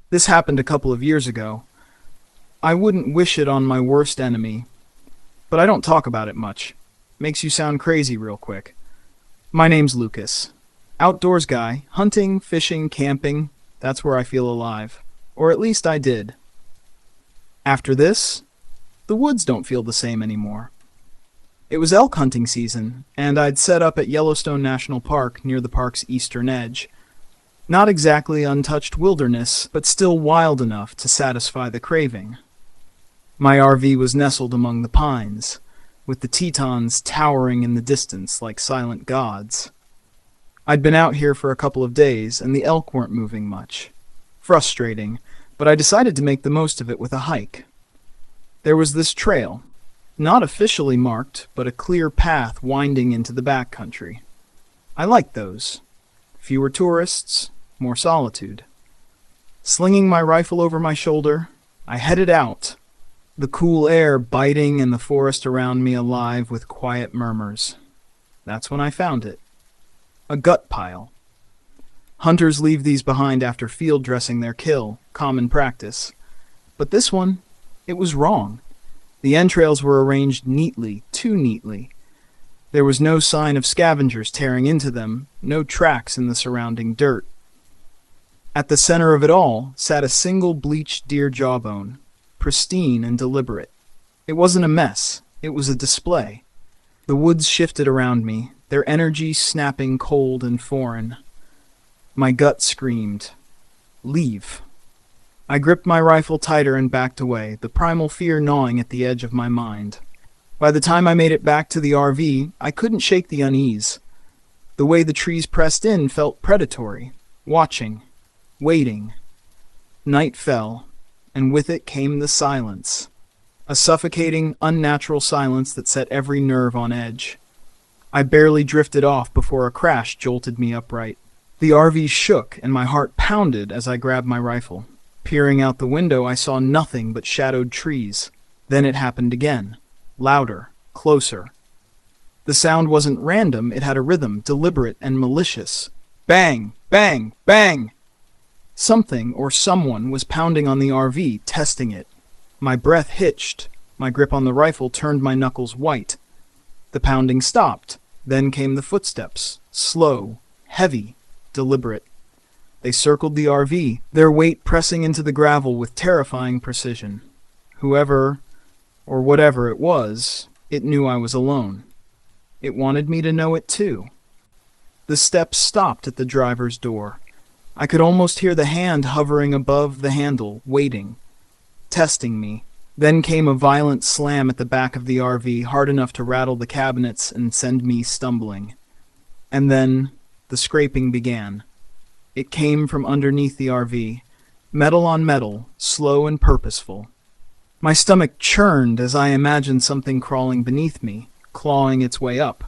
This happened a couple of years ago. I wouldn't wish it on my worst enemy, but I don't talk about it much. Makes you sound crazy real quick. My name's Lucas. Outdoors guy, hunting, fishing, camping, that's where I feel alive. Or at least I did. After this, the woods don't feel the same anymore. It was elk hunting season, and I'd set up at Yellowstone National Park near the park's eastern edge. Not exactly untouched wilderness, but still wild enough to satisfy the craving. My RV was nestled among the pines, with the Tetons towering in the distance like silent gods. I'd been out here for a couple of days, and the elk weren't moving much. Frustrating, but I decided to make the most of it with a hike. There was this trail, not officially marked, but a clear path winding into the backcountry. I liked those. Fewer tourists, more solitude. Slinging my rifle over my shoulder, I headed out, the cool air biting and the forest around me alive with quiet murmurs. That's when I found it. A gut pile. Hunters leave these behind after field dressing their kill, common practice. But this one, it was wrong. The entrails were arranged neatly, too neatly. There was no sign of scavengers tearing into them, no tracks in the surrounding dirt. At the center of it all sat a single bleached deer jawbone, pristine and deliberate. It wasn't a mess, it was a display. The woods shifted around me, their energy snapping cold and foreign. My gut screamed, "Leave." I gripped my rifle tighter and backed away, the primal fear gnawing at the edge of my mind. By the time I made it back to the RV, I couldn't shake the unease. The way the trees pressed in felt predatory, watching, waiting. Night fell, and with it came the silence. A suffocating, unnatural silence that set every nerve on edge. I barely drifted off before a crash jolted me upright. The RV shook, and my heart pounded as I grabbed my rifle. Peering out the window, I saw nothing but shadowed trees. Then it happened again. Louder, closer. The sound wasn't random, it had a rhythm, deliberate and malicious. Bang, bang, bang! Something or someone was pounding on the RV, testing it. My breath hitched. My grip on the rifle turned my knuckles white. The pounding stopped. Then came the footsteps, slow, heavy, deliberate. They circled the RV, their weight pressing into the gravel with terrifying precision. Whoever, or whatever it was, it knew I was alone. It wanted me to know it too. The steps stopped at the driver's door. I could almost hear the hand hovering above the handle, waiting, testing me. Then came a violent slam at the back of the RV, hard enough to rattle the cabinets and send me stumbling. And then the scraping began. It came from underneath the RV, metal on metal, slow and purposeful. My stomach churned as I imagined something crawling beneath me, clawing its way up.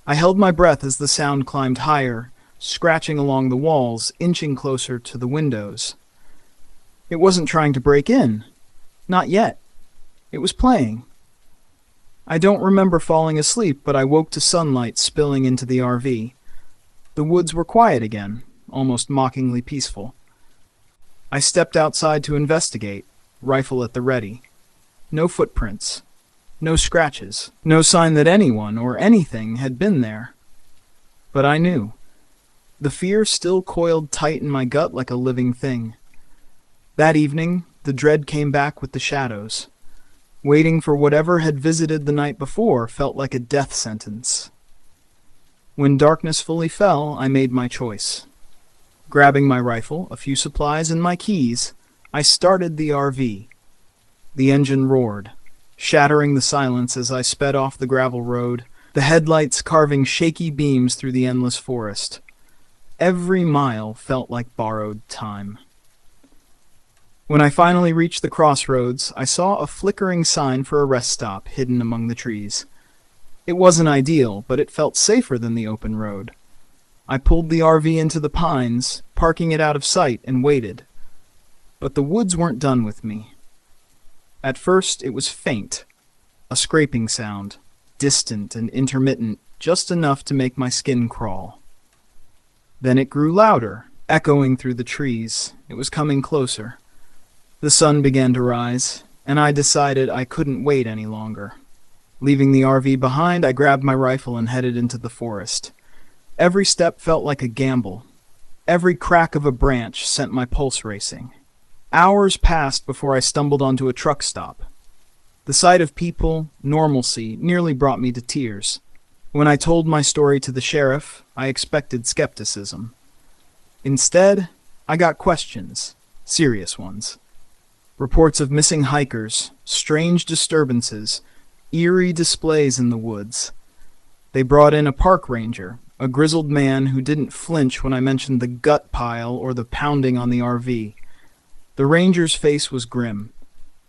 I held my breath as the sound climbed higher, scratching along the walls, inching closer to the windows. It wasn't trying to break in. Not yet. It was playing. I don't remember falling asleep, but I woke to sunlight spilling into the RV. The woods were quiet again, almost mockingly peaceful. I stepped outside to investigate, rifle at the ready. No footprints. No scratches. No sign that anyone or anything had been there. But I knew. The fear still coiled tight in my gut like a living thing. That evening, the dread came back with the shadows. Waiting for whatever had visited the night before felt like a death sentence. When darkness fully fell, I made my choice. Grabbing my rifle, a few supplies, and my keys, I started the RV. The engine roared, shattering the silence as I sped off the gravel road, the headlights carving shaky beams through the endless forest. Every mile felt like borrowed time. When I finally reached the crossroads, I saw a flickering sign for a rest stop hidden among the trees. It wasn't ideal, but it felt safer than the open road. I pulled the RV into the pines, parking it out of sight, and waited. But the woods weren't done with me. At first, it was faint, a scraping sound, distant and intermittent, just enough to make my skin crawl. Then it grew louder, echoing through the trees. It was coming closer. The sun began to rise, and I decided I couldn't wait any longer. Leaving the RV behind, I grabbed my rifle and headed into the forest. Every step felt like a gamble. Every crack of a branch sent my pulse racing. Hours passed before I stumbled onto a truck stop. The sight of people, normalcy, nearly brought me to tears. When I told my story to the sheriff, I expected skepticism. Instead, I got questions, serious ones. Reports of missing hikers, strange disturbances, eerie displays in the woods. They brought in a park ranger, a grizzled man who didn't flinch when I mentioned the gut pile or the pounding on the RV. The ranger's face was grim.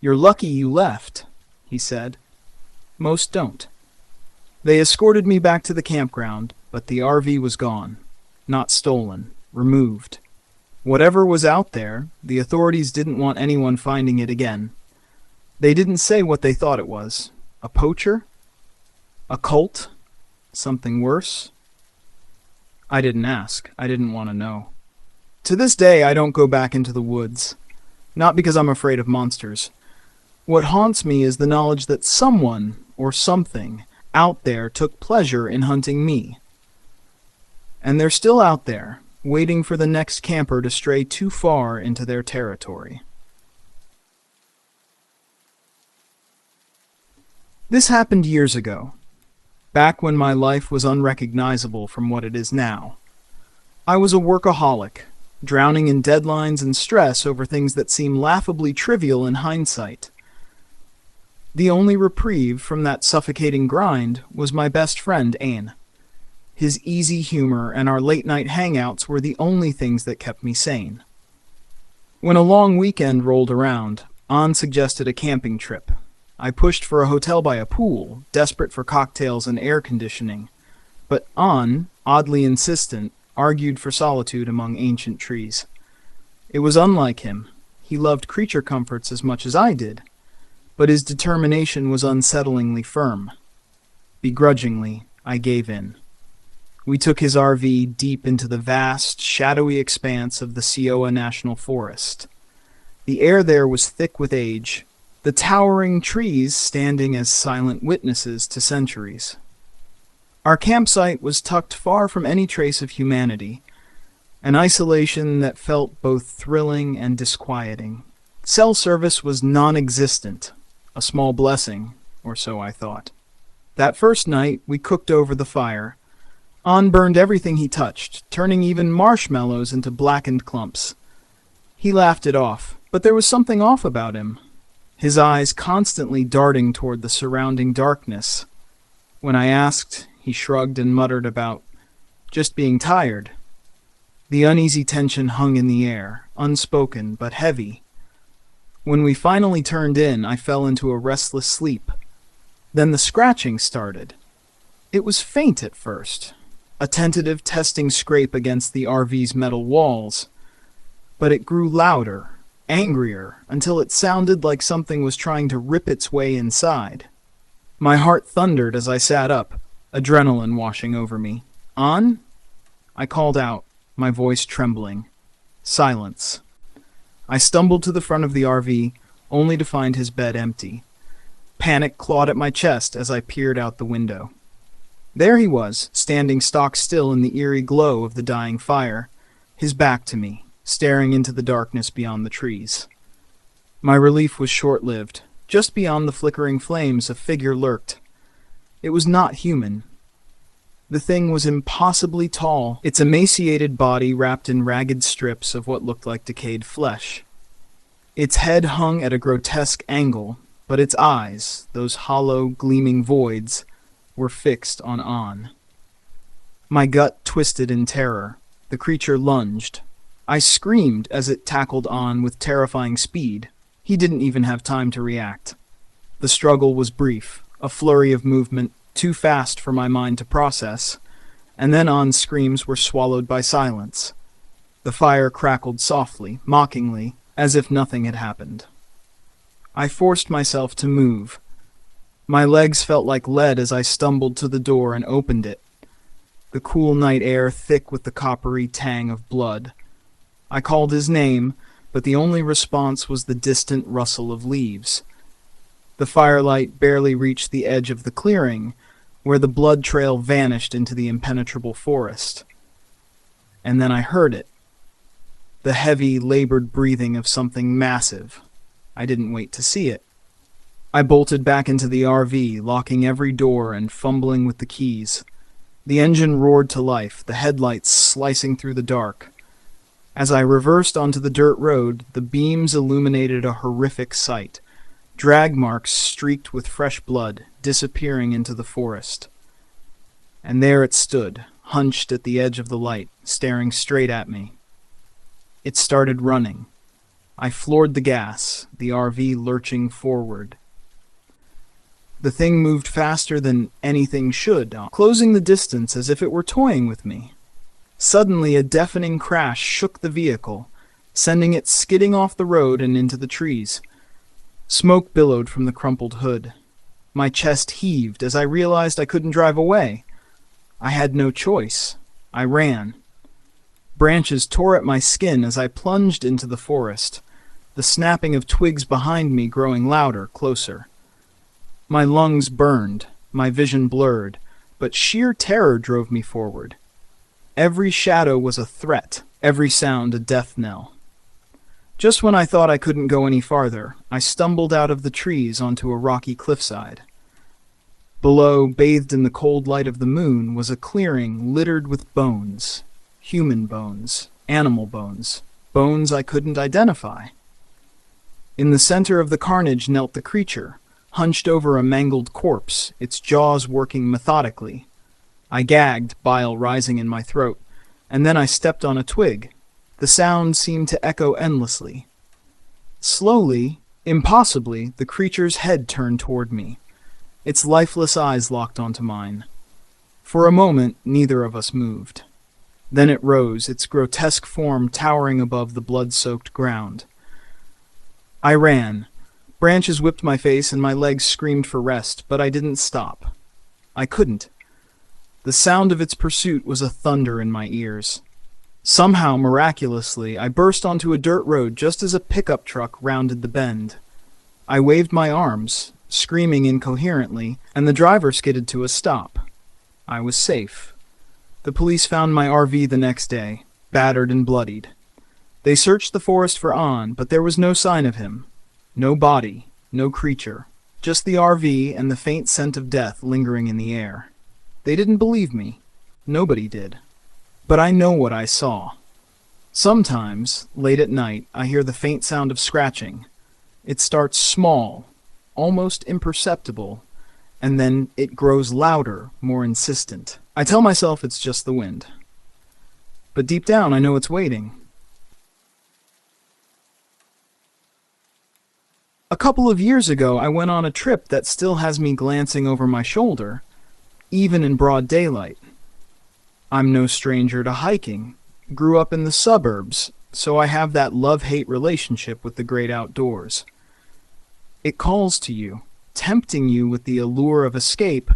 "You're lucky you left," he said. "Most don't." They escorted me back to the campground, but the RV was gone. Not stolen, removed. Whatever was out there, the authorities didn't want anyone finding it again. They didn't say what they thought it was. A poacher? A cult? Something worse? I didn't ask. I didn't want to know. To this day, I don't go back into the woods. Not because I'm afraid of monsters. What haunts me is the knowledge that someone, or something, out there took pleasure in hunting me. And they're still out there, waiting for the next camper to stray too far into their territory. This happened years ago, back when my life was unrecognizable from what it is now. I was a workaholic, drowning in deadlines and stress over things that seem laughably trivial in hindsight. The only reprieve from that suffocating grind was my best friend, Ain. His easy humor and our late-night hangouts were the only things that kept me sane. When a long weekend rolled around, An suggested a camping trip. I pushed for a hotel by a pool, desperate for cocktails and air conditioning. But An, oddly insistent, argued for solitude among ancient trees. It was unlike him. He loved creature comforts as much as I did, but his determination was unsettlingly firm. Begrudgingly, I gave in. We took his RV deep into the vast, shadowy expanse of the Sioux National Forest. The air there was thick with age, the towering trees standing as silent witnesses to centuries. Our campsite was tucked far from any trace of humanity, an isolation that felt both thrilling and disquieting. Cell service was non-existent, a small blessing, or so I thought. That first night, we cooked over the fire. An burned everything he touched, turning even marshmallows into blackened clumps. He laughed it off, but there was something off about him, his eyes constantly darting toward the surrounding darkness. When I asked, he shrugged and muttered about just being tired. The uneasy tension hung in the air, unspoken but heavy. When we finally turned in, I fell into a restless sleep. Then the scratching started. It was faint at first, a tentative testing scrape against the RV's metal walls. But it grew louder, angrier, until it sounded like something was trying to rip its way inside. My heart thundered as I sat up, adrenaline washing over me. "An?" I called out, my voice trembling. Silence. I stumbled to the front of the RV, only to find his bed empty. Panic clawed at my chest as I peered out the window. There he was, standing stock still in the eerie glow of the dying fire, his back to me, staring into the darkness beyond the trees. My relief was short-lived. Just beyond the flickering flames, a figure lurked. It was not human. The thing was impossibly tall, its emaciated body wrapped in ragged strips of what looked like decayed flesh. Its head hung at a grotesque angle, but its eyes, those hollow, gleaming voids, were fixed on An. My gut twisted in terror. The creature lunged. I screamed as it tackled An with terrifying speed. He didn't even have time to react. The struggle was brief, a flurry of movement, too fast for my mind to process, and then An's screams were swallowed by silence. The fire crackled softly, mockingly, as if nothing had happened. I forced myself to move. My legs felt like lead as I stumbled to the door and opened it. The cool night air thick with the coppery tang of blood. I called his name, but the only response was the distant rustle of leaves. The firelight barely reached the edge of the clearing, where the blood trail vanished into the impenetrable forest. And then I heard it. The heavy, labored breathing of something massive. I didn't wait to see it. I bolted back into the RV, locking every door and fumbling with the keys. The engine roared to life, the headlights slicing through the dark. As I reversed onto the dirt road, the beams illuminated a horrific sight. Drag marks streaked with fresh blood, disappearing into the forest. And there it stood, hunched at the edge of the light, staring straight at me. It started running. I floored the gas, the RV lurching forward. The thing moved faster than anything should, closing the distance as if it were toying with me. Suddenly, a deafening crash shook the vehicle, sending it skidding off the road and into the trees. Smoke billowed from the crumpled hood. My chest heaved as I realized I couldn't drive away. I had no choice. I ran. Branches tore at my skin as I plunged into the forest, the snapping of twigs behind me growing louder, closer. My lungs burned, my vision blurred, but sheer terror drove me forward. Every shadow was a threat, every sound a death knell. Just when I thought I couldn't go any farther, I stumbled out of the trees onto a rocky cliffside. Below, bathed in the cold light of the moon, was a clearing littered with bones. Human bones, animal bones, bones I couldn't identify. In the center of the carnage knelt the creature, hunched over a mangled corpse, its jaws working methodically. I gagged, bile rising in my throat, and then I stepped on a twig. The sound seemed to echo endlessly. Slowly, impossibly, the creature's head turned toward me. Its lifeless eyes locked onto mine. For a moment, neither of us moved. Then it rose, its grotesque form towering above the blood-soaked ground. I ran. Branches whipped my face and my legs screamed for rest, but I didn't stop. I couldn't. The sound of its pursuit was a thunder in my ears. Somehow, miraculously, I burst onto a dirt road just as a pickup truck rounded the bend. I waved my arms, screaming incoherently, and the driver skidded to a stop. I was safe. The police found my RV the next day, battered and bloodied. They searched the forest for An, but there was no sign of him. No body, no creature, just the RV and the faint scent of death lingering in the air. They didn't believe me. Nobody did. But I know what I saw. Sometimes, late at night, I hear the faint sound of scratching. It starts small, almost imperceptible, and then it grows louder, more insistent. I tell myself it's just the wind. But deep down, I know it's waiting. A couple of years ago, I went on a trip that still has me glancing over my shoulder, even in broad daylight. I'm no stranger to hiking. Grew up in the suburbs, so I have that love-hate relationship with the great outdoors. It calls to you, tempting you with the allure of escape,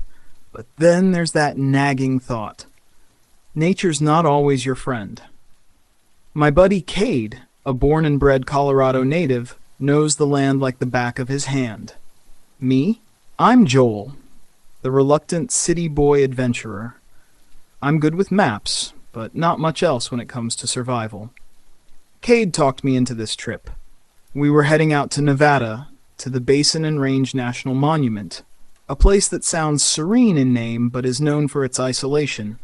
but then there's that nagging thought. Nature's not always your friend. My buddy Cade, a born and bred Colorado native, knows the land like the back of his hand. Me? I'm Joel, the reluctant city boy adventurer. I'm good with maps, but not much else when it comes to survival. Cade talked me into this trip. We were heading out to Nevada, to the Basin and Range National Monument, a place that sounds serene in name but is known for its isolation.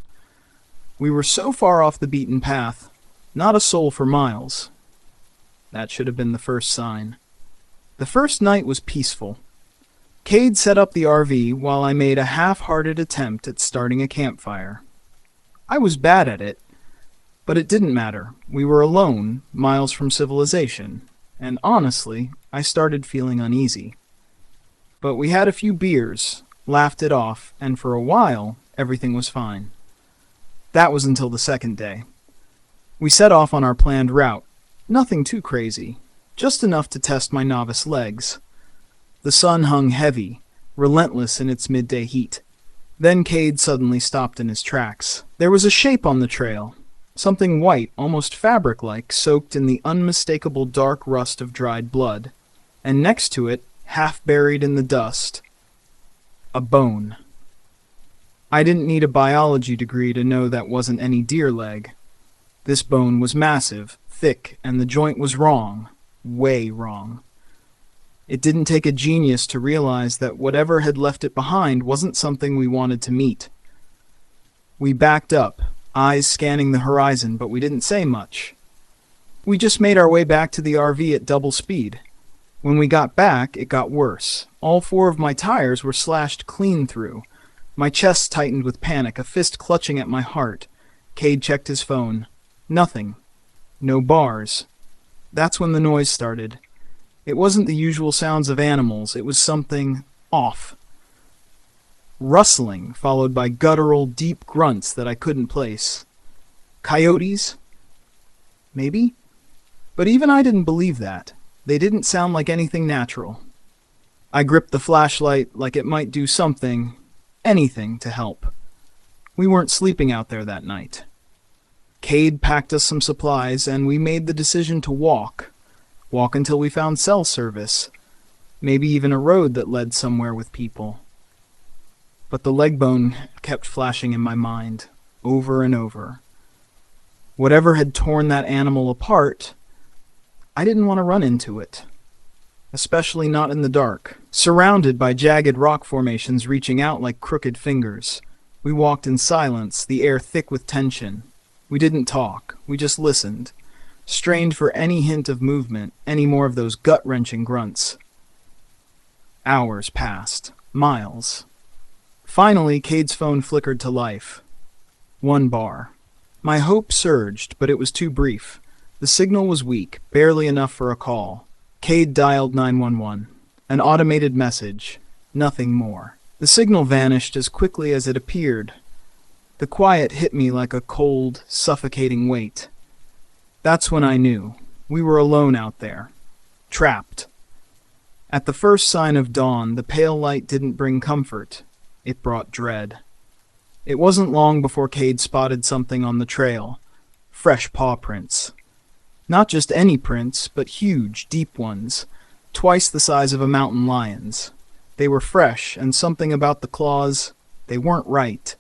We were so far off the beaten path, not a soul for miles. That should have been the first sign. The first night was peaceful. Cade set up the RV while I made a half-hearted attempt at starting a campfire. I was bad at it, but it didn't matter. We were alone, miles from civilization, and honestly, I started feeling uneasy. But we had a few beers, laughed it off, and for a while, everything was fine. That was until the second day. We set off on our planned route. Nothing too crazy, just enough to test my novice legs. The sun hung heavy, relentless in its midday heat. Then Cade suddenly stopped in his tracks. There was a shape on the trail, Something white, almost fabric-like, soaked in the unmistakable dark rust of dried blood. And next to it, half buried in the dust, a bone. I didn't need a biology degree to know that wasn't any deer leg. This bone was massive, thick, and the joint was wrong. Way wrong. It didn't take a genius to realize that whatever had left it behind wasn't something we wanted to meet. We backed up, eyes scanning the horizon, but we didn't say much. We just made our way back to the RV at double speed. When we got back, it got worse. All 4 of my tires were slashed clean through. My chest tightened with panic, a fist clutching at my heart. Cade checked his phone. Nothing. No bars. That's when the noise started. It wasn't the usual sounds of animals. It was something off. Rustling, followed by guttural, deep grunts that I couldn't place. Coyotes? Maybe? But even I didn't believe that. They didn't sound like anything natural. I gripped the flashlight like it might do something, anything to help. We weren't sleeping out there that night. Cade packed us some supplies, and we made the decision to walk. Walk until we found cell service. Maybe even a road that led somewhere with people. But the leg bone kept flashing in my mind, over and over. Whatever had torn that animal apart, I didn't want to run into it. Especially not in the dark. Surrounded by jagged rock formations reaching out like crooked fingers. We walked in silence, the air thick with tension. We didn't talk, we just listened. Strained for any hint of movement, any more of those gut-wrenching grunts. Hours passed. Miles. Finally, Cade's phone flickered to life. 1 bar. My hope surged, but it was too brief. The signal was weak, barely enough for a call. Cade dialed 911. An automated message. Nothing more. The signal vanished as quickly as it appeared. The quiet hit me like a cold, suffocating weight. That's when I knew. We were alone out there. Trapped. At the first sign of dawn, the pale light didn't bring comfort. It brought dread. It wasn't long before Cade spotted something on the trail. Fresh paw prints. Not just any prints, but huge, deep ones. Twice the size of a mountain lion's. They were fresh, and something about the claws, they weren't right.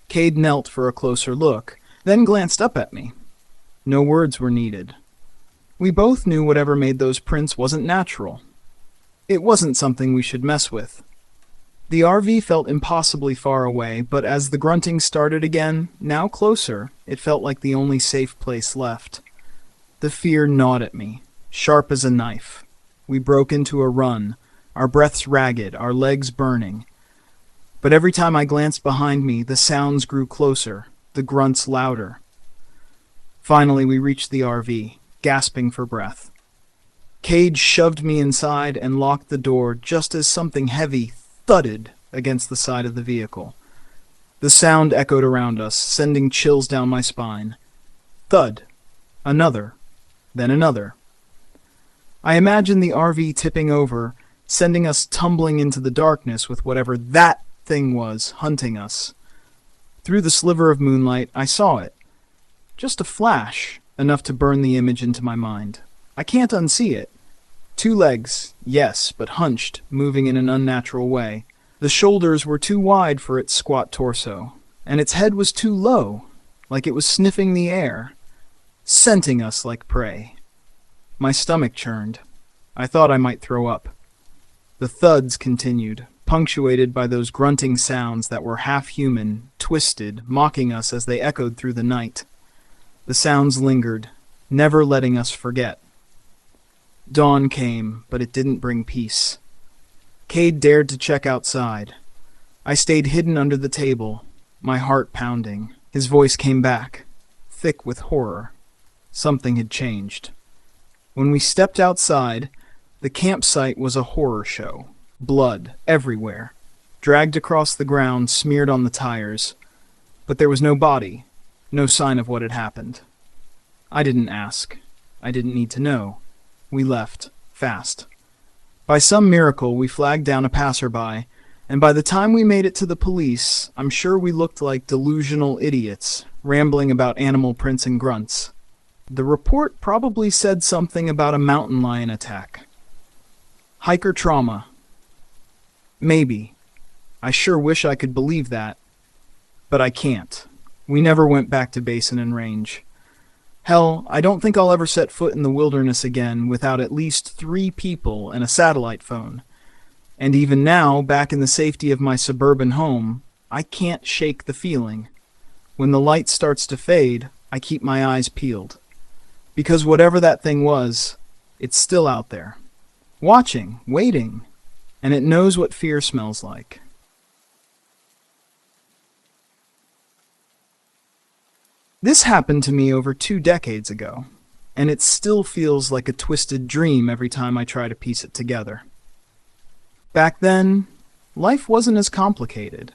Cade knelt for a closer look, then glanced up at me. No words were needed. We both knew whatever made those prints wasn't natural. It wasn't something we should mess with. The RV felt impossibly far away, but as the grunting started again, now closer, it felt like the only safe place left. The fear gnawed at me, sharp as a knife. We broke into a run, our breaths ragged, our legs burning. But every time I glanced behind me, the sounds grew closer, the grunts louder. Finally, we reached the RV, gasping for breath. Cade shoved me inside and locked the door just as something heavy thudded against the side of the vehicle. The sound echoed around us, sending chills down my spine. Thud. Another. Then another. I imagined the RV tipping over, sending us tumbling into the darkness with whatever that thing was hunting us. Through the sliver of moonlight, I saw it. Just a flash, enough to burn the image into my mind. I can't unsee it. 2 legs, yes, but hunched, moving in an unnatural way. The shoulders were too wide for its squat torso, and its head was too low, like it was sniffing the air, scenting us like prey. My stomach churned. I thought I might throw up. The thuds continued, punctuated by those grunting sounds that were half-human, twisted, mocking us as they echoed through the night. The sounds lingered, never letting us forget. Dawn came, but it didn't bring peace. Cade dared to check outside. I stayed hidden under the table, my heart pounding. His voice came back, thick with horror. Something had changed. When we stepped outside, the campsite was a horror show. Blood everywhere, dragged across the ground, smeared on the tires. But there was no body, no sign of what had happened. I didn't ask. I didn't need to know. We left, fast. By some miracle, we flagged down a passerby, and by the time we made it to the police, I'm sure we looked like delusional idiots, rambling about animal prints and grunts. The report probably said something about a mountain lion attack. Hiker trauma. Maybe. I sure wish I could believe that, but I can't. We never went back to Basin and Range. Hell, I don't think I'll ever set foot in the wilderness again without at least 3 people and a satellite phone. And even now, back in the safety of my suburban home, I can't shake the feeling. When the light starts to fade, I keep my eyes peeled. Because whatever that thing was, it's still out there. Watching, waiting, and it knows what fear smells like. This happened to me over 2 decades ago, and it still feels like a twisted dream every time I try to piece it together. Back then, life wasn't as complicated.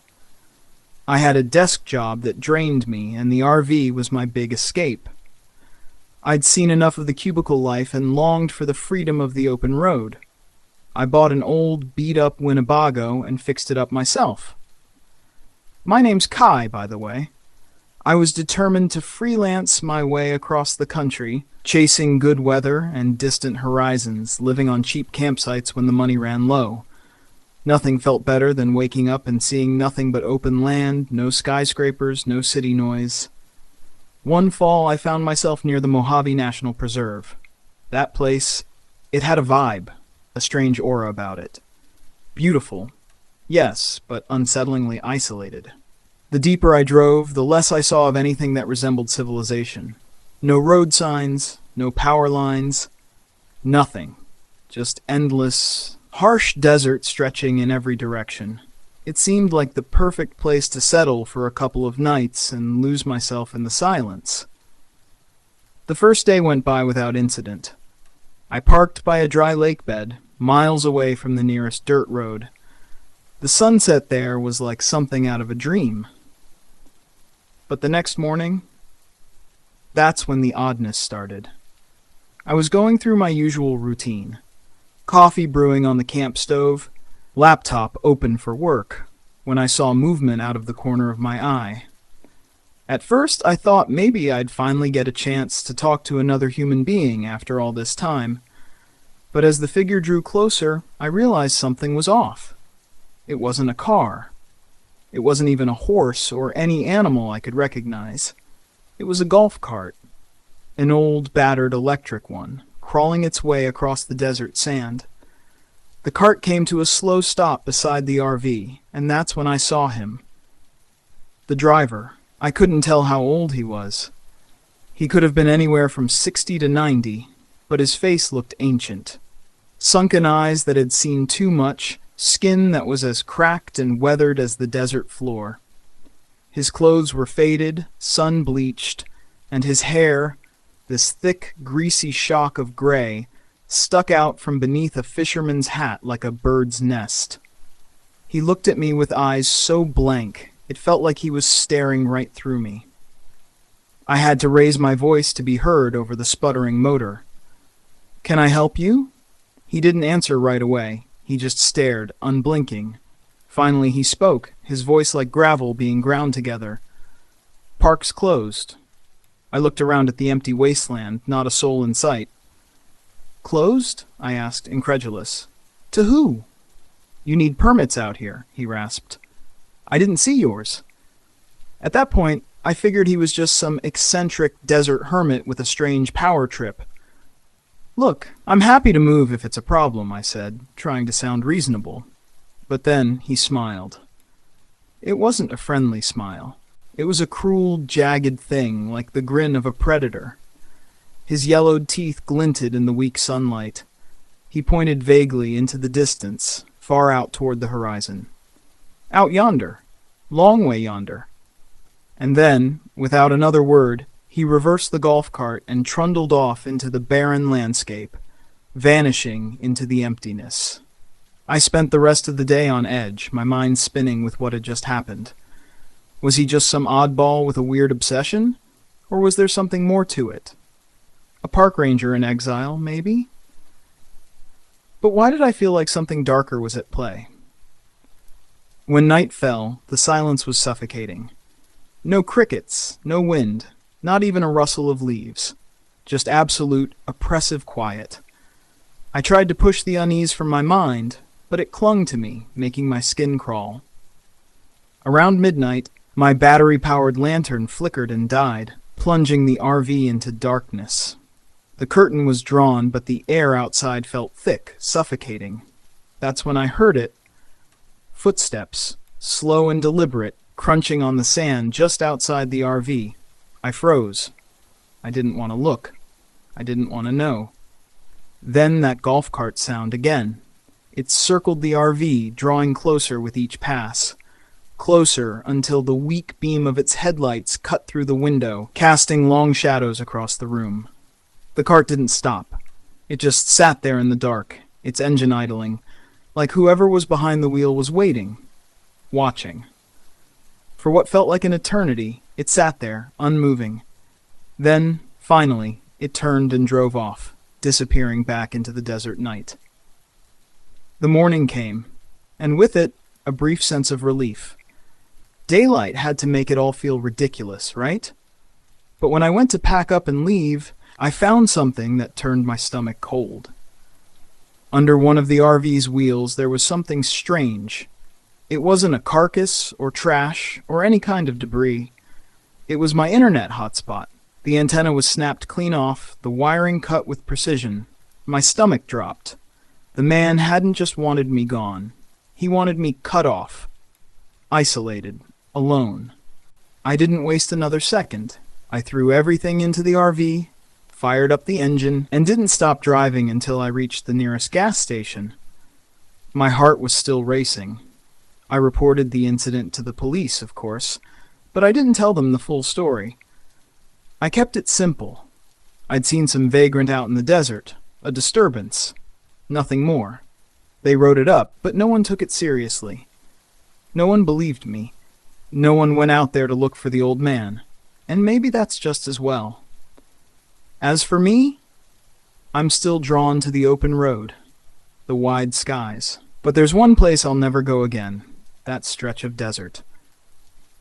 I had a desk job that drained me, and the RV was my big escape. I'd seen enough of the cubicle life and longed for the freedom of the open road. I bought an old, beat-up Winnebago and fixed it up myself. My name's Kai, by the way. I was determined to freelance my way across the country, chasing good weather and distant horizons, living on cheap campsites when the money ran low. Nothing felt better than waking up and seeing nothing but open land, no skyscrapers, no city noise. One fall, I found myself near the Mojave National Preserve. That place, it had a vibe, a strange aura about it. Beautiful, yes, but unsettlingly isolated. The deeper I drove, the less I saw of anything that resembled civilization. No road signs, no power lines, nothing. Just endless, harsh desert stretching in every direction. It seemed like the perfect place to settle for a couple of nights and lose myself in the silence. The first day went by without incident. I parked by a dry lake bed, miles away from the nearest dirt road. The sunset there was like something out of a dream. But the next morning, that's when the oddness started. I was going through my usual routine. Coffee brewing on the camp stove, laptop open for work, when I saw movement out of the corner of my eye. At first, I thought maybe I'd finally get a chance to talk to another human being after all this time. But as the figure drew closer, I realized something was off. It wasn't a car. It wasn't even a horse or any animal I could recognize. It was a golf cart, an old, battered electric one, crawling its way across the desert sand. The cart came to a slow stop beside the RV, and that's when I saw him. The driver. I couldn't tell how old he was. He could have been anywhere from 60 to 90, but his face looked ancient. Sunken eyes that had seen too much, skin that was as cracked and weathered as the desert floor. His clothes were faded, sun-bleached, and his hair, this thick, greasy shock of gray, stuck out from beneath a fisherman's hat like a bird's nest. He looked at me with eyes so blank, it felt like he was staring right through me. I had to raise my voice to be heard over the sputtering motor. "Can I help you?" He didn't answer right away. He just stared, unblinking. Finally he spoke, his voice like gravel being ground together. "Park's closed." I looked around at the empty wasteland, not a soul in sight. "Closed?" I asked, incredulous. "To who?" "You need permits out here," he rasped. "I didn't see yours." At that point, I figured he was just some eccentric desert hermit with a strange power trip. "Look, I'm happy to move if it's a problem," I said, trying to sound reasonable. But then he smiled. It wasn't a friendly smile. It was a cruel, jagged thing, like the grin of a predator. His yellowed teeth glinted in the weak sunlight. He pointed vaguely into the distance, far out toward the horizon. "Out yonder. Long way yonder." And then, without another word, he reversed the golf cart and trundled off into the barren landscape, vanishing into the emptiness. I spent the rest of the day on edge, my mind spinning with what had just happened. Was he just some oddball with a weird obsession? Or was there something more to it? A park ranger in exile, maybe? But why did I feel like something darker was at play? When night fell, the silence was suffocating. No crickets, no wind, not even a rustle of leaves. Just absolute, oppressive quiet. I tried to push the unease from my mind, but it clung to me, making my skin crawl. Around midnight, my battery-powered lantern flickered and died, plunging the RV into darkness. The curtain was drawn, but the air outside felt thick, suffocating. That's when I heard it. Footsteps, slow and deliberate, crunching on the sand just outside the RV. I froze. I didn't want to look. I didn't want to know. Then that golf cart sound again. It circled the RV, drawing closer with each pass. Closer until the weak beam of its headlights cut through the window, casting long shadows across the room. The cart didn't stop. It just sat there in the dark, its engine idling, like whoever was behind the wheel was waiting, watching. For what felt like an eternity, it sat there, unmoving. Then, finally, it turned and drove off, disappearing back into the desert night. The morning came, and with it, a brief sense of relief. Daylight had to make it all feel ridiculous, right? But when I went to pack up and leave, I found something that turned my stomach cold. Under one of the RV's wheels, there was something strange. It wasn't a carcass or trash or any kind of debris. It was my internet hotspot. The antenna was snapped clean off, the wiring cut with precision. My stomach dropped. The man hadn't just wanted me gone. He wanted me cut off. Isolated. Alone. I didn't waste another second. I threw everything into the RV, fired up the engine, and didn't stop driving until I reached the nearest gas station. My heart was still racing. I reported the incident to the police, of course, but I didn't tell them the full story. I kept it simple. I'd seen some vagrant out in the desert, a disturbance. Nothing more. They wrote it up, but no one took it seriously. No one believed me. No one went out there to look for the old man, and maybe that's just as well. As for me, I'm still drawn to the open road, the wide skies. But there's one place I'll never go again, that stretch of desert.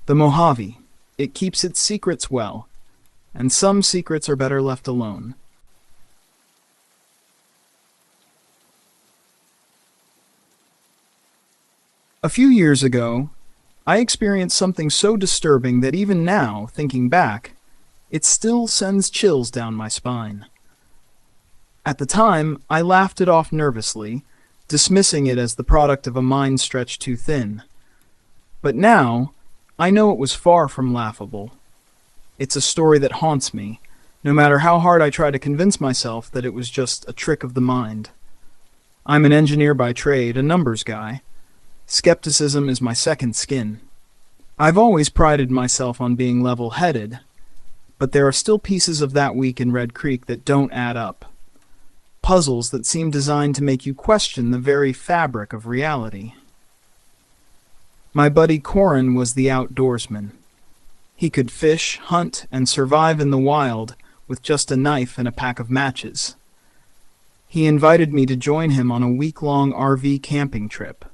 The Mojave. It keeps its secrets well, and some secrets are better left alone. A few years ago, I experienced something so disturbing that even now, thinking back, it still sends chills down my spine. At the time, I laughed it off nervously, dismissing it as the product of a mind stretched too thin. But now, I know it was far from laughable. It's a story that haunts me, no matter how hard I try to convince myself that it was just a trick of the mind. I'm an engineer by trade, a numbers guy. Skepticism is my second skin. I've always prided myself on being level-headed, but there are still pieces of that week in Red Creek that don't add up. Puzzles that seem designed to make you question the very fabric of reality. My buddy Corin was the outdoorsman. He could fish, hunt, and survive in the wild with just a knife and a pack of matches. He invited me to join him on a week-long RV camping trip.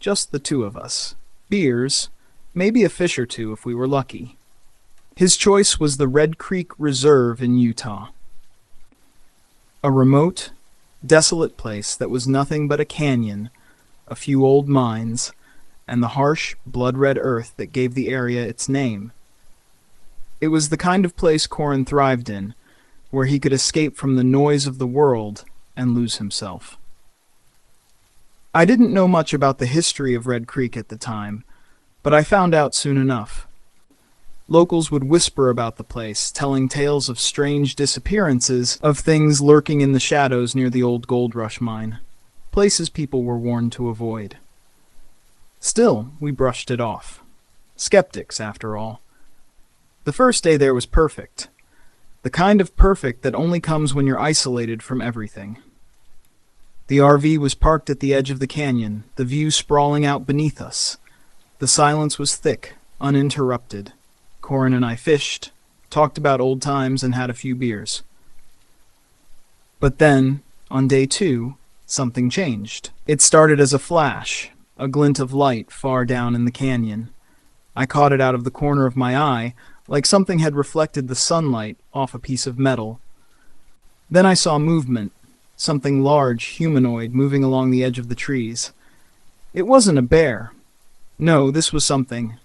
Just the two of us. Beers, maybe a fish or two if we were lucky. His choice was the Red Creek Reserve in Utah. A remote, desolate place that was nothing but a canyon, a few old mines, and the harsh, blood-red earth that gave the area its name. It was the kind of place Corin thrived in, where he could escape from the noise of the world and lose himself. I didn't know much about the history of Red Creek at the time, but I found out soon enough. Locals would whisper about the place, telling tales of strange disappearances, of things lurking in the shadows near the old gold rush mine, places people were warned to avoid. Still, we brushed it off. Skeptics, after all. The first day there was perfect. The kind of perfect that only comes when you're isolated from everything. The RV was parked at the edge of the canyon, the view sprawling out beneath us. The silence was thick, uninterrupted. Corin and I fished, talked about old times, and had a few beers. But then, on day 2, something changed. It started as a flash, a glint of light far down in the canyon. I caught it out of the corner of my eye, like something had reflected the sunlight off a piece of metal. Then I saw movement, something large, humanoid, moving along the edge of the trees. It wasn't a bear. No, this was something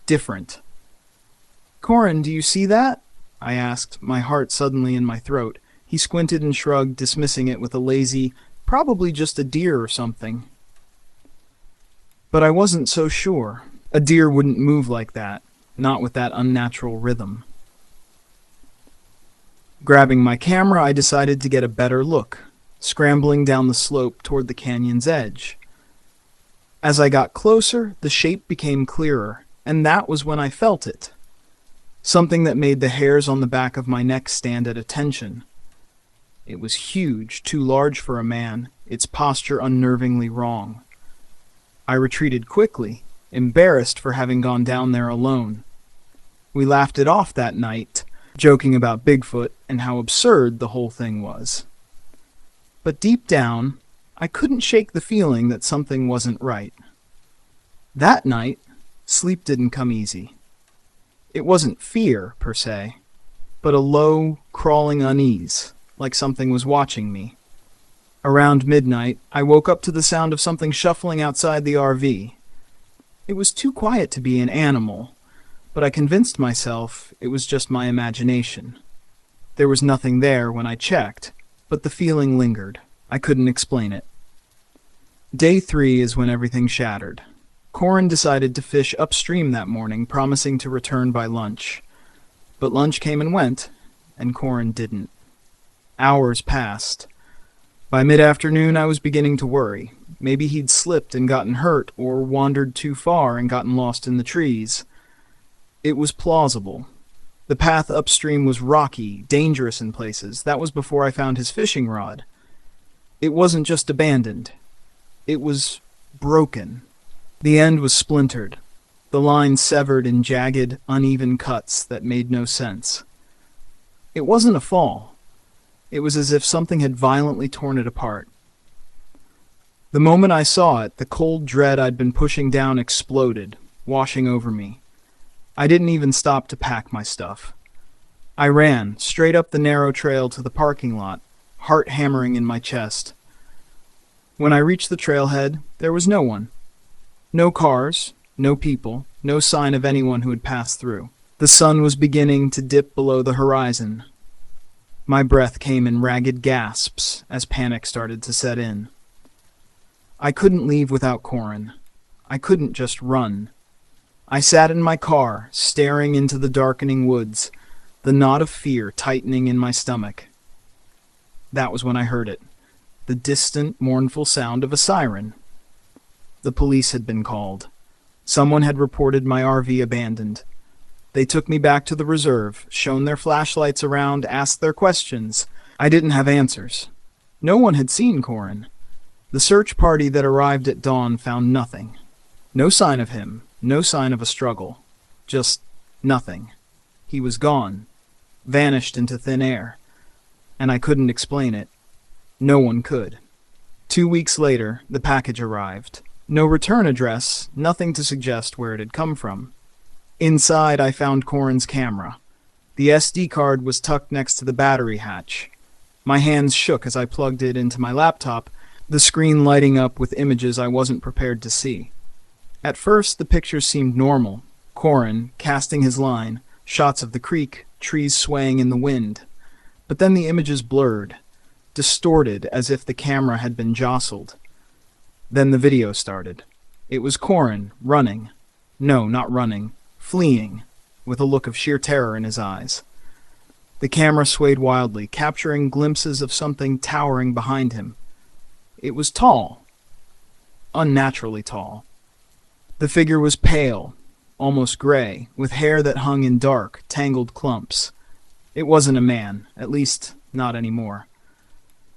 different. "Corin, do you see that?" I asked, my heart suddenly in my throat. He squinted and shrugged, dismissing it with a lazy, "Probably just a deer or something." But I wasn't so sure. A deer wouldn't move like that, not with that unnatural rhythm. Grabbing my camera, I decided to get a better look, scrambling down the slope toward the canyon's edge. As I got closer, the shape became clearer, and that was when I felt it. Something that made the hairs on the back of my neck stand at attention. It was huge, too large for a man, its posture unnervingly wrong. I retreated quickly, embarrassed for having gone down there alone. We laughed it off that night, joking about Bigfoot and how absurd the whole thing was. But deep down, I couldn't shake the feeling that something wasn't right. That night, sleep didn't come easy. It wasn't fear, per se, but a low, crawling unease, like something was watching me. Around midnight, I woke up to the sound of something shuffling outside the RV. It was too quiet to be an animal, but I convinced myself it was just my imagination. There was nothing there when I checked, but the feeling lingered. I couldn't explain it. Day 3 is when everything shattered. Corin decided to fish upstream that morning, promising to return by lunch. But lunch came and went, and Corin didn't. Hours passed. By mid-afternoon, I was beginning to worry. Maybe he'd slipped and gotten hurt, or wandered too far and gotten lost in the trees. It was plausible. The path upstream was rocky, dangerous in places. That was before I found his fishing rod. It wasn't just abandoned. It was broken. The end was splintered, the line severed in jagged, uneven cuts that made no sense. It wasn't a fall. It was as if something had violently torn it apart. The moment I saw it, the cold dread I'd been pushing down exploded, washing over me. I didn't even stop to pack my stuff. I ran, straight up the narrow trail to the parking lot, heart hammering in my chest. When I reached the trailhead, there was no one. No cars, no people, no sign of anyone who had passed through. The sun was beginning to dip below the horizon. My breath came in ragged gasps as panic started to set in. I couldn't leave without Corin. I couldn't just run. I sat in my car, staring into the darkening woods, the knot of fear tightening in my stomach. That was when I heard it, the distant, mournful sound of a siren. The police had been called. Someone had reported my RV abandoned. They took me back to the reserve, shone their flashlights around, asked their questions. I didn't have answers. No one had seen Corin. The search party that arrived at dawn found nothing. No sign of him, no sign of a struggle. Just nothing. He was gone, vanished into thin air. And I couldn't explain it. No one could. 2 weeks later, the package arrived. No return address, nothing to suggest where it had come from. Inside, I found Corin's camera. The SD card was tucked next to the battery hatch. My hands shook as I plugged it into my laptop, the screen lighting up with images I wasn't prepared to see. At first, the pictures seemed normal. Corin, casting his line, shots of the creek, trees swaying in the wind. But then the images blurred, distorted as if the camera had been jostled. Then the video started. It was Corin, running. No, not running. Fleeing, with a look of sheer terror in his eyes. The camera swayed wildly, capturing glimpses of something towering behind him. It was tall. Unnaturally tall. The figure was pale, almost gray, with hair that hung in dark, tangled clumps. It wasn't a man, at least not anymore.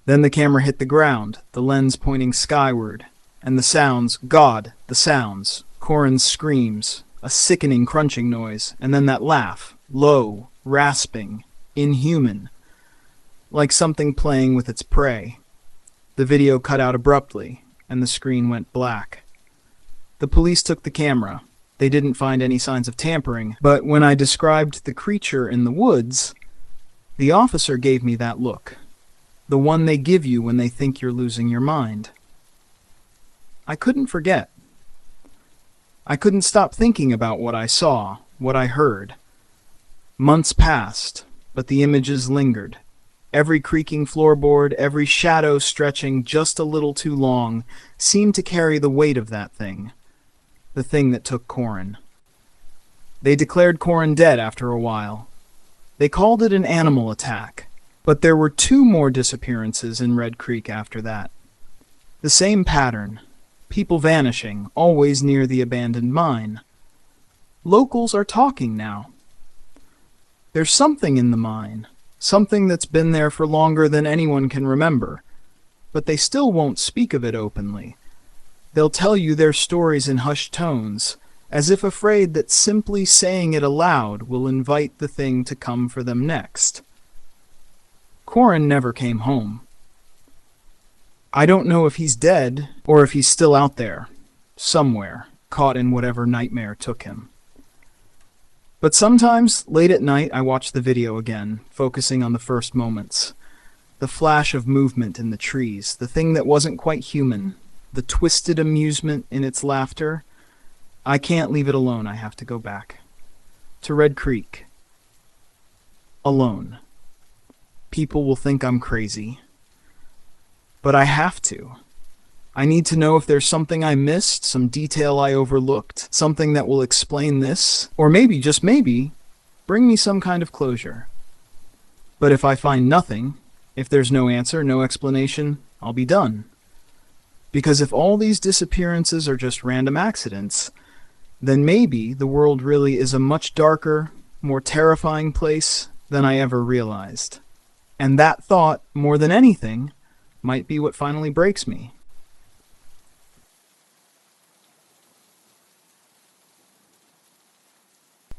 Then the camera hit the ground, the lens pointing skyward. And the sounds, God, the sounds, Corin's screams, a sickening crunching noise, and then that laugh, low, rasping, inhuman, like something playing with its prey. The video cut out abruptly, and the screen went black. The police took the camera. They didn't find any signs of tampering, but when I described the creature in the woods, the officer gave me that look. The one they give you when they think you're losing your mind. I couldn't forget. I couldn't stop thinking about what I saw, what I heard. Months passed, but the images lingered. Every creaking floorboard, every shadow stretching just a little too long, seemed to carry the weight of that thing. The thing that took Corin. They declared Corin dead after a while. They called it an animal attack, but there were 2 more disappearances in Red Creek after that. The same pattern. People vanishing, always near the abandoned mine. Locals are talking now. There's something in the mine, something that's been there for longer than anyone can remember, but they still won't speak of it openly. They'll tell you their stories in hushed tones, as if afraid that simply saying it aloud will invite the thing to come for them next. Corin never came home. I don't know if he's dead or if he's still out there, somewhere, caught in whatever nightmare took him. But sometimes, late at night, I watch the video again, focusing on the first moments. The flash of movement in the trees, the thing that wasn't quite human, the twisted amusement in its laughter. I can't leave it alone, I have to go back. To Red Creek. Alone. People will think I'm crazy. But I have to. I need to know if there's something I missed, some detail I overlooked, something that will explain this, or maybe, just maybe, bring me some kind of closure. But if I find nothing, if there's no answer, no explanation, I'll be done. Because if all these disappearances are just random accidents, then maybe the world really is a much darker, more terrifying place than I ever realized. And that thought, more than anything, might be what finally breaks me.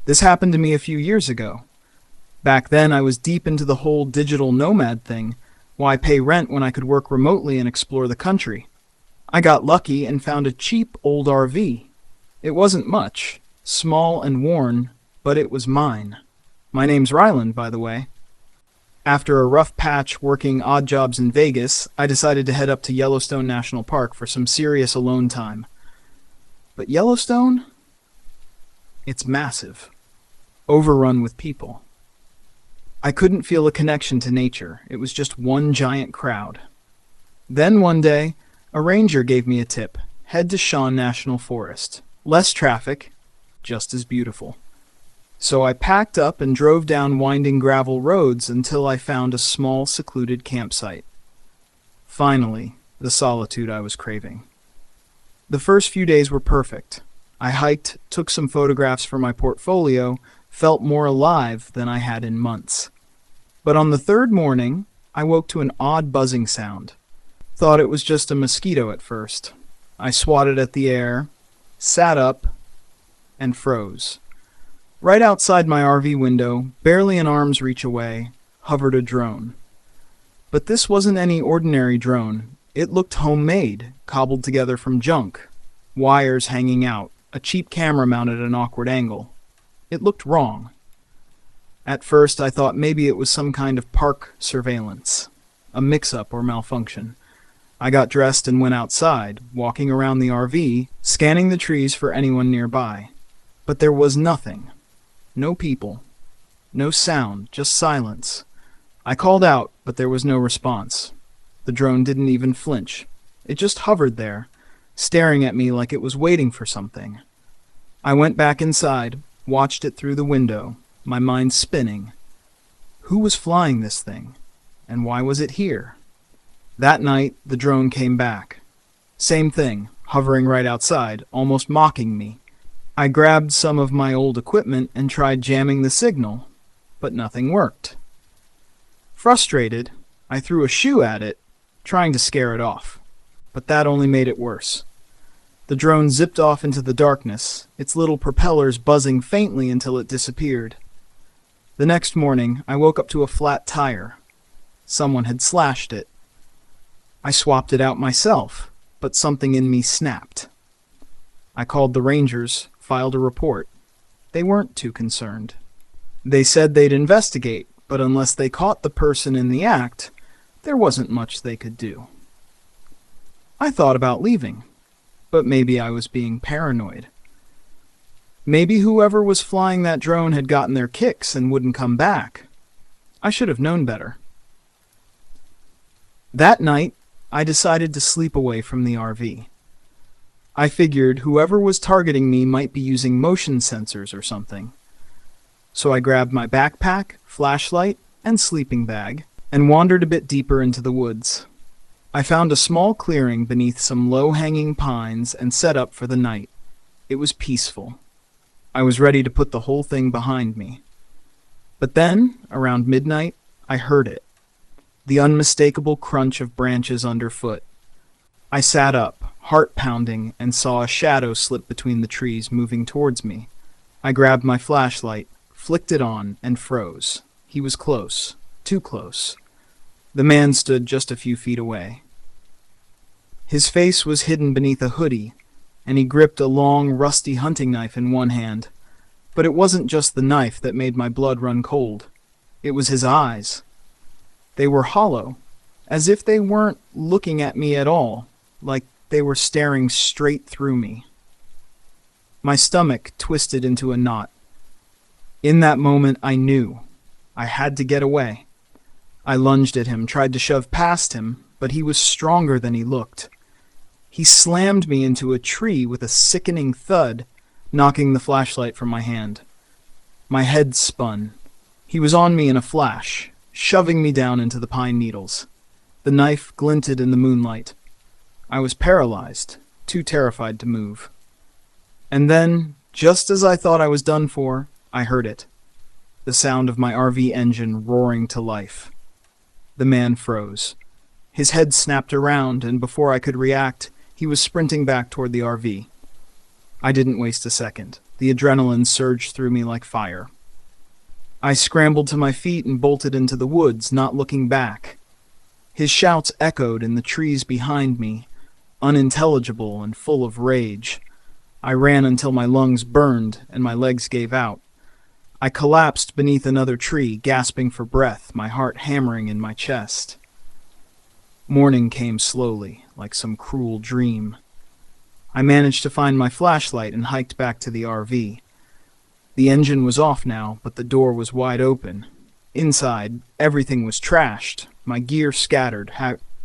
This happened to me a few years ago. Back then, I was deep into the whole digital nomad thing. Why pay rent when I could work remotely and explore the country? I got lucky and found a cheap old RV. It wasn't much, small and worn, but it was mine. My name's Ryland, by the way. After a rough patch working odd jobs in Vegas, I decided to head up to Yellowstone National Park for some serious alone time. But Yellowstone? It's massive. Overrun with people. I couldn't feel a connection to nature. It was just one giant crowd. Then one day, a ranger gave me a tip. Head to Shawn National Forest. Less traffic, just as beautiful. So I packed up and drove down winding gravel roads until I found a small, secluded campsite. Finally, the solitude I was craving. The first few days were perfect. I hiked, took some photographs for my portfolio, felt more alive than I had in months. But on the 3rd morning, I woke to an odd buzzing sound. Thought it was just a mosquito at first. I swatted at the air, sat up, and froze. Right outside my RV window, barely an arm's reach away, hovered a drone. But this wasn't any ordinary drone. It looked homemade, cobbled together from junk. Wires hanging out, a cheap camera mounted at an awkward angle. It looked wrong. At first, I thought maybe it was some kind of park surveillance, a mix-up or malfunction. I got dressed and went outside, walking around the RV, scanning the trees for anyone nearby. But there was nothing. No people. No sound, just silence. I called out, but there was no response. The drone didn't even flinch. It just hovered there, staring at me like it was waiting for something. I went back inside, watched it through the window, my mind spinning. Who was flying this thing? And why was it here? That night, the drone came back. Same thing, hovering right outside, almost mocking me. I grabbed some of my old equipment and tried jamming the signal, but nothing worked. Frustrated, I threw a shoe at it, trying to scare it off. But that only made it worse. The drone zipped off into the darkness, its little propellers buzzing faintly until it disappeared. The next morning, I woke up to a flat tire. Someone had slashed it. I swapped it out myself, but something in me snapped. I called the Rangers, filed a report. They weren't too concerned. They said they'd investigate, but unless they caught the person in the act, there wasn't much they could do. I thought about leaving, but maybe I was being paranoid. Maybe whoever was flying that drone had gotten their kicks and wouldn't come back. I should have known better. That night, I decided to sleep away from the RV. I figured whoever was targeting me might be using motion sensors or something. So I grabbed my backpack, flashlight, and sleeping bag, and wandered a bit deeper into the woods. I found a small clearing beneath some low-hanging pines and set up for the night. It was peaceful. I was ready to put the whole thing behind me. But then, around midnight, I heard it. The unmistakable crunch of branches underfoot. I sat up, heart pounding, and saw a shadow slip between the trees moving towards me. I grabbed my flashlight, flicked it on, and froze. He was close. Too close. The man stood just a few feet away. His face was hidden beneath a hoodie, and he gripped a long, rusty hunting knife in one hand. But it wasn't just the knife that made my blood run cold. It was his eyes. They were hollow, as if they weren't looking at me at all, like they were staring straight through me. My stomach twisted into a knot. In that moment, I knew. I had to get away. I lunged at him, tried to shove past him, but he was stronger than he looked. He slammed me into a tree with a sickening thud, knocking the flashlight from my hand. My head spun. He was on me in a flash, shoving me down into the pine needles. The knife glinted in the moonlight. I was paralyzed, too terrified to move. And then, just as I thought I was done for, I heard it. The sound of my RV engine roaring to life. The man froze. His head snapped around, and before I could react, he was sprinting back toward the RV. I didn't waste a second. The adrenaline surged through me like fire. I scrambled to my feet and bolted into the woods, not looking back. His shouts echoed in the trees behind me, unintelligible and full of rage. I ran until my lungs burned and my legs gave out. I collapsed beneath another tree, gasping for breath, my heart hammering in my chest. Morning came slowly, like some cruel dream. I managed to find my flashlight and hiked back to the RV. The engine was off now, but the door was wide open. Inside, everything was trashed, my gear scattered,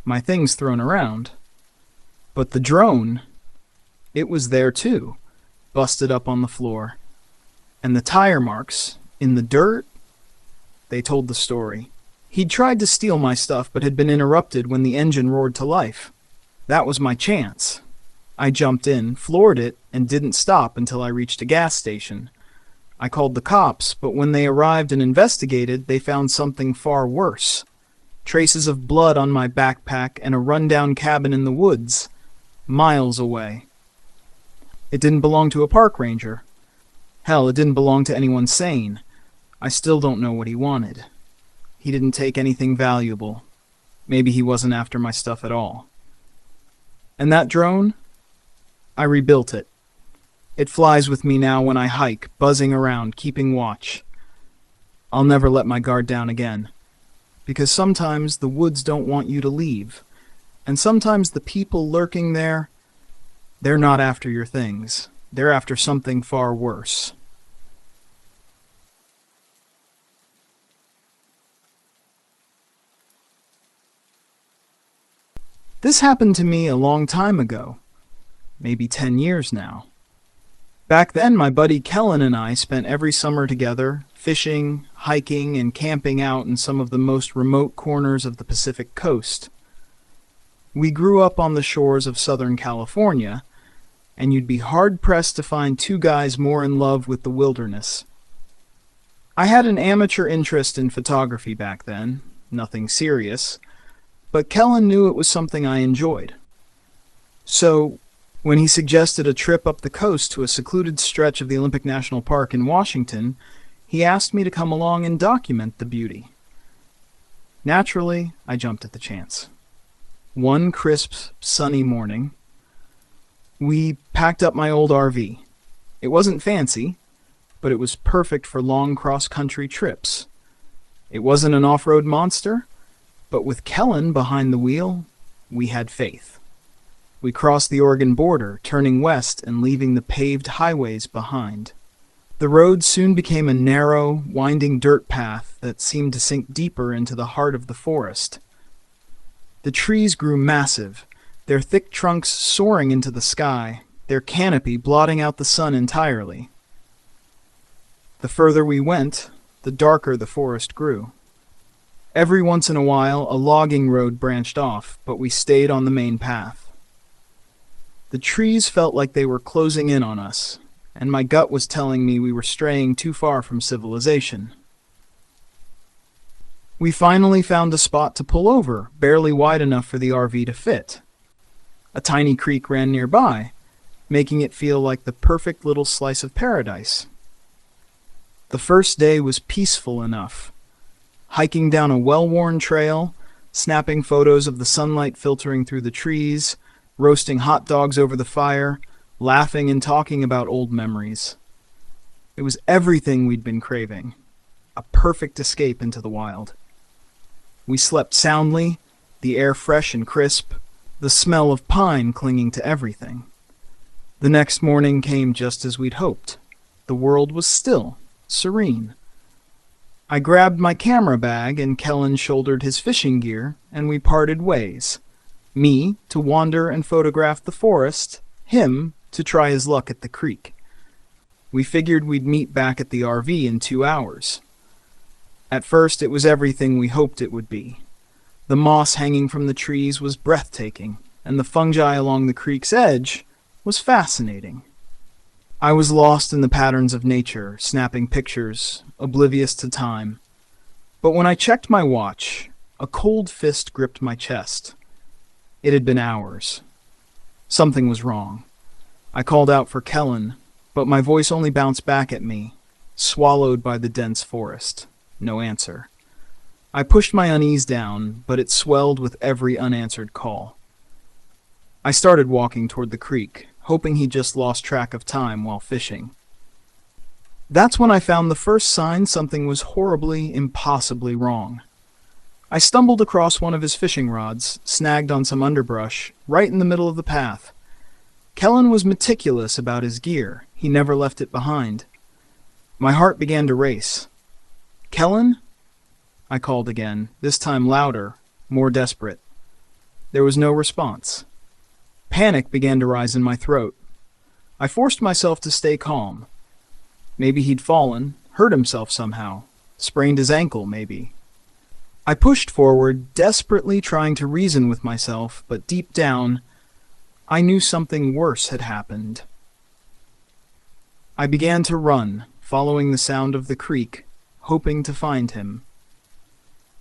my things thrown around. But the drone, it was there too, busted up on the floor. And the tire marks, in the dirt, they told the story. He'd tried to steal my stuff, but had been interrupted when the engine roared to life. That was my chance. I jumped in, floored it, and didn't stop until I reached a gas station. I called the cops, but when they arrived and investigated, they found something far worse. Traces of blood on my backpack and a rundown cabin in the woods, miles away. It didn't belong to a park ranger. Hell, it didn't belong to anyone sane. I still don't know what he wanted. He didn't take anything valuable. Maybe he wasn't after my stuff at all. And that drone? I rebuilt it. It flies with me now when I hike, buzzing around, keeping watch. I'll never let my guard down again. Because sometimes the woods don't want you to leave. And sometimes the people lurking there, they're not after your things. They're after something far worse. This happened to me a long time ago. Maybe 10 years now. Back then, my buddy Kellen and I spent every summer together, fishing, hiking, and camping out in some of the most remote corners of the Pacific Coast. We grew up on the shores of Southern California, and you'd be hard-pressed to find two guys more in love with the wilderness. I had an amateur interest in photography back then, nothing serious, but Kellen knew it was something I enjoyed. So, when he suggested a trip up the coast to a secluded stretch of the Olympic National Park in Washington, he asked me to come along and document the beauty. Naturally, I jumped at the chance. One crisp, sunny morning, we packed up my old RV. It wasn't fancy, but it was perfect for long cross-country trips. It wasn't an off-road monster, but with Kellen behind the wheel, we had faith. We crossed the Oregon border, turning west and leaving the paved highways behind. The road soon became a narrow, winding dirt path that seemed to sink deeper into the heart of the forest. The trees grew massive, their thick trunks soaring into the sky, their canopy blotting out the sun entirely. The further we went, the darker the forest grew. Every once in a while, a logging road branched off, but we stayed on the main path. The trees felt like they were closing in on us, and my gut was telling me we were straying too far from civilization. We finally found a spot to pull over, barely wide enough for the RV to fit. A tiny creek ran nearby, making it feel like the perfect little slice of paradise. The first day was peaceful enough. Hiking down a well-worn trail, snapping photos of the sunlight filtering through the trees, roasting hot dogs over the fire, laughing and talking about old memories. It was everything we'd been craving. A perfect escape into the wild. We slept soundly, the air fresh and crisp, the smell of pine clinging to everything. The next morning came just as we'd hoped. The world was still, serene. I grabbed my camera bag and Kellen shouldered his fishing gear, and we parted ways. Me to wander and photograph the forest, him to try his luck at the creek. We figured we'd meet back at the RV in 2 hours. At first it was everything we hoped it would be. The moss hanging from the trees was breathtaking, and the fungi along the creek's edge was fascinating. I was lost in the patterns of nature, snapping pictures, oblivious to time. But when I checked my watch, a cold fist gripped my chest. It had been hours. Something was wrong. I called out for Kellen, but my voice only bounced back at me, swallowed by the dense forest. No answer. I pushed my unease down, but it swelled with every unanswered call. I started walking toward the creek, hoping he just lost track of time while fishing. That's when I found the first sign something was horribly, impossibly wrong. I stumbled across one of his fishing rods, snagged on some underbrush, right in the middle of the path. Kellen was meticulous about his gear. He never left it behind. My heart began to race. "Kellen?" I called again, this time louder, more desperate. There was no response. Panic began to rise in my throat. I forced myself to stay calm. Maybe he'd fallen, hurt himself somehow, sprained his ankle, maybe. I pushed forward, desperately trying to reason with myself, but deep down, I knew something worse had happened. I began to run, following the sound of the creek, hoping to find him.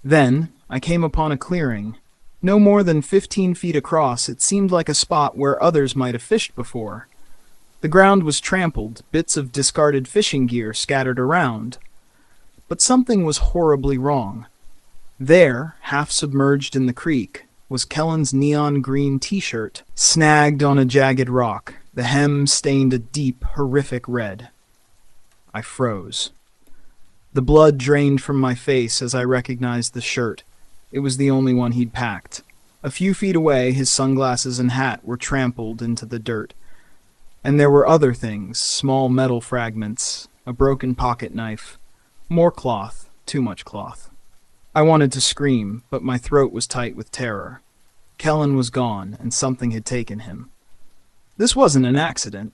Then I came upon a clearing. No more than 15 feet across, it seemed like a spot where others might have fished before. The ground was trampled, bits of discarded fishing gear scattered around. But something was horribly wrong. There, half submerged in the creek, was Kellen's neon green t-shirt, snagged on a jagged rock, the hem stained a deep, horrific red. I froze. The blood drained from my face as I recognized the shirt. It was the only one he'd packed. A few feet away, his sunglasses and hat were trampled into the dirt. And there were other things, small metal fragments, a broken pocket knife, more cloth, too much cloth. I wanted to scream, but my throat was tight with terror. Kellen was gone, and something had taken him. This wasn't an accident.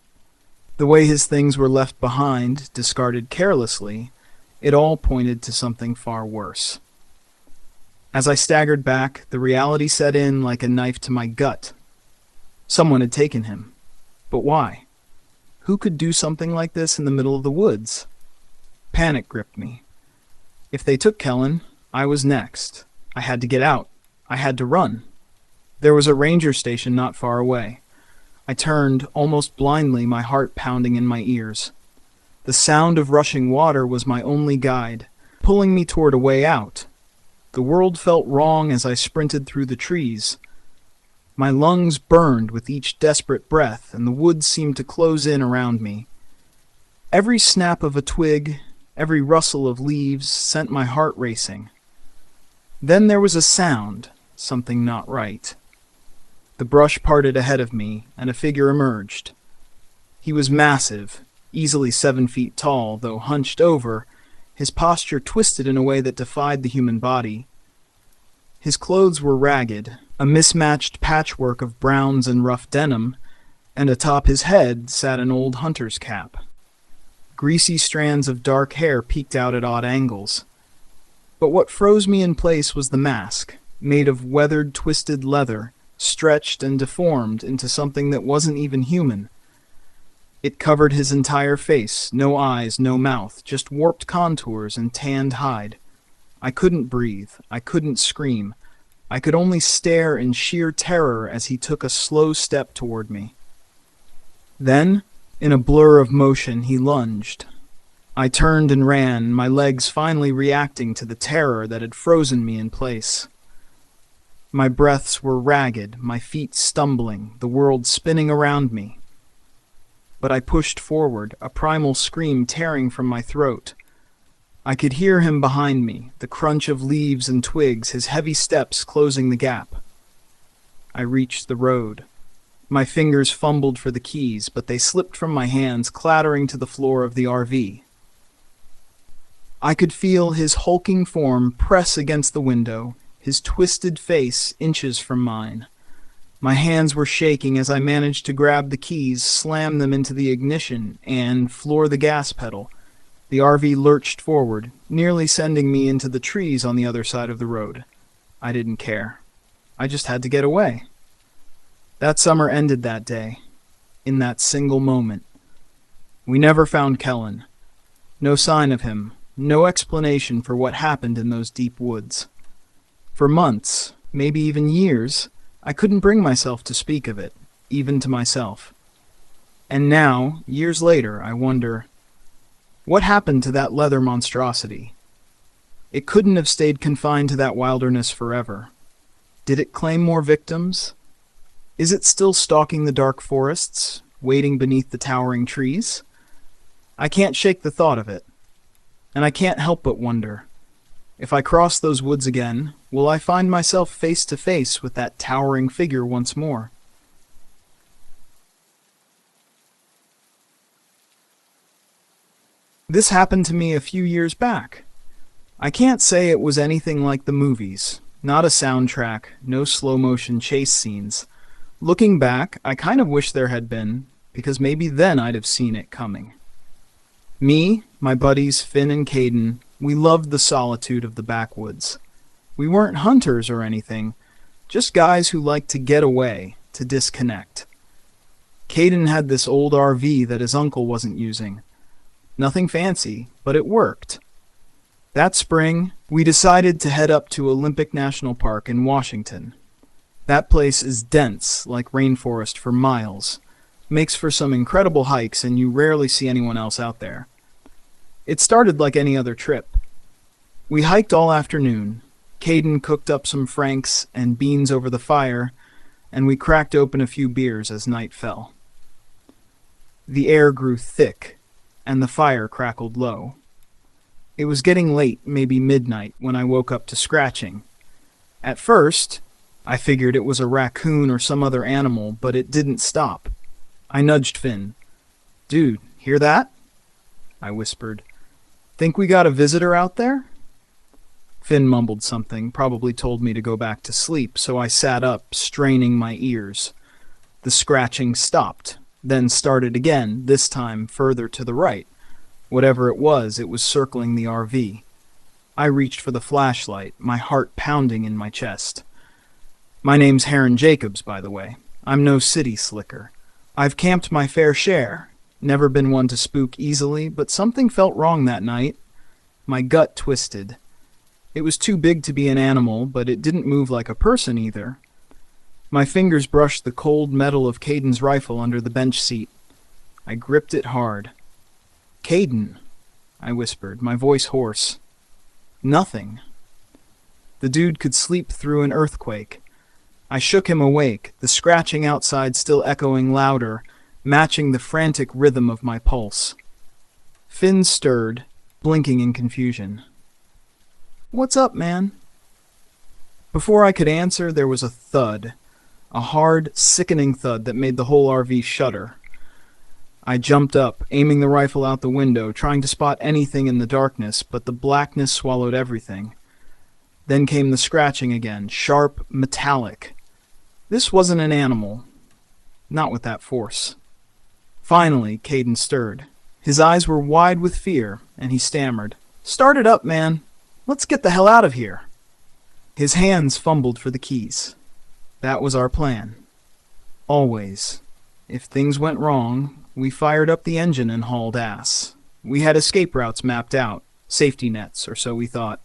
The way his things were left behind, discarded carelessly, it all pointed to something far worse. As I staggered back, the reality set in like a knife to my gut. Someone had taken him. But why? Who could do something like this in the middle of the woods? Panic gripped me. If they took Kellen, I was next. I had to get out. I had to run. There was a ranger station not far away. I turned, almost blindly, my heart pounding in my ears. The sound of rushing water was my only guide, pulling me toward a way out. The world felt wrong as I sprinted through the trees. My lungs burned with each desperate breath, and the woods seemed to close in around me. Every snap of a twig, every rustle of leaves sent my heart racing. Then there was a sound, something not right. The brush parted ahead of me, and a figure emerged. He was massive, easily 7 feet tall, though hunched over, his posture twisted in a way that defied the human body. His clothes were ragged, a mismatched patchwork of browns and rough denim, and atop his head sat an old hunter's cap. Greasy strands of dark hair peeked out at odd angles. But what froze me in place was the mask, made of weathered, twisted leather, stretched and deformed into something that wasn't even human. It covered his entire face, no eyes, no mouth, just warped contours and tanned hide. I couldn't breathe, I couldn't scream. I could only stare in sheer terror as he took a slow step toward me. Then, in a blur of motion, he lunged. I turned and ran, my legs finally reacting to the terror that had frozen me in place. My breaths were ragged, my feet stumbling, the world spinning around me. But I pushed forward, a primal scream tearing from my throat. I could hear him behind me, the crunch of leaves and twigs, his heavy steps closing the gap. I reached the road. My fingers fumbled for the keys, but they slipped from my hands, clattering to the floor of the RV. I could feel his hulking form press against the window, his twisted face inches from mine. My hands were shaking as I managed to grab the keys, slam them into the ignition, and floor the gas pedal. The RV lurched forward, nearly sending me into the trees on the other side of the road. I didn't care. I just had to get away. That summer ended that day, in that single moment. We never found Kellen. No sign of him, no explanation for what happened in those deep woods. For months, maybe even years, I couldn't bring myself to speak of it, even to myself. And now, years later, I wonder, what happened to that leather monstrosity? It couldn't have stayed confined to that wilderness forever. Did it claim more victims? Is it still stalking the dark forests, waiting beneath the towering trees? I can't shake the thought of it. And I can't help but wonder, if I cross those woods again, will I find myself face to face with that towering figure once more? This happened to me a few years back. I can't say it was anything like the movies, not a soundtrack, no slow-motion chase scenes. Looking back, I kind of wish there had been, because maybe then I'd have seen it coming. Me, my buddies Finn and Caden, we loved the solitude of the backwoods. We weren't hunters or anything, just guys who liked to get away, to disconnect. Caden had this old RV that his uncle wasn't using. Nothing fancy, but it worked. That spring, we decided to head up to Olympic National Park in Washington. That place is dense, like rainforest for miles. Makes for some incredible hikes, and you rarely see anyone else out there. It started like any other trip. We hiked all afternoon. Caden cooked up some franks and beans over the fire, and we cracked open a few beers as night fell. The air grew thick, and the fire crackled low. It was getting late, maybe midnight, when I woke up to scratching. At first, I figured it was a raccoon or some other animal, but it didn't stop. I nudged Finn. "Dude, hear that?" I whispered. "Think we got a visitor out there?" Finn mumbled something, probably told me to go back to sleep, so I sat up, straining my ears. The scratching stopped, then started again, this time further to the right. Whatever it was circling the RV. I reached for the flashlight, my heart pounding in my chest. My name's Heron Jacobs, by the way. I'm no city slicker. I've camped my fair share. Never been one to spook easily, but something felt wrong that night. My gut twisted. It was too big to be an animal, but it didn't move like a person either. My fingers brushed the cold metal of Caden's rifle under the bench seat. I gripped it hard. "Caden," I whispered, my voice hoarse. Nothing. The dude could sleep through an earthquake. I shook him awake, the scratching outside still echoing louder, matching the frantic rhythm of my pulse. Finn stirred, blinking in confusion. "What's up, man?" Before I could answer, there was a thud. A hard, sickening thud that made the whole RV shudder. I jumped up, aiming the rifle out the window, trying to spot anything in the darkness, but the blackness swallowed everything. Then came the scratching again, sharp, metallic. This wasn't an animal. Not with that force. Finally, Caden stirred. His eyes were wide with fear, and he stammered, "Start it up, man. Let's get the hell out of here." His hands fumbled for the keys. That was our plan. Always. If things went wrong, we fired up the engine and hauled ass. We had escape routes mapped out, safety nets, or so we thought.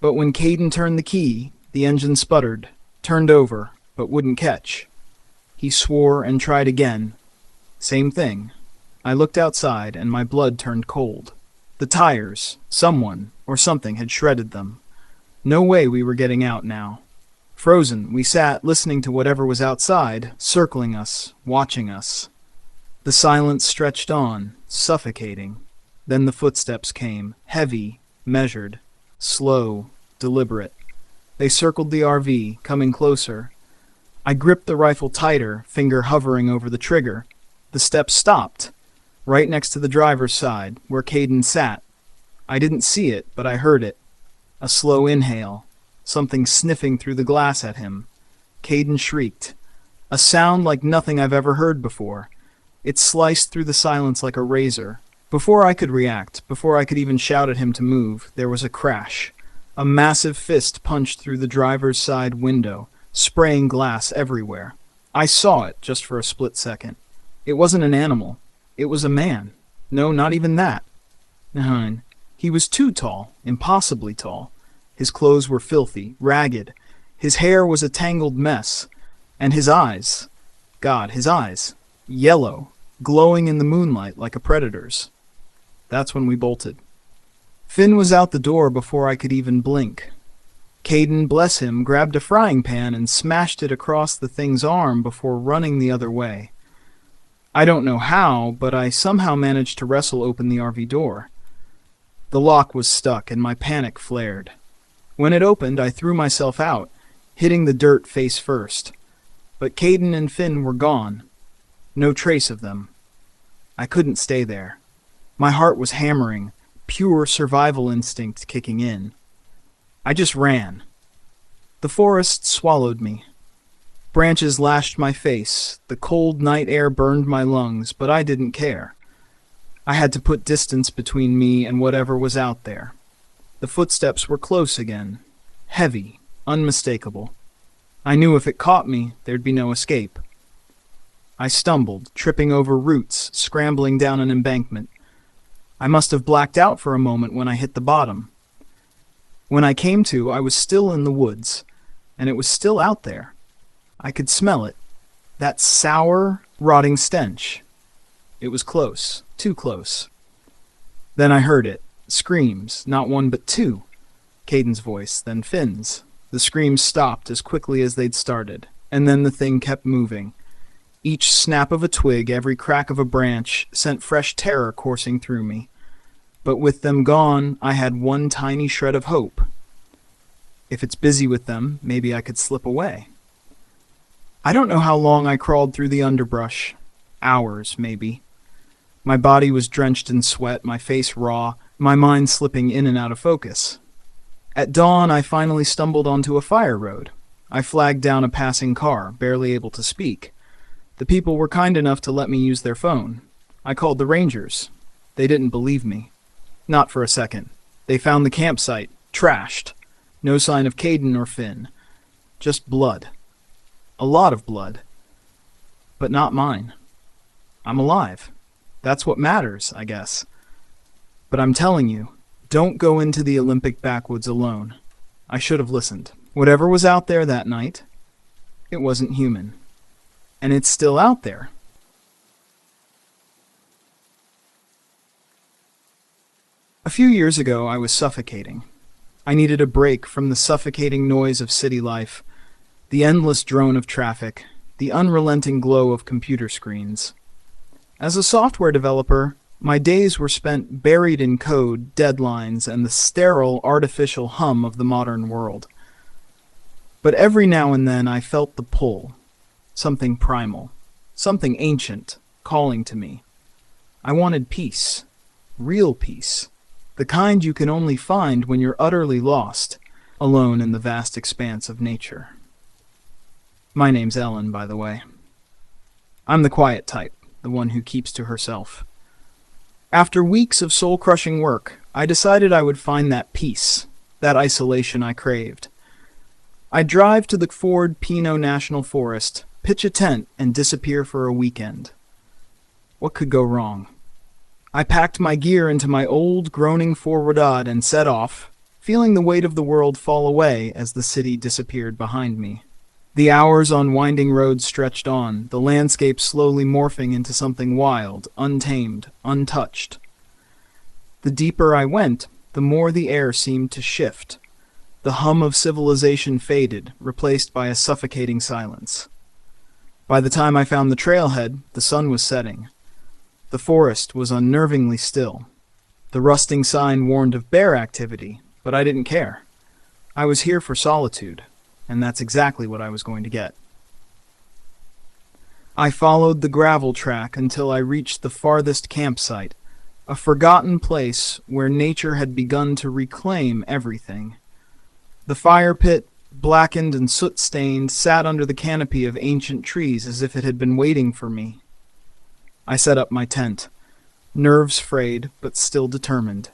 But when Caden turned the key, the engine sputtered, turned over, but wouldn't catch. He swore and tried again. Same thing. I looked outside, and my blood turned cold. The tires, someone or something had shredded them. No way we were getting out now. Frozen, we sat listening to whatever was outside, circling us, watching us. The silence stretched on, suffocating. Then the footsteps came, heavy, measured, slow, deliberate. They circled the RV, coming closer. I gripped the rifle tighter, finger hovering over the trigger. The steps stopped, right next to the driver's side, where Caden sat. I didn't see it, but I heard it. A slow inhale, something sniffing through the glass at him. Caden shrieked. A sound like nothing I've ever heard before. It sliced through the silence like a razor. Before I could react, before I could even shout at him to move, there was a crash. A massive fist punched through the driver's side window, spraying glass everywhere. I saw it just for a split second. It wasn't an animal. It was a man. No, not even that. Nine. He was too tall, impossibly tall. His clothes were filthy, ragged. His hair was a tangled mess. And his eyes. God, his eyes. Yellow, glowing in the moonlight like a predator's. That's when we bolted. Finn was out the door before I could even blink. Caden, bless him, grabbed a frying pan and smashed it across the thing's arm before running the other way. I don't know how, but I somehow managed to wrestle open the RV door. The lock was stuck and my panic flared. When it opened, I threw myself out, hitting the dirt face first. But Caden and Finn were gone. No trace of them. I couldn't stay there. My heart was hammering, pure survival instinct kicking in. I just ran. The forest swallowed me. Branches lashed my face, the cold night air burned my lungs, but I didn't care. I had to put distance between me and whatever was out there. The footsteps were close again, heavy, unmistakable. I knew if it caught me, there'd be no escape. I stumbled, tripping over roots, scrambling down an embankment. I must have blacked out for a moment when I hit the bottom. When I came to, I was still in the woods, and it was still out there. I could smell it. That sour, rotting stench. It was close, too close. Then I heard it. Screams, not one but two. Caden's voice, then Finn's. The screams stopped as quickly as they'd started, and then the thing kept moving. Each snap of a twig, every crack of a branch, sent fresh terror coursing through me. But with them gone, I had one tiny shred of hope. If it's busy with them, maybe I could slip away. I don't know how long I crawled through the underbrush. Hours, maybe. My body was drenched in sweat, my face raw, my mind slipping in and out of focus. At dawn, I finally stumbled onto a fire road. I flagged down a passing car, barely able to speak. The people were kind enough to let me use their phone. I called the rangers. They didn't believe me. Not for a second. They found the campsite, trashed. No sign of Caden or Finn. Just blood. A lot of blood. But not mine. I'm alive. That's what matters, I guess. But I'm telling you, don't go into the Olympic backwoods alone. I should have listened. Whatever was out there that night, it wasn't human. And it's still out there. A few years ago, I was suffocating. I needed a break from the suffocating noise of city life, the endless drone of traffic, the unrelenting glow of computer screens. As a software developer, My days were spent buried in code, deadlines, and the sterile, artificial hum of the modern world. But every now and then I felt the pull, something primal, something ancient, calling to me. I wanted peace, real peace, the kind you can only find when you're utterly lost, alone in the vast expanse of nature. My name's Ellen, by the way. I'm the quiet type, the one who keeps to herself. After weeks of soul-crushing work, I decided I would find that peace, that isolation I craved. I'd drive to the Ford Pinot National Forest, pitch a tent, and disappear for a weekend. What could go wrong? I packed my gear into my old, groaning Ford and set off, feeling the weight of the world fall away as the city disappeared behind me. The hours on winding roads stretched on, the landscape slowly morphing into something wild, untamed, untouched. The deeper I went, the more the air seemed to shift. The hum of civilization faded, replaced by a suffocating silence. By the time I found the trailhead, the sun was setting. The forest was unnervingly still. The rusting sign warned of bear activity, but I didn't care. I was here for solitude, and that's exactly what I was going to get. I followed the gravel track until I reached the farthest campsite, a forgotten place where nature had begun to reclaim everything. The fire pit, blackened and soot-stained, sat under the canopy of ancient trees as if it had been waiting for me. I set up my tent, nerves frayed but still determined.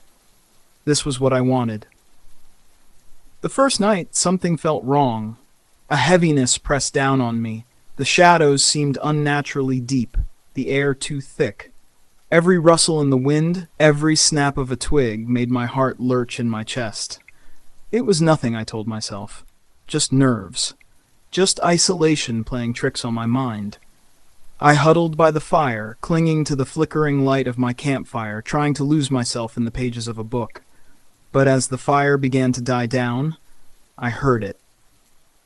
This was what I wanted. The first night, something felt wrong. A heaviness pressed down on me. The shadows seemed unnaturally deep, the air too thick. Every rustle in the wind, every snap of a twig made my heart lurch in my chest. It was nothing, I told myself. Just nerves. Just isolation playing tricks on my mind. I huddled by the fire, clinging to the flickering light of my campfire, trying to lose myself in the pages of a book. But as the fire began to die down, I heard it.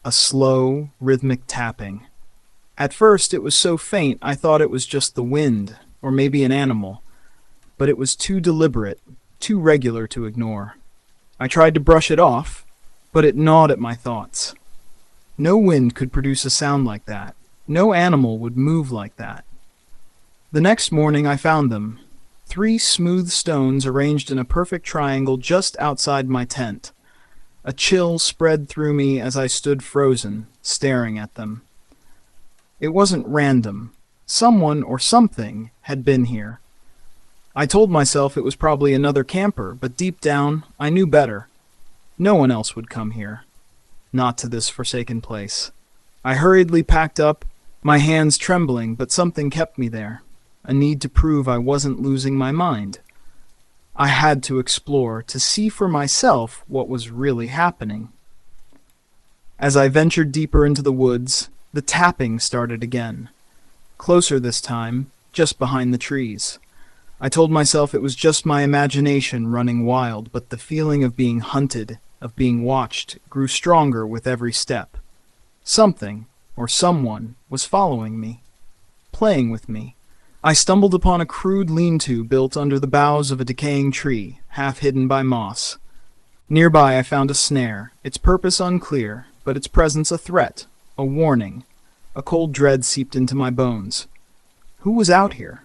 A slow, rhythmic tapping. At first it was so faint I thought it was just the wind, or maybe an animal. But it was too deliberate, too regular to ignore. I tried to brush it off, but it gnawed at my thoughts. No wind could produce a sound like that. No animal would move like that. The next morning I found them. 3 smooth stones arranged in a perfect triangle just outside my tent. A chill spread through me as I stood frozen, staring at them. It wasn't random. Someone or something had been here. I told myself it was probably another camper, but deep down, I knew better. No one else would come here. Not to this forsaken place. I hurriedly packed up, my hands trembling, but something kept me there. A need to prove I wasn't losing my mind. I had to explore, to see for myself what was really happening. As I ventured deeper into the woods, the tapping started again. Closer this time, just behind the trees. I told myself it was just my imagination running wild, but the feeling of being hunted, of being watched, grew stronger with every step. Something, or someone, was following me, playing with me. I stumbled upon a crude lean-to built under the boughs of a decaying tree, half hidden by moss. Nearby I found a snare, its purpose unclear, but its presence a threat, a warning. A cold dread seeped into my bones. Who was out here?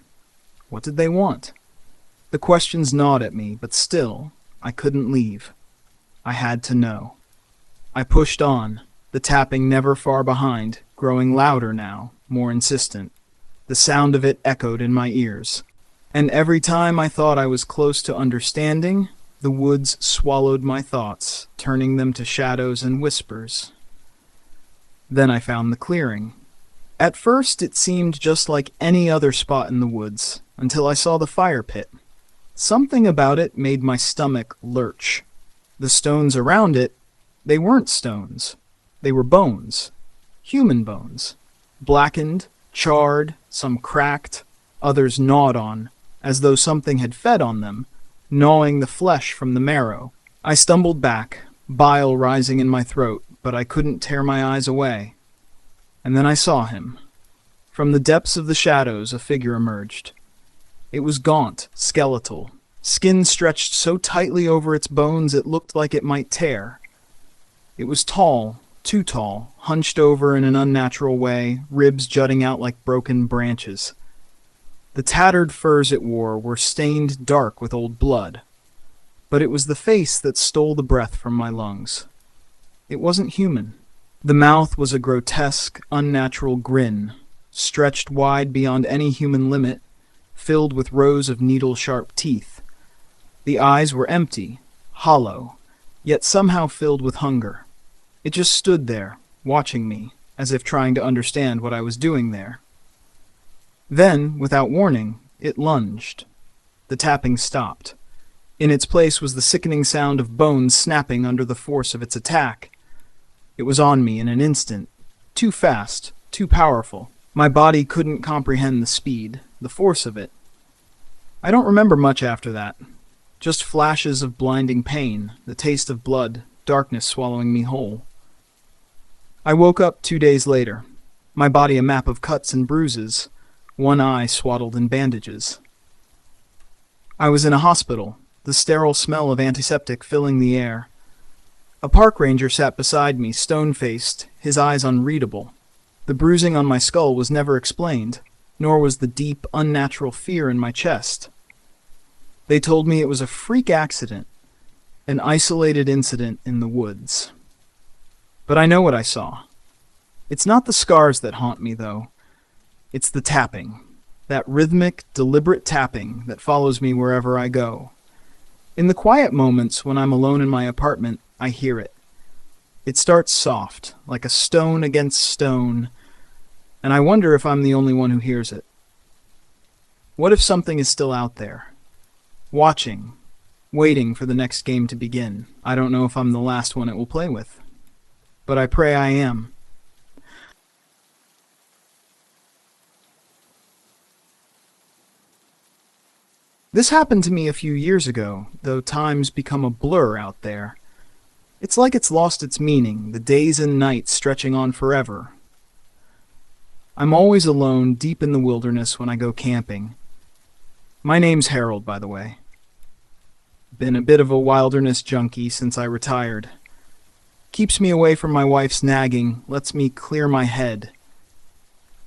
What did they want? The questions gnawed at me, but still, I couldn't leave. I had to know. I pushed on, the tapping never far behind, growing louder now, more insistent. The sound of it echoed in my ears. And every time I thought I was close to understanding, the woods swallowed my thoughts, turning them to shadows and whispers. Then I found the clearing. At first it seemed just like any other spot in the woods, until I saw the fire pit. Something about it made my stomach lurch. The stones around it, they weren't stones. They were bones. Human bones. Blackened, charred, some cracked, others gnawed on, as though something had fed on them, gnawing the flesh from the marrow. I stumbled back, bile rising in my throat, but I couldn't tear my eyes away. And then I saw him. From the depths of the shadows, a figure emerged. It was gaunt, skeletal, skin stretched so tightly over its bones it looked like it might tear. It was tall, too tall, hunched over in an unnatural way, ribs jutting out like broken branches. The tattered furs it wore were stained dark with old blood, but it was the face that stole the breath from my lungs. It wasn't human. The mouth was a grotesque, unnatural grin, stretched wide beyond any human limit, filled with rows of needle-sharp teeth. The eyes were empty, hollow, yet somehow filled with hunger. It just stood there, watching me, as if trying to understand what I was doing there. Then, without warning, it lunged. The tapping stopped. In its place was the sickening sound of bones snapping under the force of its attack. It was on me in an instant. Too fast, too powerful. My body couldn't comprehend the speed, the force of it. I don't remember much after that. Just flashes of blinding pain, the taste of blood, darkness swallowing me whole. I woke up 2 days later, my body a map of cuts and bruises, one eye swaddled in bandages. I was in a hospital, the sterile smell of antiseptic filling the air. A park ranger sat beside me, stone-faced, his eyes unreadable. The bruising on my skull was never explained, nor was the deep, unnatural fear in my chest. They told me it was a freak accident, an isolated incident in the woods. But I know what I saw. It's not the scars that haunt me, though. It's the tapping, that rhythmic, deliberate tapping that follows me wherever I go. In the quiet moments when I'm alone in my apartment, I hear it. It starts soft, like a stone against stone, and I wonder if I'm the only one who hears it. What if something is still out there, watching, waiting for the next game to begin? I don't know if I'm the last one it will play with, but I pray I am. This happened to me a few years ago, though time's become a blur out there. It's like it's lost its meaning, the days and nights stretching on forever. I'm always alone deep in the wilderness when I go camping. My name's Harold, by the way. Been a bit of a wilderness junkie since I retired. Keeps me away from my wife's nagging, lets me clear my head.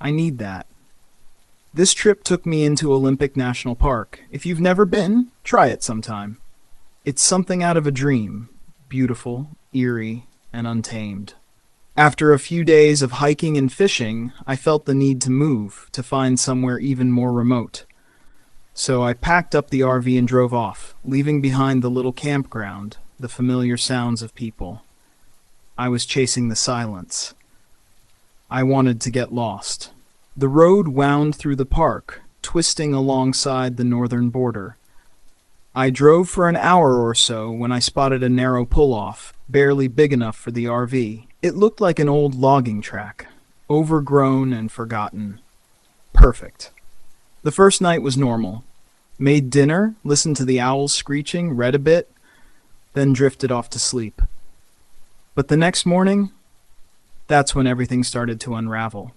I need that. This trip took me into Olympic National Park. If you've never been, try it sometime. It's something out of a dream, beautiful, eerie, and untamed. After a few days of hiking and fishing, I felt the need to move, to find somewhere even more remote. So I packed up the RV and drove off, leaving behind the little campground, the familiar sounds of people. I was chasing the silence. I wanted to get lost. The road wound through the park, twisting alongside the northern border. I drove for an hour or so when I spotted a narrow pull-off, barely big enough for the RV. It looked like an old logging track, overgrown and forgotten. Perfect. The first night was normal. Made dinner, listened to the owls screeching, read a bit, then drifted off to sleep. But the next morning, that's when everything started to unravel.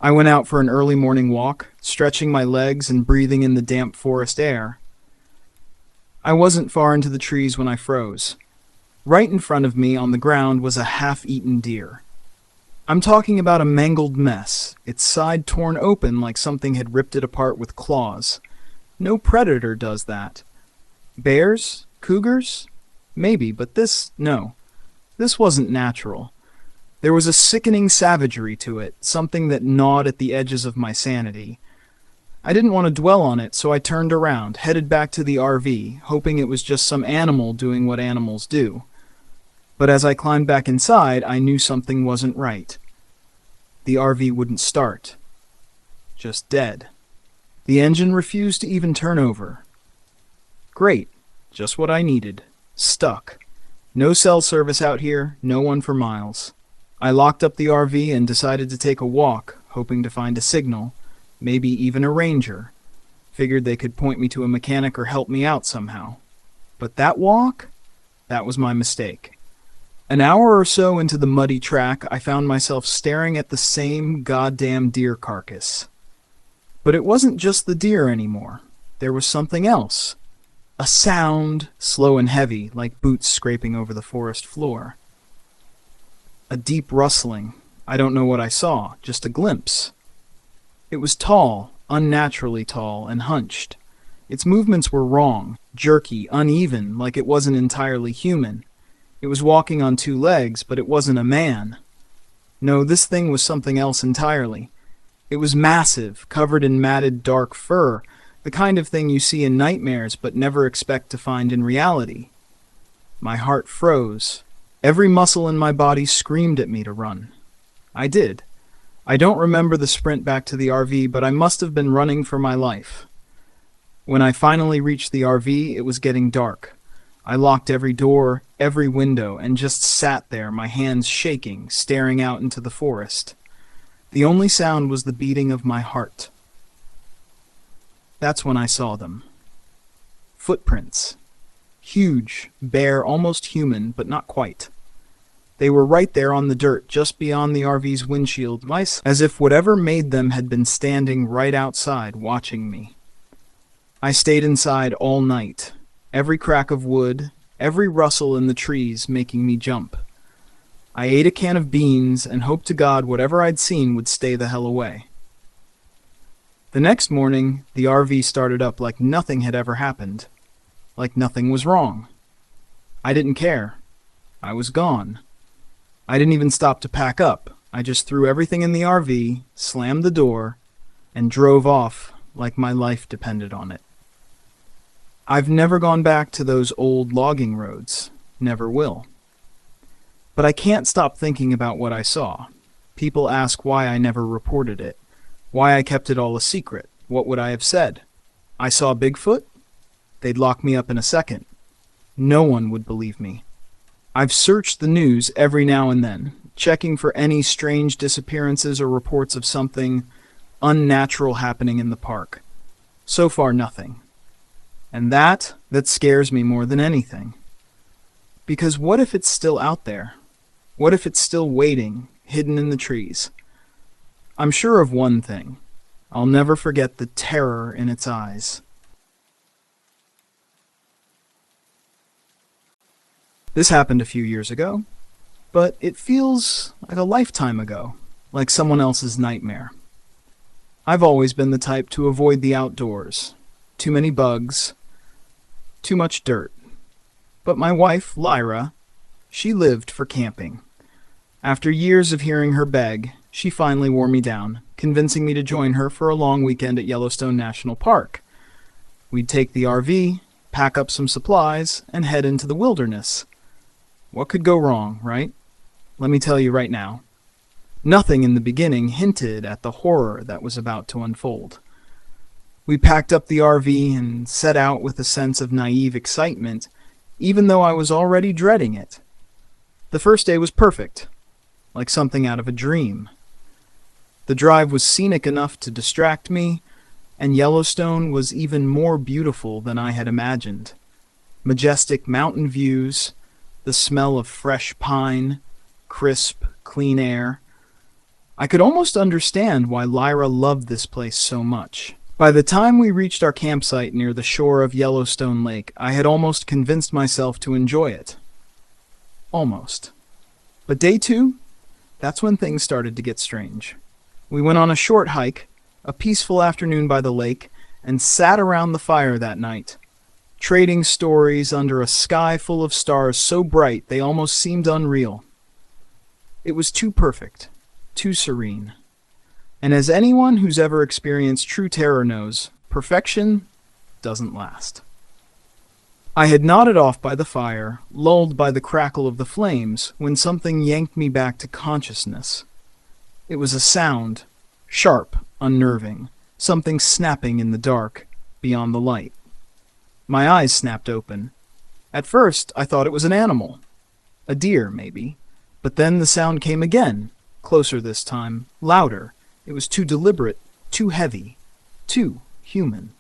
I went out for an early morning walk, stretching my legs and breathing in the damp forest air. I wasn't far into the trees when I froze. Right in front of me on the ground was a half-eaten deer. I'm talking about a mangled mess, its side torn open like something had ripped it apart with claws. No predator does that. Bears? Cougars? Maybe, but no. This wasn't natural. There was a sickening savagery to it, something that gnawed at the edges of my sanity. I didn't want to dwell on it, so I turned around, headed back to the RV, hoping it was just some animal doing what animals do. But as I climbed back inside, I knew something wasn't right. The RV wouldn't start. Just dead. The engine refused to even turn over. Great. Just what I needed. Stuck. No cell service out here, no one for miles. I locked up the RV and decided to take a walk, hoping to find a signal, maybe even a ranger. Figured they could point me to a mechanic or help me out somehow. But that walk? That was my mistake. An hour or so into the muddy track, I found myself staring at the same goddamn deer carcass. But it wasn't just the deer anymore. There was something else. A sound, slow and heavy, like boots scraping over the forest floor. A deep rustling. I don't know what I saw, just a glimpse. It was tall, unnaturally tall, and hunched. Its movements were wrong, jerky, uneven, like it wasn't entirely human. It was walking on two legs, but it wasn't a man. No, this thing was something else entirely. It was massive, covered in matted dark fur, the kind of thing you see in nightmares but never expect to find in reality. My heart froze. Every muscle in my body screamed at me to run. I did. I don't remember the sprint back to the RV, but I must have been running for my life. When I finally reached the RV, it was getting dark. I locked every door, every window, and just sat there, my hands shaking, staring out into the forest. The only sound was the beating of my heart. That's when I saw them. Footprints. Huge, bare, almost human, but not quite. They were right there on the dirt, just beyond the RV's windshield, as if whatever made them had been standing right outside, watching me. I stayed inside all night, every crack of wood, every rustle in the trees making me jump. I ate a can of beans and hoped to God whatever I'd seen would stay the hell away. The next morning, the RV started up like nothing had ever happened, like nothing was wrong. I didn't care. I was gone. I didn't even stop to pack up. I just threw everything in the RV, slammed the door, and drove off like my life depended on it. I've never gone back to those old logging roads. Never will. But I can't stop thinking about what I saw. People ask why I never reported it, why I kept it all a secret. What would I have said? I saw Bigfoot? They'd lock me up in a second. No one would believe me. I've searched the news every now and then, checking for any strange disappearances or reports of something unnatural happening in the park. So far, nothing. And that scares me more than anything. Because what if it's still out there? What if it's still waiting, hidden in the trees? I'm sure of one thing. I'll never forget the terror in its eyes. This happened a few years ago, but it feels like a lifetime ago, like someone else's nightmare. I've always been the type to avoid the outdoors. Too many bugs, too much dirt. But my wife, Lyra, she lived for camping. After years of hearing her beg, she finally wore me down, convincing me to join her for a long weekend at Yellowstone National Park. We'd take the RV, pack up some supplies, and head into the wilderness. What could go wrong, right? Let me tell you right now. Nothing in the beginning hinted at the horror that was about to unfold. We packed up the RV and set out with a sense of naive excitement, even though I was already dreading it. The first day was perfect, like something out of a dream. The drive was scenic enough to distract me, and Yellowstone was even more beautiful than I had imagined. Majestic mountain views, the smell of fresh pine, crisp, clean air. I could almost understand why Lyra loved this place so much. By the time we reached our campsite near the shore of Yellowstone Lake, I had almost convinced myself to enjoy it. Almost. But day 2, that's when things started to get strange. We went on a short hike, a peaceful afternoon by the lake, and sat around the fire that night, trading stories under a sky full of stars so bright they almost seemed unreal. It was too perfect, too serene. And as anyone who's ever experienced true terror knows, perfection doesn't last. I had nodded off by the fire, lulled by the crackle of the flames, when something yanked me back to consciousness. It was a sound, sharp, unnerving, something snapping in the dark, beyond the light. My eyes snapped open. At first, I thought it was an animal. A deer, maybe. But then the sound came again, closer this time, louder. It was too deliberate, too heavy, too human.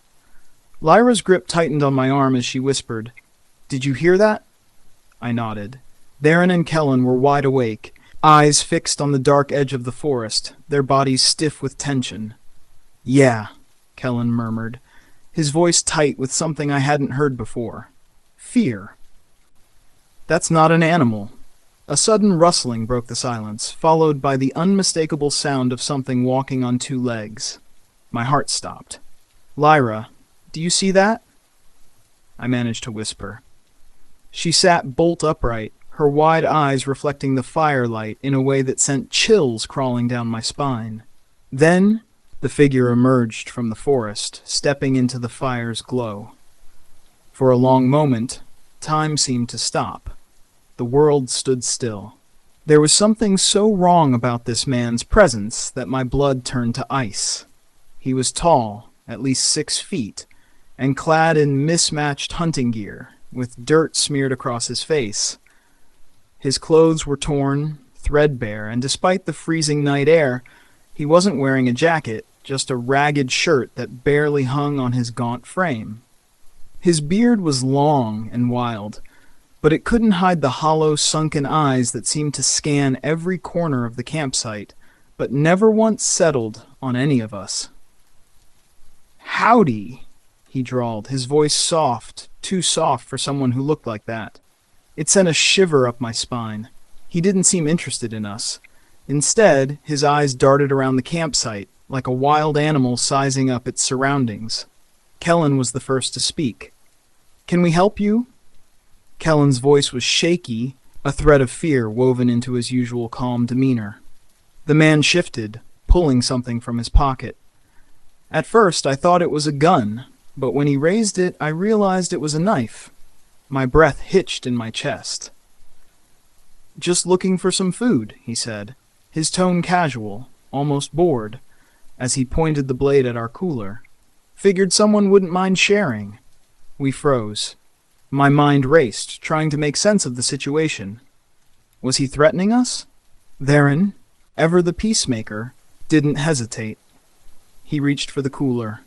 Lyra's grip tightened on my arm as she whispered, "Did you hear that?" I nodded. Theron and Kellen were wide awake, eyes fixed on the dark edge of the forest, their bodies stiff with tension. "Yeah," Kellen murmured, his voice tight with something I hadn't heard before. Fear. That's not an animal. A sudden rustling broke the silence, followed by the unmistakable sound of something walking on two legs. My heart stopped. Lyra, do you see that? I managed to whisper. She sat bolt upright, her wide eyes reflecting the firelight in a way that sent chills crawling down my spine. Then, the figure emerged from the forest, stepping into the fire's glow. For a long moment, time seemed to stop. The world stood still. There was something so wrong about this man's presence that my blood turned to ice. He was tall, at least 6 feet, and clad in mismatched hunting gear, with dirt smeared across his face. His clothes were torn, threadbare, and despite the freezing night air, he wasn't wearing a jacket, just a ragged shirt that barely hung on his gaunt frame. His beard was long and wild, but it couldn't hide the hollow, sunken eyes that seemed to scan every corner of the campsite, but never once settled on any of us. "Howdy," he drawled, his voice soft, too soft for someone who looked like that. It sent a shiver up my spine. He didn't seem interested in us. Instead, his eyes darted around the campsite, like a wild animal sizing up its surroundings. Kellen was the first to speak. "Can we help you?" Kellen's voice was shaky, a thread of fear woven into his usual calm demeanor. The man shifted, pulling something from his pocket. At first, I thought it was a gun, but when he raised it, I realized it was a knife. My breath hitched in my chest. "Just looking for some food," he said, his tone casual, almost bored, as he pointed the blade at our cooler. "Figured someone wouldn't mind sharing." We froze. My mind raced, trying to make sense of the situation. Was he threatening us? Theron, ever the peacemaker, didn't hesitate. He reached for the cooler.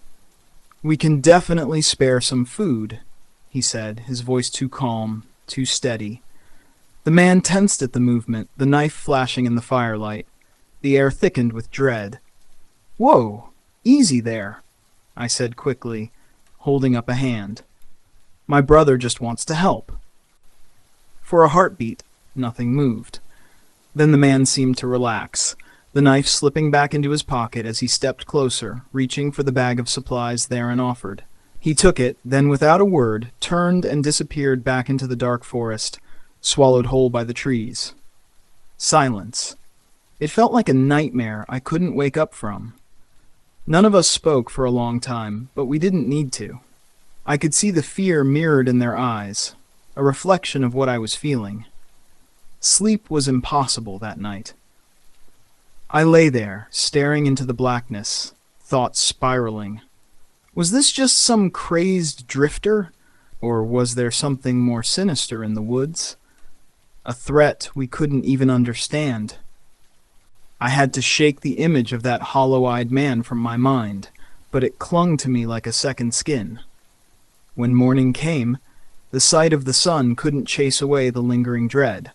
"We can definitely spare some food," he said, his voice too calm, too steady. The man tensed at the movement, the knife flashing in the firelight. The air thickened with dread. "Whoa, easy there," I said quickly, holding up a hand. "My brother just wants to help." For a heartbeat, nothing moved. Then the man seemed to relax, the knife slipping back into his pocket as he stepped closer, reaching for the bag of supplies Theron offered. He took it, then without a word, turned and disappeared back into the dark forest, swallowed whole by the trees. Silence. It felt like a nightmare I couldn't wake up from. None of us spoke for a long time, but we didn't need to. I could see the fear mirrored in their eyes, a reflection of what I was feeling. Sleep was impossible that night. I lay there, staring into the blackness, thoughts spiraling. Was this just some crazed drifter, or was there something more sinister in the woods? A threat we couldn't even understand. I had to shake the image of that hollow-eyed man from my mind, but it clung to me like a second skin. When morning came, the sight of the sun couldn't chase away the lingering dread.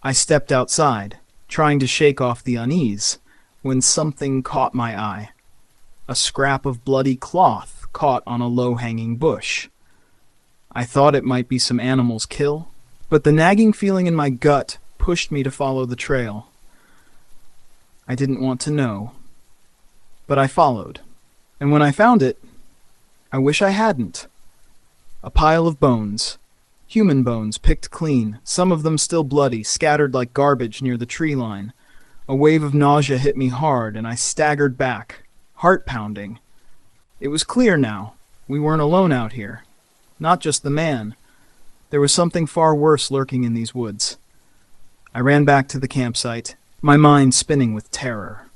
I stepped outside, trying to shake off the unease, when something caught my eye. A scrap of bloody cloth caught on a low-hanging bush. I thought it might be some animal's kill, but the nagging feeling in my gut pushed me to follow the trail. I didn't want to know, but I followed, and when I found it, I wish I hadn't. A pile of bones. Human bones, picked clean, some of them still bloody, scattered like garbage near the tree line. A wave of nausea hit me hard, and I staggered back, heart pounding. It was clear now. We weren't alone out here. Not just the man. There was something far worse lurking in these woods. I ran back to the campsite, my mind spinning with terror.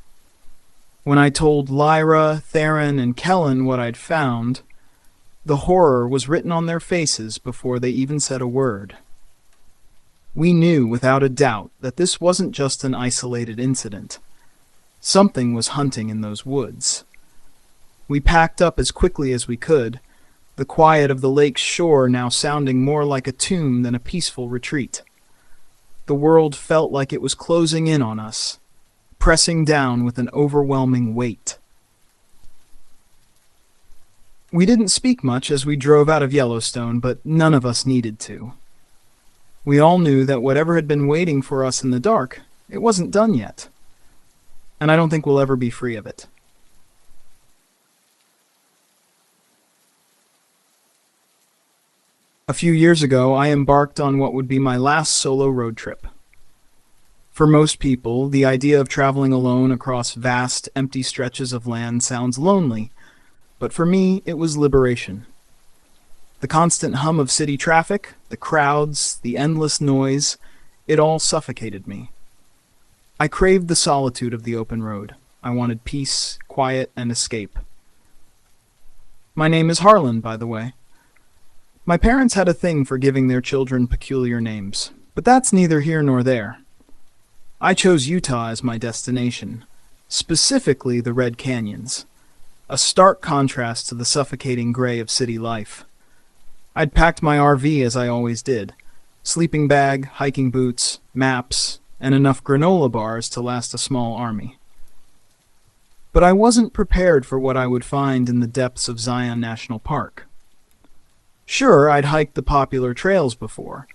When I told Lyra, Theron, and Kellen what I'd found, the horror was written on their faces before they even said a word. We knew without a doubt that this wasn't just an isolated incident. Something was hunting in those woods. We packed up as quickly as we could, the quiet of the lake's shore now sounding more like a tomb than a peaceful retreat. The world felt like it was closing in on us, pressing down with an overwhelming weight. We didn't speak much as we drove out of Yellowstone, but none of us needed to. We all knew that whatever had been waiting for us in the dark, it wasn't done yet. And I don't think we'll ever be free of it. A few years ago, I embarked on what would be my last solo road trip. For most people, the idea of traveling alone across vast, empty stretches of land sounds lonely, but for me, it was liberation. The constant hum of city traffic, the crowds, the endless noise, it all suffocated me. I craved the solitude of the open road. I wanted peace, quiet, and escape. My name is Harlan, by the way. My parents had a thing for giving their children peculiar names, but that's neither here nor there. I chose Utah as my destination, specifically the Red Canyons, a stark contrast to the suffocating gray of city life. I'd packed my RV as I always did, sleeping bag, hiking boots, maps, and enough granola bars to last a small army. But I wasn't prepared for what I would find in the depths of Zion National Park. Sure, I'd hiked the popular trails before,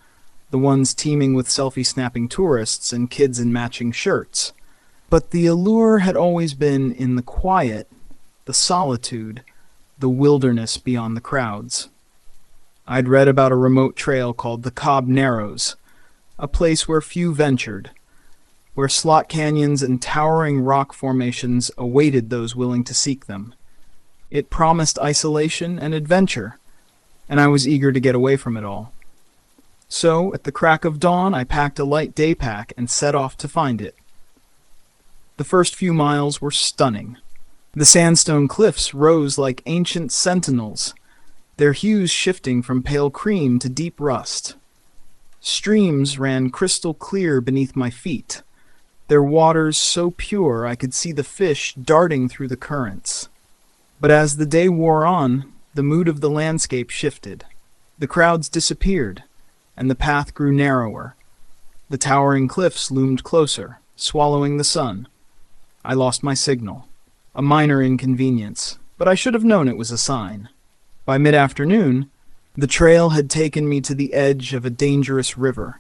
the ones teeming with selfie-snapping tourists and kids in matching shirts. But the allure had always been in the quiet, the solitude, the wilderness beyond the crowds. I'd read about a remote trail called the Cobb Narrows, a place where few ventured, where slot canyons and towering rock formations awaited those willing to seek them. It promised isolation and adventure, and I was eager to get away from it all. So, at the crack of dawn, I packed a light day pack and set off to find it. The first few miles were stunning. The sandstone cliffs rose like ancient sentinels, their hues shifting from pale cream to deep rust. Streams ran crystal clear beneath my feet, their waters so pure I could see the fish darting through the currents. But as the day wore on, the mood of the landscape shifted. The crowds disappeared, and the path grew narrower. The towering cliffs loomed closer, swallowing the sun. I lost my signal. A minor inconvenience, but I should have known it was a sign. By mid-afternoon, the trail had taken me to the edge of a dangerous river,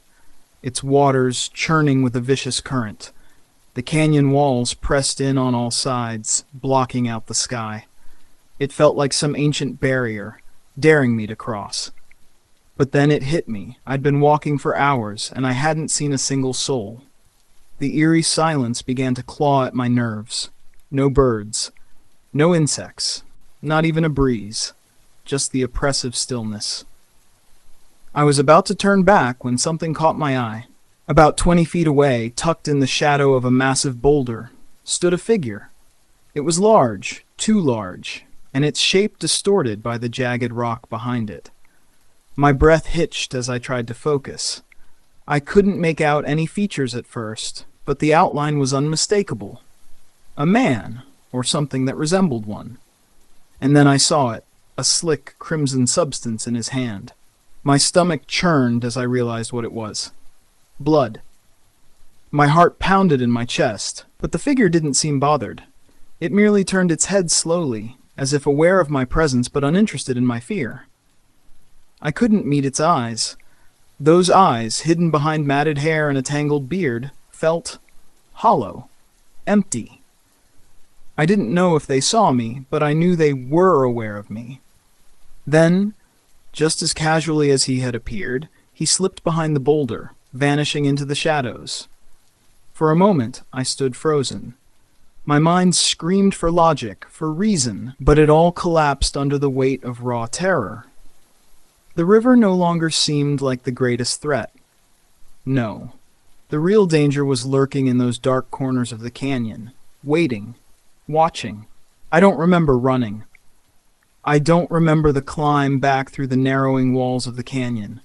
its waters churning with a vicious current. The canyon walls pressed in on all sides, blocking out the sky. It felt like some ancient barrier, daring me to cross. But then it hit me. I'd been walking for hours, and I hadn't seen a single soul. The eerie silence began to claw at my nerves. No birds, no insects, not even a breeze, just the oppressive stillness. I was about to turn back when something caught my eye. About 20 feet away, tucked in the shadow of a massive boulder, stood a figure. It was large, too large, and its shape distorted by the jagged rock behind it. My breath hitched as I tried to focus. I couldn't make out any features at first, but the outline was unmistakable. A man, or something that resembled one. And then I saw it, a slick crimson substance in his hand. My stomach churned as I realized what it was. Blood. My heart pounded in my chest, but the figure didn't seem bothered. It merely turned its head slowly, as if aware of my presence but uninterested in my fear. I couldn't meet its eyes. Those eyes, hidden behind matted hair and a tangled beard, felt hollow, empty. I didn't know if they saw me, but I knew they were aware of me. Then, just as casually as he had appeared, he slipped behind the boulder, vanishing into the shadows. For a moment, I stood frozen. My mind screamed for logic, for reason, but it all collapsed under the weight of raw terror. The river no longer seemed like the greatest threat. No. The real danger was lurking in those dark corners of the canyon, waiting, watching. I don't remember running. I don't remember the climb back through the narrowing walls of the canyon.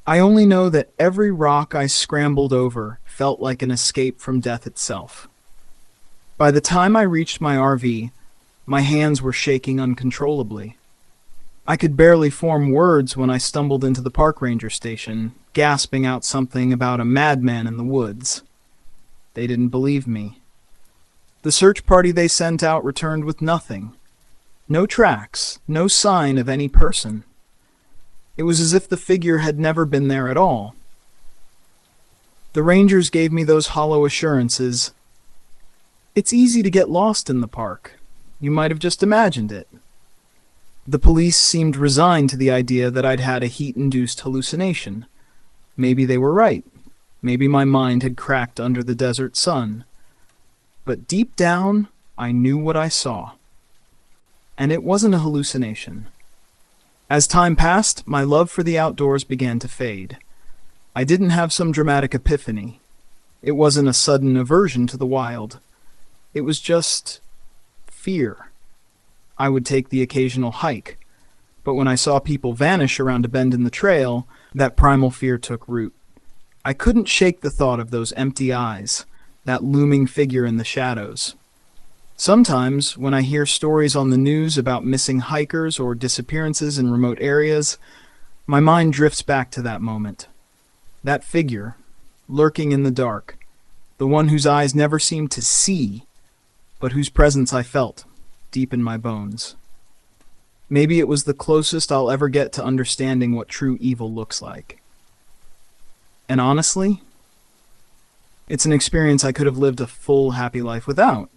I only know that every rock I scrambled over felt like an escape from death itself. By the time I reached my RV, my hands were shaking uncontrollably. I could barely form words when I stumbled into the park ranger station, gasping out something about a madman in the woods. They didn't believe me. The search party they sent out returned with nothing. No tracks, no sign of any person. It was as if the figure had never been there at all. The rangers gave me those hollow assurances. It's easy to get lost in the park. You might have just imagined it. The police seemed resigned to the idea that I'd had a heat-induced hallucination. Maybe they were right. Maybe my mind had cracked under the desert sun. But deep down, I knew what I saw. And it wasn't a hallucination. As time passed, my love for the outdoors began to fade. I didn't have some dramatic epiphany. It wasn't a sudden aversion to the wild. It was just fear. I would take the occasional hike, but when I saw people vanish around a bend in the trail, that primal fear took root. I couldn't shake the thought of those empty eyes, that looming figure in the shadows. Sometimes, when I hear stories on the news about missing hikers or disappearances in remote areas, my mind drifts back to that moment. That figure, lurking in the dark, the one whose eyes never seemed to see, but whose presence I felt deep in my bones. Maybe it was the closest I'll ever get to understanding what true evil looks like. And honestly, it's an experience I could have lived a full, happy life without.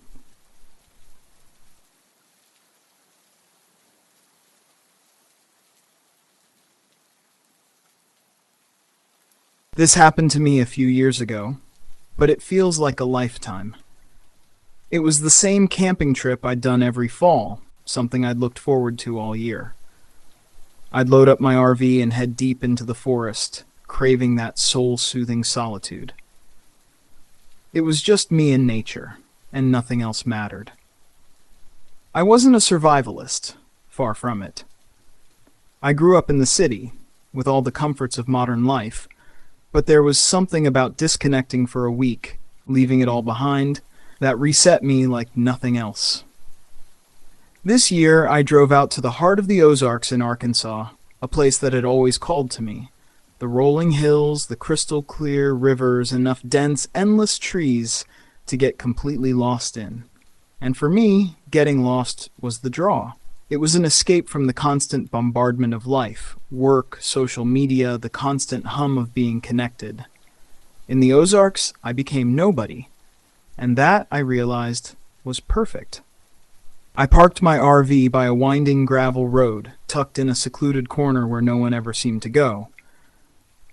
This happened to me a few years ago, but it feels like a lifetime. It was the same camping trip I'd done every fall, something I'd looked forward to all year. I'd load up my RV and head deep into the forest, craving that soul-soothing solitude. It was just me and nature, and nothing else mattered. I wasn't a survivalist, far from it. I grew up in the city, with all the comforts of modern life, but there was something about disconnecting for a week, leaving it all behind, that reset me like nothing else. This year, I drove out to the heart of the Ozarks in Arkansas, a place that had always called to me. The rolling hills, the crystal clear rivers, enough dense, endless trees to get completely lost in. And for me, getting lost was the draw. It was an escape from the constant bombardment of life, work, social media, the constant hum of being connected. In the Ozarks, I became nobody, and that, I realized, was perfect. I parked my RV by a winding gravel road, tucked in a secluded corner where no one ever seemed to go.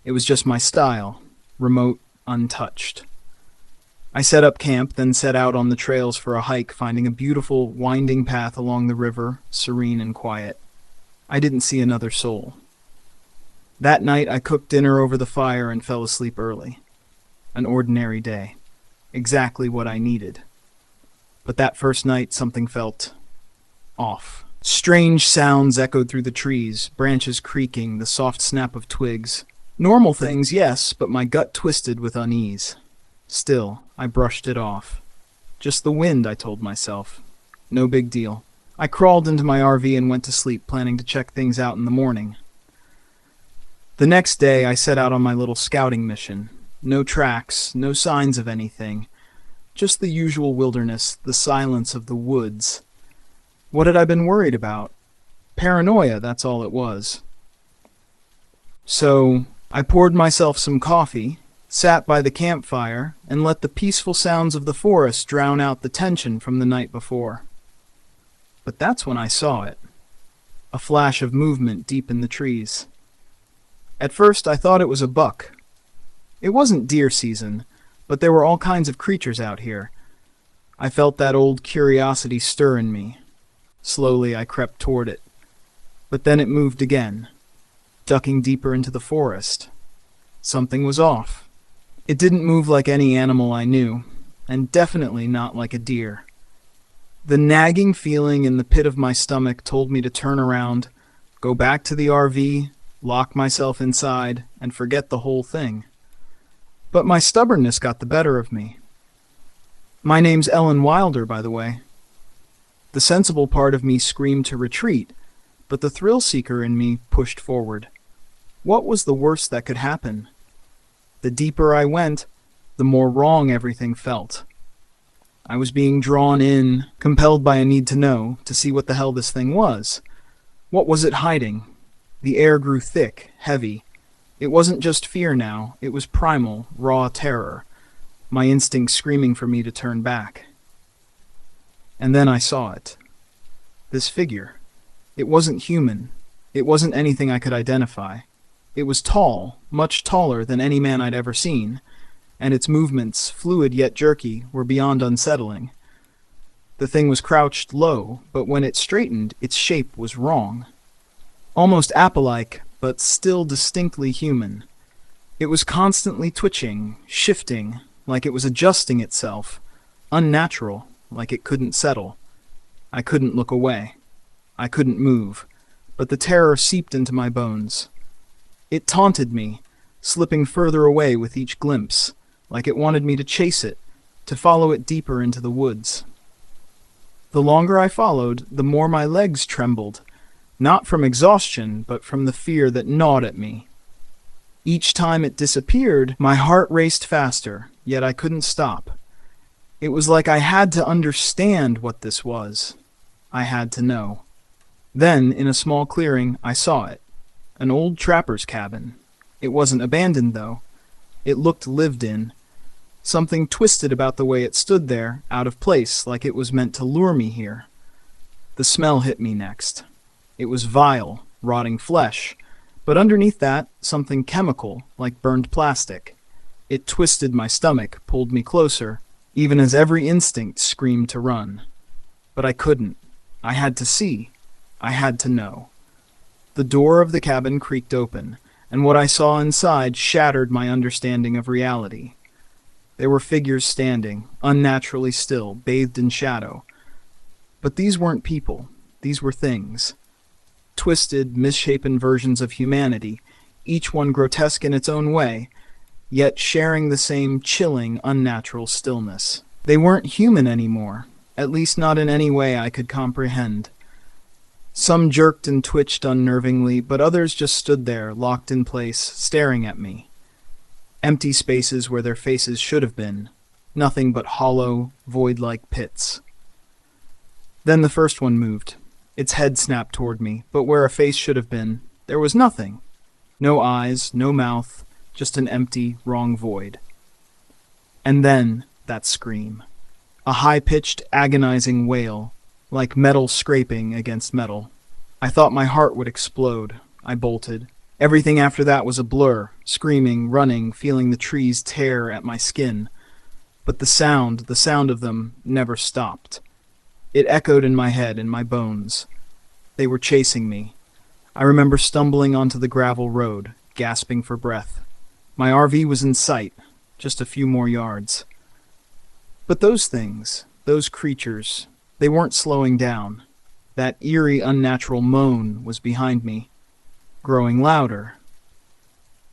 It was just my style, remote, untouched. I set up camp, then set out on the trails for a hike, finding a beautiful, winding path along the river, serene and quiet. I didn't see another soul. That night, I cooked dinner over the fire and fell asleep early. An ordinary day. Exactly what I needed. But that first night, something felt off. Strange sounds echoed through the trees, branches creaking, the soft snap of twigs. Normal things, yes, but my gut twisted with unease. Still, I brushed it off. Just the wind, I told myself. No big deal. I crawled into my RV and went to sleep, planning to check things out in the morning. The next day, I set out on my little scouting mission. No tracks, no signs of anything. Just the usual wilderness, the silence of the woods. What had I been worried about? Paranoia, that's all it was. So, I poured myself some coffee, sat by the campfire, and let the peaceful sounds of the forest drown out the tension from the night before. But that's when I saw it. A flash of movement deep in the trees. At first I thought it was a buck. It wasn't deer season, but there were all kinds of creatures out here. I felt that old curiosity stir in me. Slowly I crept toward it. But then it moved again, ducking deeper into the forest. Something was off. It didn't move like any animal I knew, and definitely not like a deer. The nagging feeling in the pit of my stomach told me to turn around, go back to the RV, lock myself inside, and forget the whole thing. But my stubbornness got the better of me. My name's Ellen Wilder, by the way. The sensible part of me screamed to retreat, but the thrill-seeker in me pushed forward. What was the worst that could happen? The deeper I went, the more wrong everything felt. I was being drawn in, compelled by a need to know, to see what the hell this thing was. What was it hiding? The air grew thick, heavy. It wasn't just fear now, it was primal, raw terror, my instinct screaming for me to turn back. And then I saw it. This figure. It wasn't human. It wasn't anything I could identify. It was tall, much taller than any man I'd ever seen, and its movements, fluid yet jerky, were beyond unsettling. The thing was crouched low, but when it straightened, its shape was wrong. Almost apple-like, but still distinctly human. It was constantly twitching, shifting, like it was adjusting itself, unnatural, like it couldn't settle. I couldn't look away. I couldn't move, but the terror seeped into my bones. It taunted me, slipping further away with each glimpse, like it wanted me to chase it, to follow it deeper into the woods. The longer I followed, the more my legs trembled, not from exhaustion, but from the fear that gnawed at me. Each time it disappeared, my heart raced faster, yet I couldn't stop. It was like I had to understand what this was. I had to know. Then, in a small clearing, I saw it. An old trapper's cabin. It wasn't abandoned, though. It looked lived in. Something twisted about the way it stood there, out of place, like it was meant to lure me here. The smell hit me next. It was vile, rotting flesh, but underneath that, something chemical, like burned plastic. It twisted my stomach, pulled me closer, even as every instinct screamed to run. But I couldn't. I had to see. I had to know. The door of the cabin creaked open, and what I saw inside shattered my understanding of reality. There were figures standing, unnaturally still, bathed in shadow. But these weren't people. These were things. Twisted, misshapen versions of humanity, each one grotesque in its own way, yet sharing the same chilling, unnatural stillness. They weren't human anymore, at least not in any way I could comprehend. Some jerked and twitched unnervingly, but others just stood there, locked in place, staring at me. Empty spaces where their faces should have been. Nothing but hollow, void-like pits. Then the first one moved. Its head snapped toward me, but where a face should have been, there was nothing. No eyes, no mouth, just an empty, wrong void. And then that scream. A high-pitched, agonizing wail, like metal scraping against metal. I thought my heart would explode. I bolted. Everything after that was a blur, screaming, running, feeling the trees tear at my skin. But the sound of them never stopped. It echoed in my head, in my bones. They were chasing me. I remember stumbling onto the gravel road, gasping for breath. My RV was in sight, just a few more yards. But those things, those creatures, they weren't slowing down. That eerie, unnatural moan was behind me, growing louder.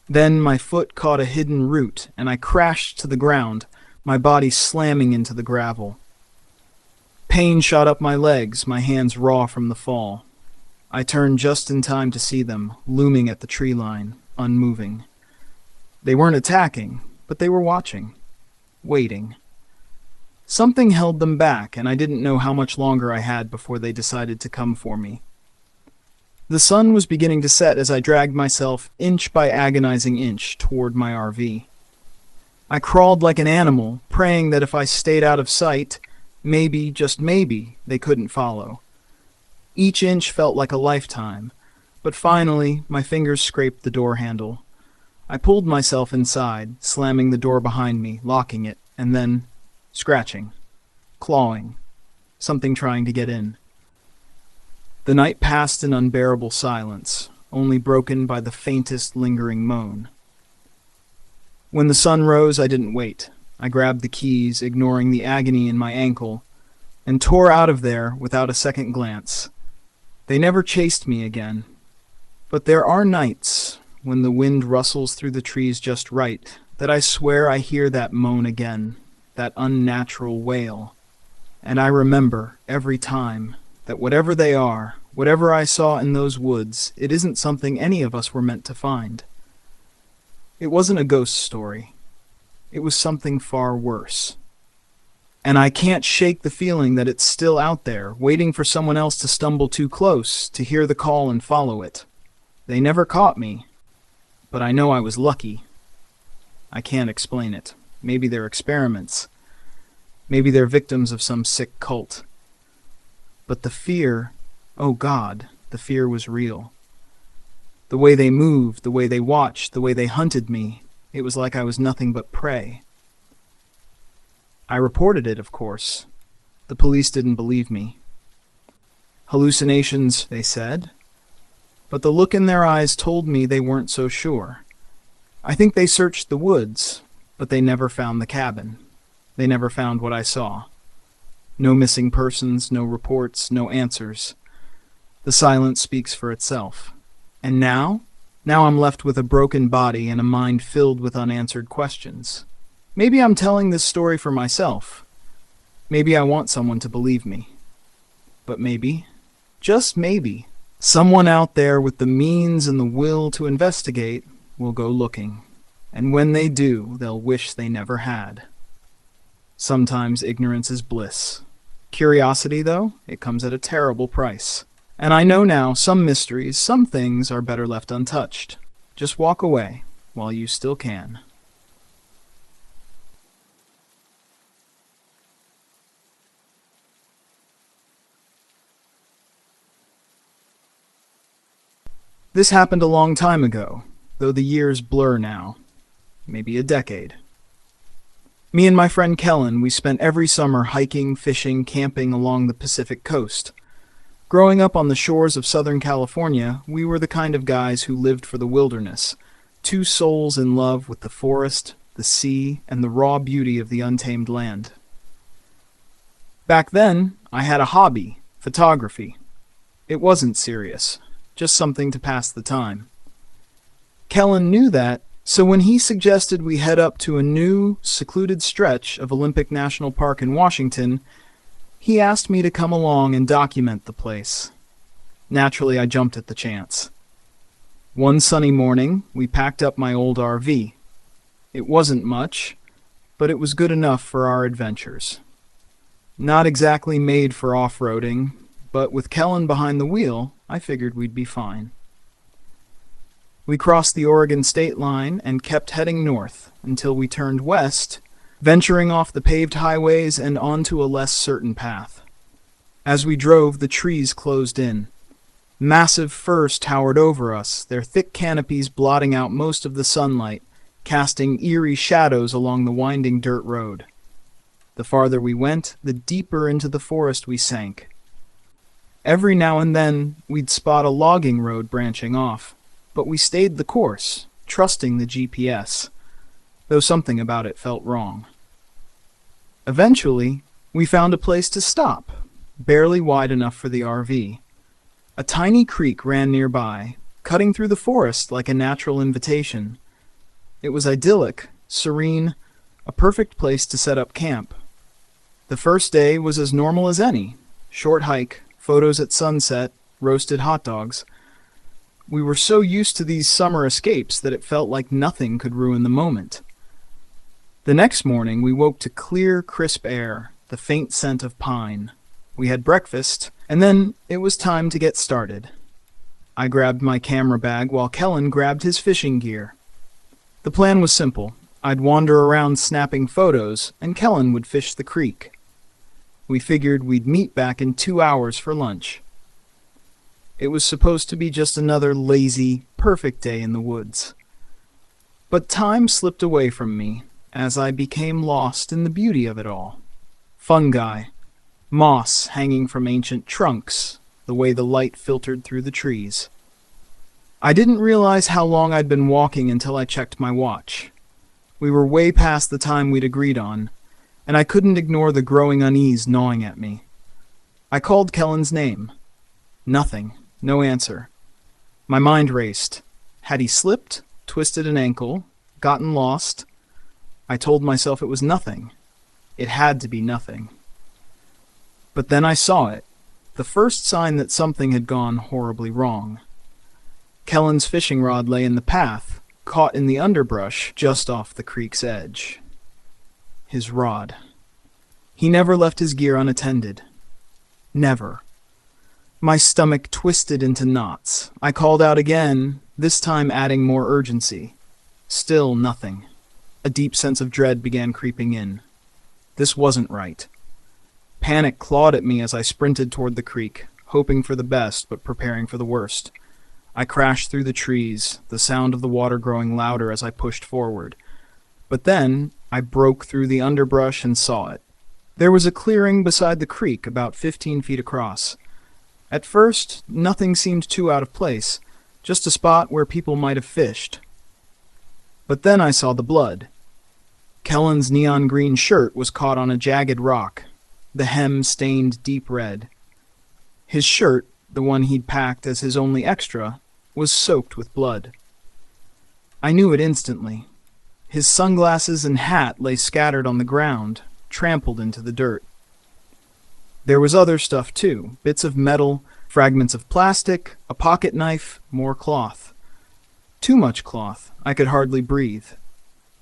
Then my foot caught a hidden root, and I crashed to the ground, my body slamming into the gravel. Pain shot up my legs, my hands raw from the fall. I turned just in time to see them, looming at the tree line, unmoving. They weren't attacking, but they were watching, waiting. Something held them back, and I didn't know how much longer I had before they decided to come for me. The sun was beginning to set as I dragged myself, inch by agonizing inch, toward my RV. I crawled like an animal, praying that if I stayed out of sight, maybe, just maybe, they couldn't follow. Each inch felt like a lifetime, but finally my fingers scraped the door handle. I pulled myself inside, slamming the door behind me, locking it, and then scratching, clawing, something trying to get in. The night passed in unbearable silence, only broken by the faintest lingering moan. When the sun rose, I didn't wait. I grabbed the keys, ignoring the agony in my ankle, and tore out of there without a second glance. They never chased me again. But there are nights, when the wind rustles through the trees just right, that I swear I hear that moan again, that unnatural wail. And I remember, every time, that whatever they are, whatever I saw in those woods, it isn't something any of us were meant to find. It wasn't a ghost story. It was something far worse. And I can't shake the feeling that it's still out there, waiting for someone else to stumble too close, to hear the call and follow it. They never caught me, but I know I was lucky. I can't explain it. Maybe they're experiments. Maybe they're victims of some sick cult. But the fear, oh God, the fear was real. The way they moved, the way they watched, the way they hunted me, it was like I was nothing but prey. I reported it, of course. The police didn't believe me. Hallucinations, they said. But the look in their eyes told me they weren't so sure. I think they searched the woods, but they never found the cabin. They never found what I saw. No missing persons, no reports, no answers. The silence speaks for itself. And now? Now I'm left with a broken body and a mind filled with unanswered questions. Maybe I'm telling this story for myself. Maybe I want someone to believe me. But maybe, just maybe, someone out there with the means and the will to investigate will go looking. And when they do, they'll wish they never had. Sometimes ignorance is bliss. Curiosity, though, it comes at a terrible price. And I know now some mysteries, some things are better left untouched. Just walk away while you still can. This happened a long time ago, though the years blur now. Maybe a decade. Me and my friend Kellen, we spent every summer hiking, fishing, camping along the Pacific coast. Growing up on the shores of Southern California, we were the kind of guys who lived for the wilderness, two souls in love with the forest, the sea, and the raw beauty of the untamed land. Back then, I had a hobby, photography. It wasn't serious, just something to pass the time. Kellen knew that, so when he suggested we head up to a new, secluded stretch of Olympic National Park in Washington, he asked me to come along and document the place. Naturally, I jumped at the chance. One sunny morning, we packed up my old RV. It wasn't much, but it was good enough for our adventures. Not exactly made for off-roading, but with Kellen behind the wheel, I figured we'd be fine. We crossed the Oregon state line and kept heading north until we turned west, venturing off the paved highways and onto a less certain path. As we drove, the trees closed in. Massive firs towered over us, their thick canopies blotting out most of the sunlight, casting eerie shadows along the winding dirt road. The farther we went, the deeper into the forest we sank. Every now and then, we'd spot a logging road branching off, but we stayed the course, trusting the GPS, though something about it felt wrong. Eventually, we found a place to stop, barely wide enough for the RV. A tiny creek ran nearby, cutting through the forest like a natural invitation. It was idyllic, serene, a perfect place to set up camp. The first day was as normal as any. Short hike, photos at sunset, roasted hot dogs. We were so used to these summer escapes that it felt like nothing could ruin the moment. The next morning, we woke to clear, crisp air, the faint scent of pine. We had breakfast, and then it was time to get started. I grabbed my camera bag while Kellen grabbed his fishing gear. The plan was simple. I'd wander around snapping photos, and Kellen would fish the creek. We figured we'd meet back in 2 hours for lunch. It was supposed to be just another lazy, perfect day in the woods. But time slipped away from me as I became lost in the beauty of it all. Fungi, moss hanging from ancient trunks, the way the light filtered through the trees. I didn't realize how long I'd been walking until I checked my watch. We were way past the time we'd agreed on, and I couldn't ignore the growing unease gnawing at me. I called Kellen's name. Nothing. No answer. My mind raced. Had he slipped, twisted an ankle, gotten lost? I told myself it was nothing. It had to be nothing. But then I saw it. The first sign that something had gone horribly wrong. Kellen's fishing rod lay in the path, caught in the underbrush just off the creek's edge. His rod. He never left his gear unattended. Never. My stomach twisted into knots. I called out again, this time adding more urgency. Still nothing. A deep sense of dread began creeping in. This wasn't right. Panic clawed at me as I sprinted toward the creek, hoping for the best but preparing for the worst. I crashed through the trees, the sound of the water growing louder as I pushed forward. But then I broke through the underbrush and saw it. There was a clearing beside the creek about 15 feet across. At first, nothing seemed too out of place, just a spot where people might have fished. But then I saw the blood. Kellen's neon green shirt was caught on a jagged rock, the hem stained deep red. His shirt, the one he'd packed as his only extra, was soaked with blood. I knew it instantly. His sunglasses and hat lay scattered on the ground, trampled into the dirt. There was other stuff too, bits of metal, fragments of plastic, a pocket knife, more cloth. Too much cloth, I could hardly breathe.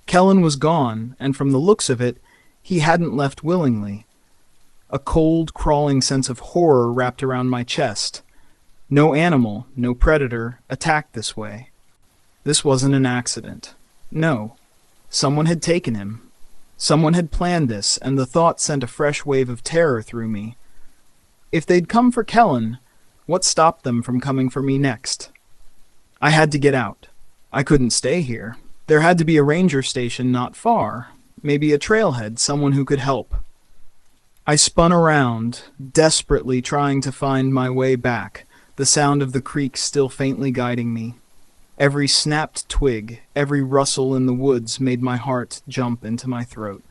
Kellen was gone, and from the looks of it, he hadn't left willingly. A cold, crawling sense of horror wrapped around my chest. No animal, no predator, attacked this way. This wasn't an accident. No. Someone had taken him. Someone had planned this, and the thought sent a fresh wave of terror through me. If they'd come for Kellen, what stopped them from coming for me next? I had to get out. I couldn't stay here. There had to be a ranger station not far, maybe a trailhead, someone who could help. I spun around, desperately trying to find my way back, the sound of the creek still faintly guiding me. Every snapped twig, every rustle in the woods made my heart jump into my throat.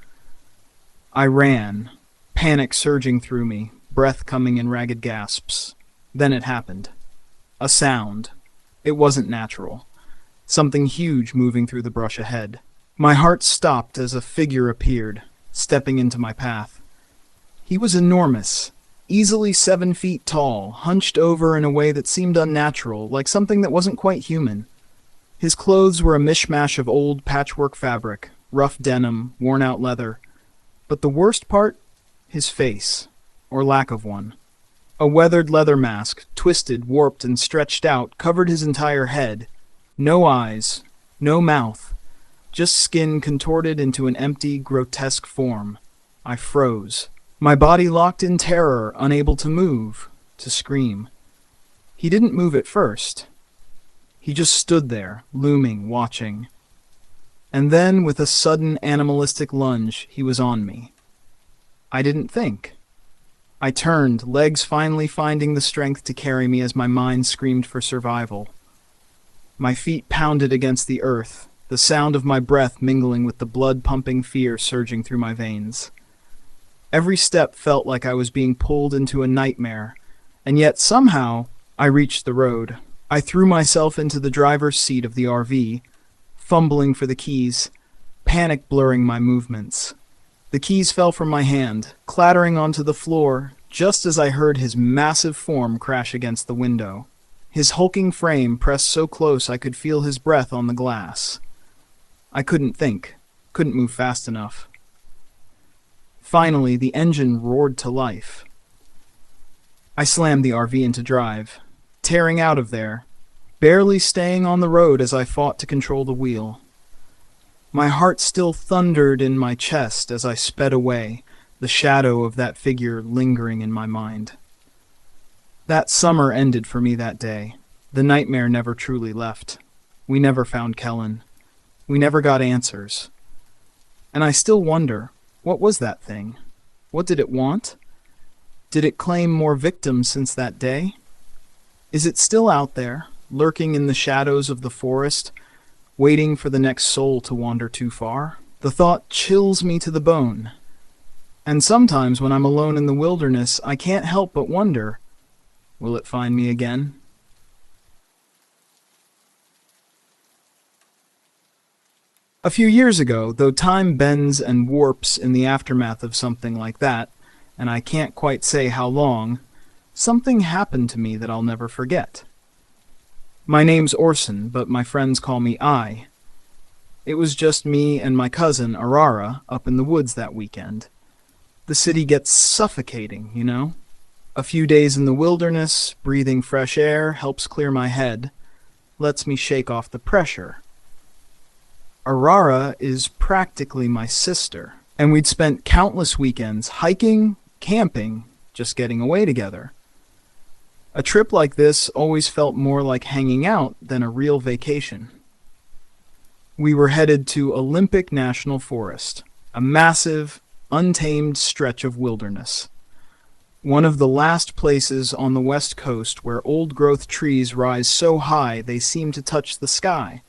I ran, panic surging through me, breath coming in ragged gasps. Then it happened. A sound. It wasn't natural. Something huge moving through the brush ahead. My heart stopped as a figure appeared, stepping into my path. He was enormous, easily 7 feet tall, hunched over in a way that seemed unnatural, like something that wasn't quite human. His clothes were a mishmash of old patchwork fabric, rough denim, worn-out leather. But the worst part? His face, or lack of one. A weathered leather mask, twisted, warped, and stretched out, covered his entire head. No eyes, no mouth, just skin contorted into an empty, grotesque form. I froze. My body locked in terror, unable to move, to scream. He didn't move at first. He just stood there, looming, watching. And then, with a sudden animalistic lunge, he was on me. I didn't think. I turned, legs finally finding the strength to carry me as my mind screamed for survival. My feet pounded against the earth, the sound of my breath mingling with the blood-pumping fear surging through my veins. Every step felt like I was being pulled into a nightmare, and yet somehow I reached the road. I threw myself into the driver's seat of the RV, fumbling for the keys, panic blurring my movements. The keys fell from my hand, clattering onto the floor, just as I heard his massive form crash against the window. His hulking frame pressed so close I could feel his breath on the glass. I couldn't think, couldn't move fast enough. Finally, the engine roared to life. I slammed the RV into drive, tearing out of there, barely staying on the road as I fought to control the wheel. My heart still thundered in my chest as I sped away, the shadow of that figure lingering in my mind. That summer ended for me that day. The nightmare never truly left. We never found Kellen. We never got answers. And I still wonder, what was that thing? What did it want? Did it claim more victims since that day? Is it still out there, lurking in the shadows of the forest, waiting for the next soul to wander too far? The thought chills me to the bone. And sometimes when I'm alone in the wilderness, I can't help but wonder, will it find me again? A few years ago, though time bends and warps in the aftermath of something like that, and I can't quite say how long, something happened to me that I'll never forget. My name's Orson, but my friends call me I. It was just me and my cousin, Arara, up in the woods that weekend. The city gets suffocating, you know? A few days in the wilderness, breathing fresh air helps clear my head, lets me shake off the pressure. Aurora is practically my sister, and we'd spent countless weekends hiking, camping, just getting away together. A trip like this always felt more like hanging out than a real vacation. We were headed to Olympic National Forest, a massive, untamed stretch of wilderness. One of the last places on the west coast where old-growth trees rise so high they seem to touch the sky.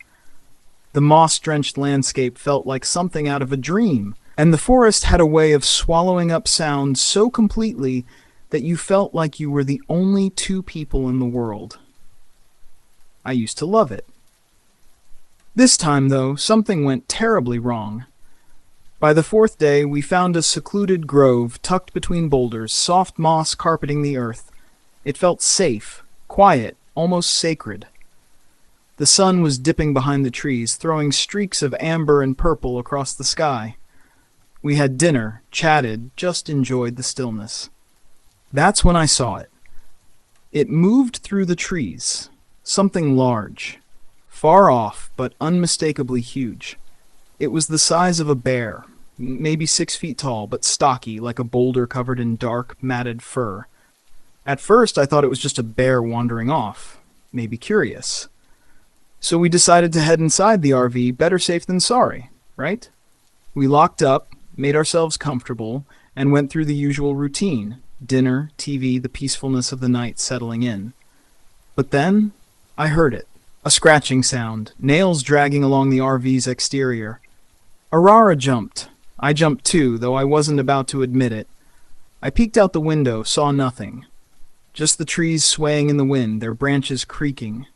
The moss-drenched landscape felt like something out of a dream, and the forest had a way of swallowing up sound so completely that you felt like you were the only two people in the world. I used to love it. This time, though, something went terribly wrong. By the fourth day, we found a secluded grove tucked between boulders, soft moss carpeting the earth. It felt safe, quiet, almost sacred. The sun was dipping behind the trees, throwing streaks of amber and purple across the sky. We had dinner, chatted, just enjoyed the stillness. That's when I saw it. It moved through the trees, something large, far off but unmistakably huge. It was the size of a bear, maybe 6 feet tall, but stocky, like a boulder covered in dark, matted fur. At first, I thought it was just a bear wandering off, maybe curious. So we decided to head inside the RV, better safe than sorry, right? We locked up, made ourselves comfortable, and went through the usual routine. Dinner, TV, the peacefulness of the night settling in. But then, I heard it. A scratching sound, nails dragging along the RV's exterior. Aurora jumped. I jumped too, though I wasn't about to admit it. I peeked out the window, saw nothing. Just the trees swaying in the wind, their branches creaking.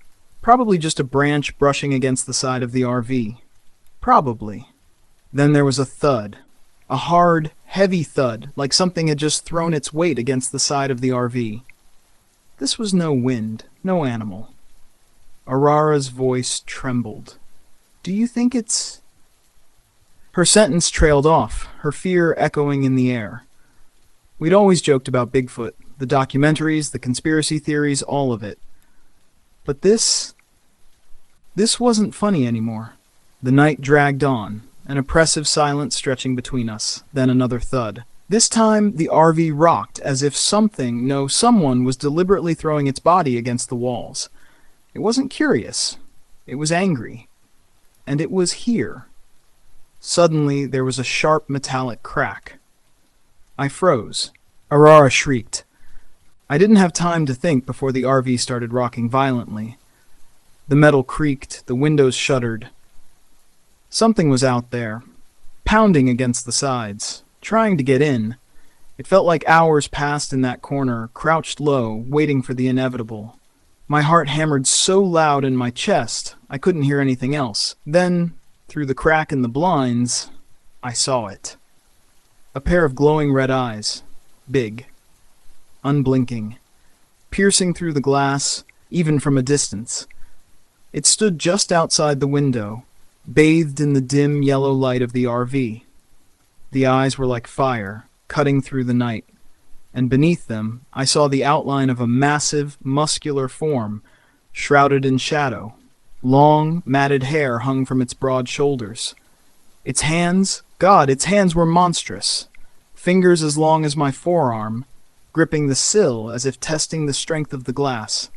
Probably just a branch brushing against the side of the RV. Probably. Then there was a thud. A hard, heavy thud, like something had just thrown its weight against the side of the RV. This was no wind, no animal. Aurora's voice trembled. Do you think it's... Her sentence trailed off, her fear echoing in the air. We'd always joked about Bigfoot, the documentaries, the conspiracy theories, all of it. But this wasn't funny anymore. The night dragged on, an oppressive silence stretching between us, then another thud. This time, the RV rocked as if something, no, someone was deliberately throwing its body against the walls. It wasn't curious. It was angry. And it was here. Suddenly, there was a sharp metallic crack. I froze. Aurora shrieked. I didn't have time to think before the RV started rocking violently. The metal creaked, the windows shuddered. Something was out there, pounding against the sides, trying to get in. It felt like hours passed in that corner, crouched low, waiting for the inevitable. My heart hammered so loud in my chest, I couldn't hear anything else. Then, through the crack in the blinds, I saw it. A pair of glowing red eyes, big, unblinking, piercing through the glass, even from a distance. It stood just outside the window, bathed in the dim yellow light of the RV. The eyes were like fire, cutting through the night, and beneath them I saw the outline of a massive, muscular form, shrouded in shadow. Long, matted hair hung from its broad shoulders. Its hands, God, its hands were monstrous. Fingers as long as my forearm, gripping the sill as if testing the strength of the glass.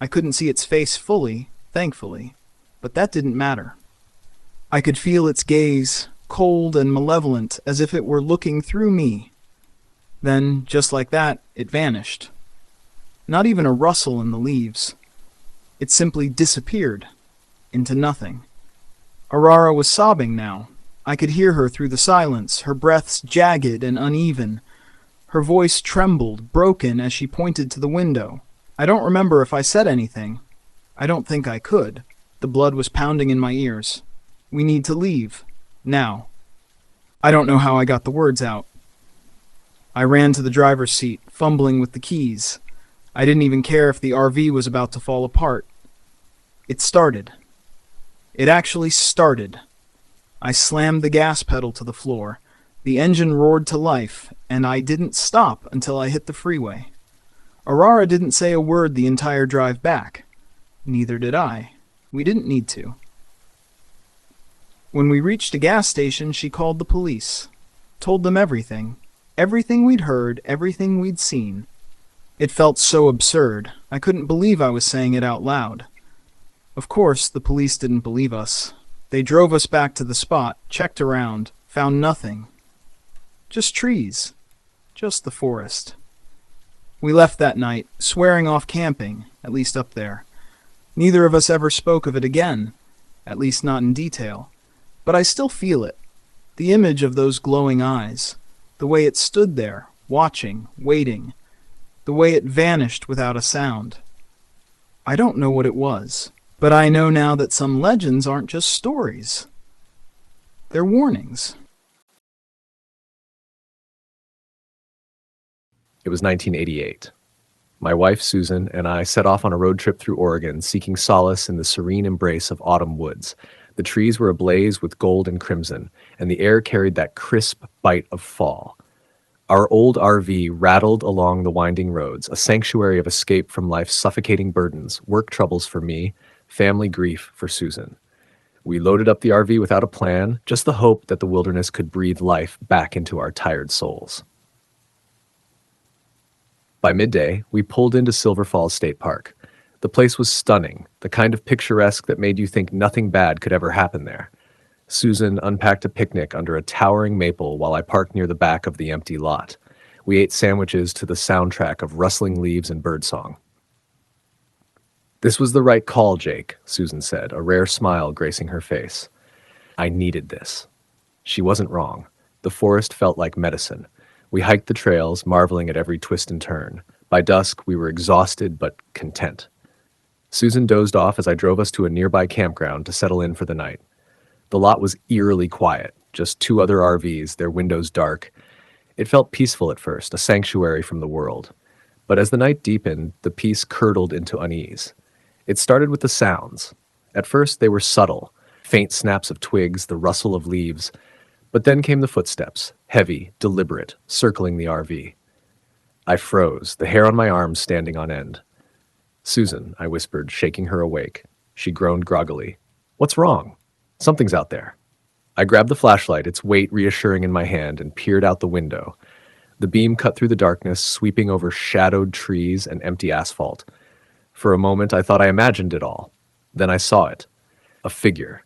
I couldn't see its face fully, thankfully, but that didn't matter. I could feel its gaze, cold and malevolent, as if it were looking through me. Then, just like that, it vanished. Not even a rustle in the leaves. It simply disappeared into nothing. Aurora was sobbing now. I could hear her through the silence, her breaths jagged and uneven. Her voice trembled, broken, as she pointed to the window. I don't remember if I said anything. I don't think I could. The blood was pounding in my ears. We need to leave. Now. I don't know how I got the words out. I ran to the driver's seat, fumbling with the keys. I didn't even care if the RV was about to fall apart. It started. It actually started. I slammed the gas pedal to the floor. The engine roared to life, and I didn't stop until I hit the freeway. Aurora didn't say a word the entire drive back. Neither did I. We didn't need to. When we reached a gas station, she called the police. Told them everything. Everything we'd heard, everything we'd seen. It felt so absurd. I couldn't believe I was saying it out loud. Of course, the police didn't believe us. They drove us back to the spot, checked around, found nothing. Just trees. Just the forest. We left that night, swearing off camping, at least up there. Neither of us ever spoke of it again, at least not in detail. But I still feel it. The image of those glowing eyes. The way it stood there, watching, waiting. The way it vanished without a sound. I don't know what it was, but I know now that some legends aren't just stories. They're warnings. It was 1988. My wife, Susan, and I set off on a road trip through Oregon, seeking solace in the serene embrace of autumn woods. The trees were ablaze with gold and crimson, and the air carried that crisp bite of fall. Our old RV rattled along the winding roads, a sanctuary of escape from life's suffocating burdens, work troubles for me, family grief for Susan. We loaded up the RV without a plan, just the hope that the wilderness could breathe life back into our tired souls. By midday, we pulled into Silver Falls State Park. The place was stunning, the kind of picturesque that made you think nothing bad could ever happen there. Susan unpacked a picnic under a towering maple while I parked near the back of the empty lot. We ate sandwiches to the soundtrack of rustling leaves and birdsong. "This was the right call, Jake," Susan said, a rare smile gracing her face. I needed this. She wasn't wrong. The forest felt like medicine. We hiked the trails, marveling at every twist and turn. By dusk, we were exhausted but content. Susan dozed off as I drove us to a nearby campground to settle in for the night. The lot was eerily quiet, just two other RVs, their windows dark. It felt peaceful at first, a sanctuary from the world. But as the night deepened, the peace curdled into unease. It started with the sounds. At first, they were subtle, faint snaps of twigs, the rustle of leaves. But then came the footsteps, heavy, deliberate, circling the RV. I froze, the hair on my arms standing on end. "Susan," I whispered, shaking her awake. She groaned groggily. "What's wrong?" "Something's out there." I grabbed the flashlight, its weight reassuring in my hand, and peered out the window. The beam cut through the darkness, sweeping over shadowed trees and empty asphalt. For a moment, I thought I imagined it all. Then I saw it. A figure.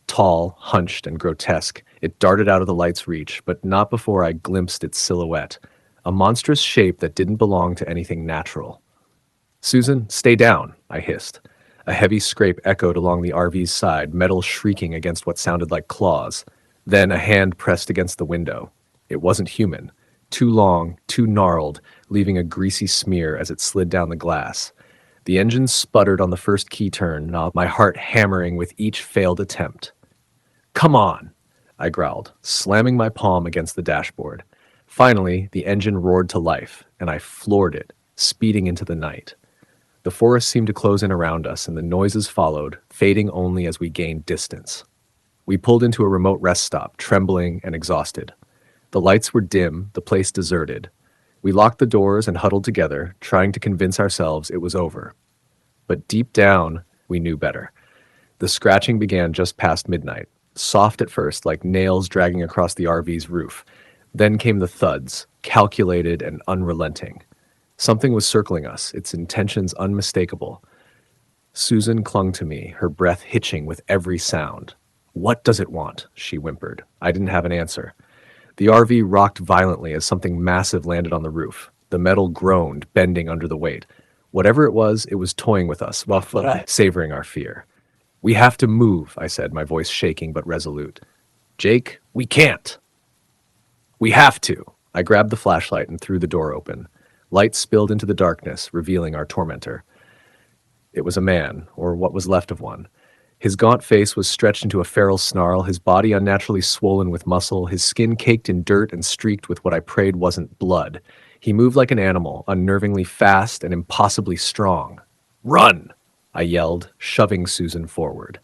Tall, hunched, and grotesque, it darted out of the light's reach, but not before I glimpsed its silhouette, a monstrous shape that didn't belong to anything natural. "Susan, stay down," I hissed. A heavy scrape echoed along the RV's side, metal shrieking against what sounded like claws. Then a hand pressed against the window. It wasn't human. Too long, too gnarled, leaving a greasy smear as it slid down the glass. The engine sputtered on the first key turn, my heart hammering with each failed attempt. "Come on," I growled, slamming my palm against the dashboard. Finally, the engine roared to life, and I floored it, speeding into the night. The forest seemed to close in around us, and the noises followed, fading only as we gained distance. We pulled into a remote rest stop, trembling and exhausted. The lights were dim, the place deserted. We locked the doors and huddled together, trying to convince ourselves it was over. But deep down, we knew better. The scratching began just past midnight, soft at first, like nails dragging across the RV's roof. Then came the thuds, calculated and unrelenting. Something was circling us, its intentions unmistakable. Susan clung to me, her breath hitching with every sound. "What does it want?" she whimpered. I didn't have an answer. The RV rocked violently as something massive landed on the roof. The metal groaned, bending under the weight. Whatever it was toying with us, while savoring our fear. "We have to move," I said, my voice shaking but resolute. "Jake, we can't." "We have to." I grabbed the flashlight and threw the door open. Light spilled into the darkness, revealing our tormentor. It was a man, or what was left of one. His gaunt face was stretched into a feral snarl, his body unnaturally swollen with muscle, his skin caked in dirt and streaked with what I prayed wasn't blood. He moved like an animal, unnervingly fast and impossibly strong. "Run!" I yelled, shoving Susan forward.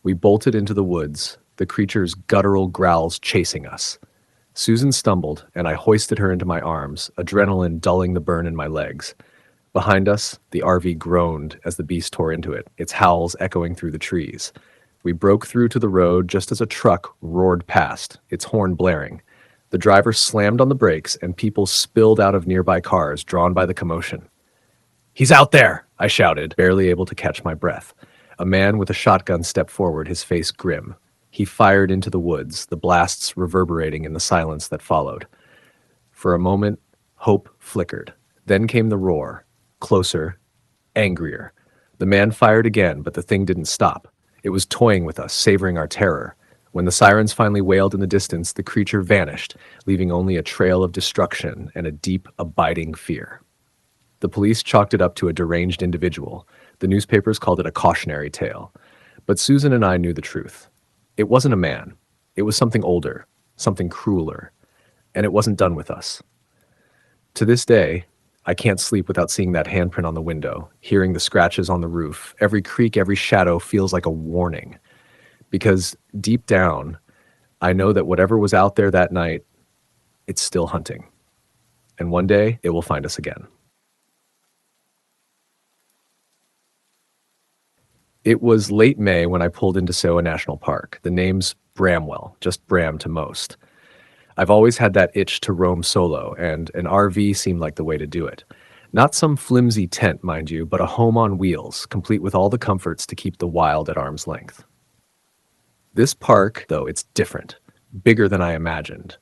We bolted into the woods, the creature's guttural growls chasing us. Susan stumbled, and I hoisted her into my arms, adrenaline dulling the burn in my legs. Behind us, the RV groaned as the beast tore into it, its howls echoing through the trees. We broke through to the road just as a truck roared past, its horn blaring. The driver slammed on the brakes, and people spilled out of nearby cars, drawn by the commotion. "He's out there!" I shouted, barely able to catch my breath. A man with a shotgun stepped forward, his face grim. He fired into the woods, the blasts reverberating in the silence that followed. For a moment, hope flickered. Then came the roar. Closer, angrier. The man fired again, but the thing didn't stop. It was toying with us, savoring our terror. When the sirens finally wailed in the distance, the creature vanished, leaving only a trail of destruction and a deep, abiding fear. The police chalked it up to a deranged individual. The newspapers called it a cautionary tale. But Susan and I knew the truth. It wasn't a man. It was something older, something crueler. And it wasn't done with us. To this day, I can't sleep without seeing that handprint on the window, hearing the scratches on the roof. Every creak, every shadow feels like a warning. Because deep down, I know that whatever was out there that night, it's still hunting. And one day, it will find us again. It was late May when I pulled into Soa National Park. The name's Bramwell, just Bram to most. I've always had that itch to roam solo, and an RV seemed like the way to do it. Not some flimsy tent, mind you, but a home on wheels, complete with all the comforts to keep the wild at arm's length. This park, though, it's different, bigger than I imagined.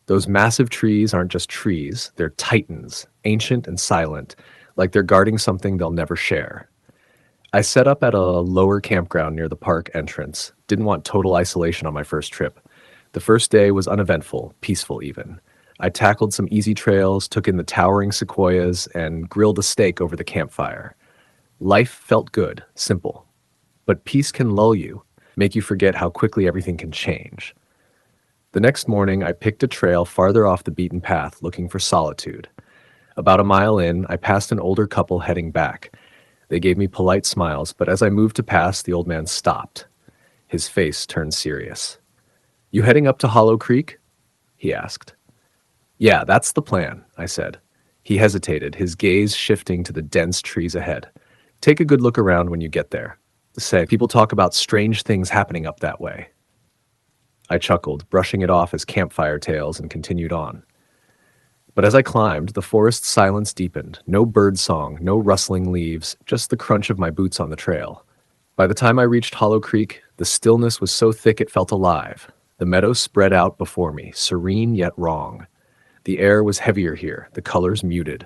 Those massive trees aren't just trees, they're titans, ancient and silent, like they're guarding something they'll never share. I set up at a lower campground near the park entrance. Didn't want total isolation on my first trip. The first day was uneventful, peaceful even. I tackled some easy trails, took in the towering sequoias, and grilled a steak over the campfire. Life felt good, simple. But peace can lull you, make you forget how quickly everything can change. The next morning, I picked a trail farther off the beaten path, looking for solitude. About a mile in, I passed an older couple heading back. They gave me polite smiles, but as I moved to pass, the old man stopped. His face turned serious. "You heading up to Hollow Creek?" he asked. "Yeah, that's the plan," I said. He hesitated, his gaze shifting to the dense trees ahead. "Take a good look around when you get there. Say, people talk about strange things happening up that way." I chuckled, brushing it off as campfire tales, and continued on. But as I climbed, the forest silence deepened. No bird song, no rustling leaves, just the crunch of my boots on the trail. By the time I reached Hollow Creek, the stillness was so thick it felt alive. The meadow spread out before me, serene yet wrong. The air was heavier here, the colors muted.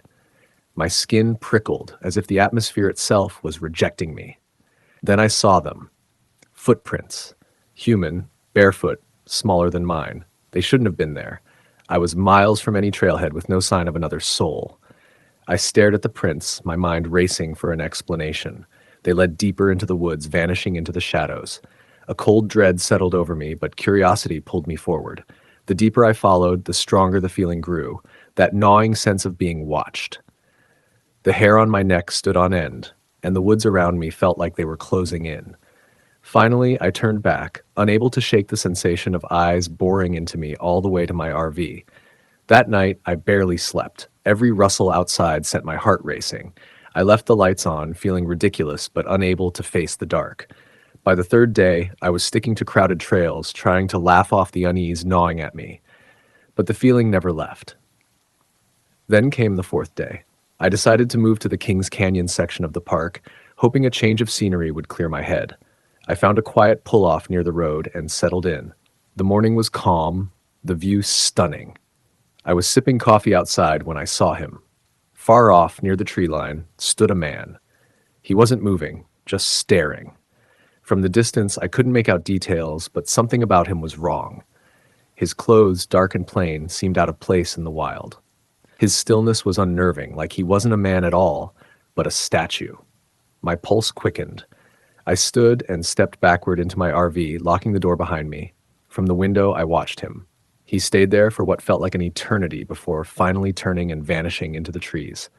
My skin prickled, as if the atmosphere itself was rejecting me. Then I saw them. Footprints. Human, barefoot, smaller than mine. They shouldn't have been there. I was miles from any trailhead with no sign of another soul. I stared at the prints, my mind racing for an explanation. They led deeper into the woods, vanishing into the shadows. A cold dread settled over me, but curiosity pulled me forward. The deeper I followed, the stronger the feeling grew, that gnawing sense of being watched. The hair on my neck stood on end, and the woods around me felt like they were closing in. Finally, I turned back, unable to shake the sensation of eyes boring into me all the way to my RV. That night, I barely slept. Every rustle outside sent my heart racing. I left the lights on, feeling ridiculous but unable to face the dark. By the third day, I was sticking to crowded trails, trying to laugh off the unease gnawing at me. But the feeling never left. Then came the fourth day. I decided to move to the Kings Canyon section of the park, hoping a change of scenery would clear my head. I found a quiet pull-off near the road and settled in. The morning was calm, the view stunning. I was sipping coffee outside when I saw him. Far off, near the tree line, stood a man. He wasn't moving, just staring. From the distance, I couldn't make out details, but something about him was wrong. His clothes, dark and plain, seemed out of place in the wild. His stillness was unnerving, like he wasn't a man at all, but a statue. My pulse quickened. I stood and stepped backward into my RV, locking the door behind me. From the window, I watched him. He stayed there for what felt like an eternity before finally turning and vanishing into the trees.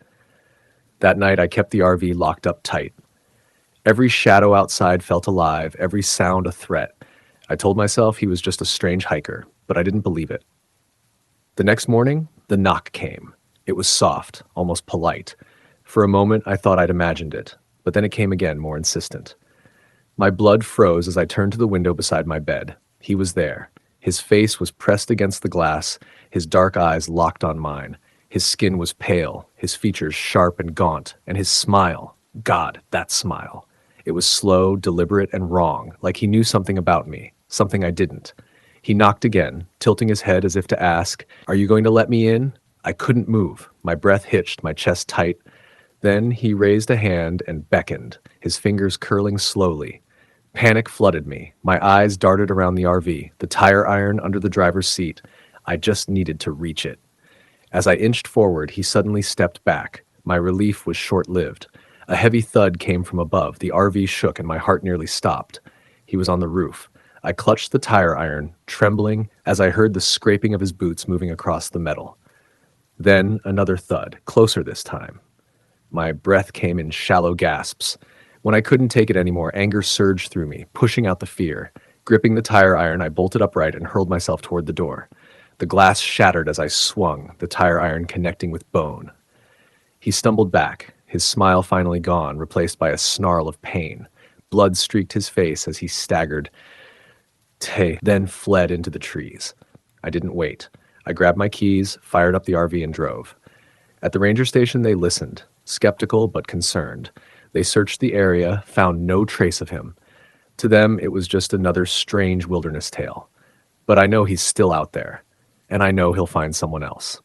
That night, I kept the RV locked up tight. Every shadow outside felt alive, every sound a threat. I told myself he was just a strange hiker, but I didn't believe it. The next morning, the knock came. It was soft, almost polite. For a moment, I thought I'd imagined it, but then it came again, more insistent. My blood froze as I turned to the window beside my bed. He was there. His face was pressed against the glass, his dark eyes locked on mine. His skin was pale, his features sharp and gaunt, and his smile, God, that smile. It was slow, deliberate, and wrong, like he knew something about me, something I didn't. He knocked again, tilting his head as if to ask, "Are you going to let me in?" I couldn't move. My breath hitched, my chest tight. Then he raised a hand and beckoned, his fingers curling slowly. Panic flooded me. My eyes darted around the RV, the tire iron under the driver's seat. I just needed to reach it. As I inched forward, he suddenly stepped back. My relief was short-lived. A heavy thud came from above. The RV shook and my heart nearly stopped. He was on the roof. I clutched the tire iron, trembling as I heard the scraping of his boots moving across the metal. Then another thud, closer this time. My breath came in shallow gasps. When I couldn't take it anymore, anger surged through me, pushing out the fear. Gripping the tire iron, I bolted upright and hurled myself toward the door. The glass shattered as I swung, the tire iron connecting with bone. He stumbled back, his smile finally gone, replaced by a snarl of pain. Blood streaked his face as he staggered, then fled into the trees. I didn't wait. I grabbed my keys, fired up the RV, and drove. At the ranger station, they listened, skeptical but concerned. They searched the area, found no trace of him. To them, it was just another strange wilderness tale. But I know he's still out there, and I know he'll find someone else.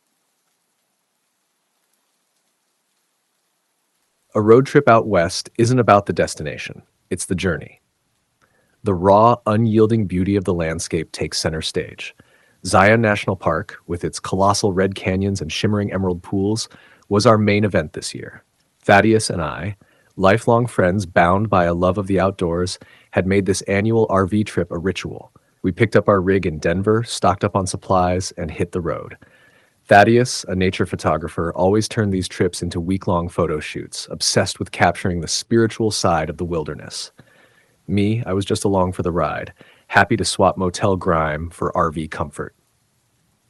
A road trip out west isn't about the destination, it's the journey. The raw, unyielding beauty of the landscape takes center stage. Zion National Park, with its colossal red canyons and shimmering emerald pools, was our main event this year. Thaddeus and I, lifelong friends bound by a love of the outdoors, had made this annual RV trip a ritual. We picked up our rig in Denver, stocked up on supplies, and hit the road. Thaddeus, a nature photographer, always turned these trips into week-long photo shoots, obsessed with capturing the spiritual side of the wilderness. Me, I was just along for the ride, happy to swap motel grime for RV comfort.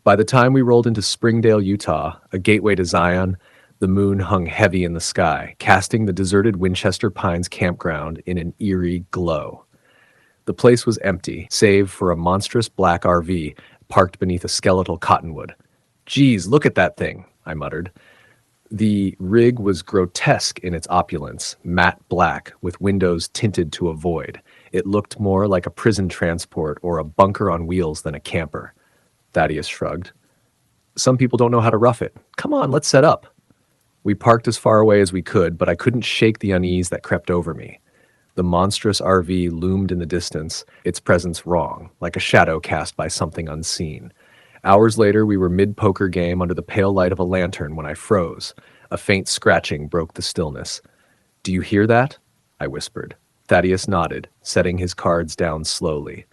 By the time we rolled into Springdale, Utah, a gateway to Zion, the moon hung heavy in the sky, casting the deserted Winchester Pines campground in an eerie glow. The place was empty, save for a monstrous black RV parked beneath a skeletal cottonwood. "Geez, look at that thing," I muttered. The rig was grotesque in its opulence, matte black, with windows tinted to a void. It looked more like a prison transport or a bunker on wheels than a camper. Thaddeus shrugged. "Some people don't know how to rough it. Come on, let's set up." We parked as far away as we could, but I couldn't shake the unease that crept over me. The monstrous RV loomed in the distance, its presence wrong, like a shadow cast by something unseen. Hours later, we were mid-poker game under the pale light of a lantern when I froze. A faint scratching broke the stillness. "Do you hear that?" I whispered. Thaddeus nodded, setting his cards down slowly.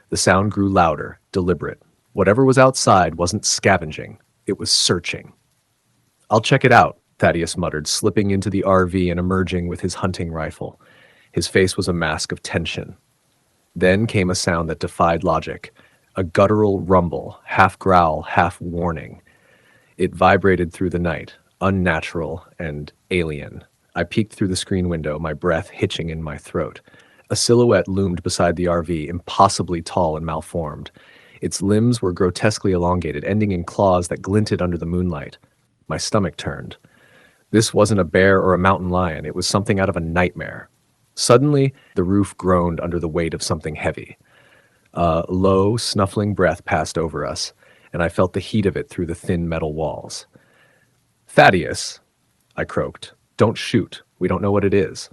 The sound grew louder, deliberate. Whatever was outside wasn't scavenging. It was searching. "I'll check it out," Thaddeus muttered, slipping into the RV and emerging with his hunting rifle. His face was a mask of tension. Then came a sound that defied logic. A guttural rumble, half growl, half warning. It vibrated through the night, unnatural and alien. I peeked through the screen window, my breath hitching in my throat. A silhouette loomed beside the RV, impossibly tall and malformed. Its limbs were grotesquely elongated, ending in claws that glinted under the moonlight. My stomach turned. This wasn't a bear or a mountain lion. It was something out of a nightmare. Suddenly, the roof groaned under the weight of something heavy. A low, snuffling breath passed over us, and I felt the heat of it through the thin metal walls. "Thaddeus," I croaked, "don't shoot. We don't know what it is."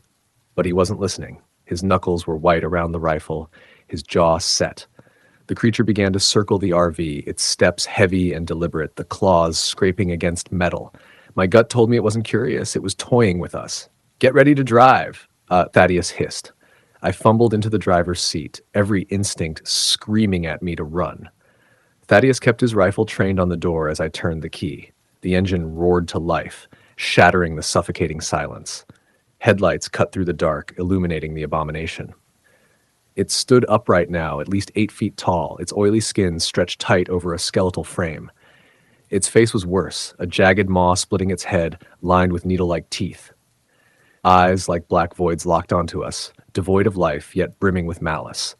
But he wasn't listening. His knuckles were white around the rifle, his jaw set. The creature began to circle the RV, its steps heavy and deliberate, the claws scraping against metal. My gut told me it wasn't curious. It was toying with us. "Get ready to drive," Thaddeus hissed. I fumbled into the driver's seat, every instinct screaming at me to run. Thaddeus kept his rifle trained on the door as I turned the key. The engine roared to life, shattering the suffocating silence. Headlights cut through the dark, illuminating the abomination. It stood upright now, at least 8 feet tall, its oily skin stretched tight over a skeletal frame. Its face was worse, a jagged maw splitting its head, lined with needle-like teeth. Eyes like black voids locked onto us, devoid of life, yet brimming with malice.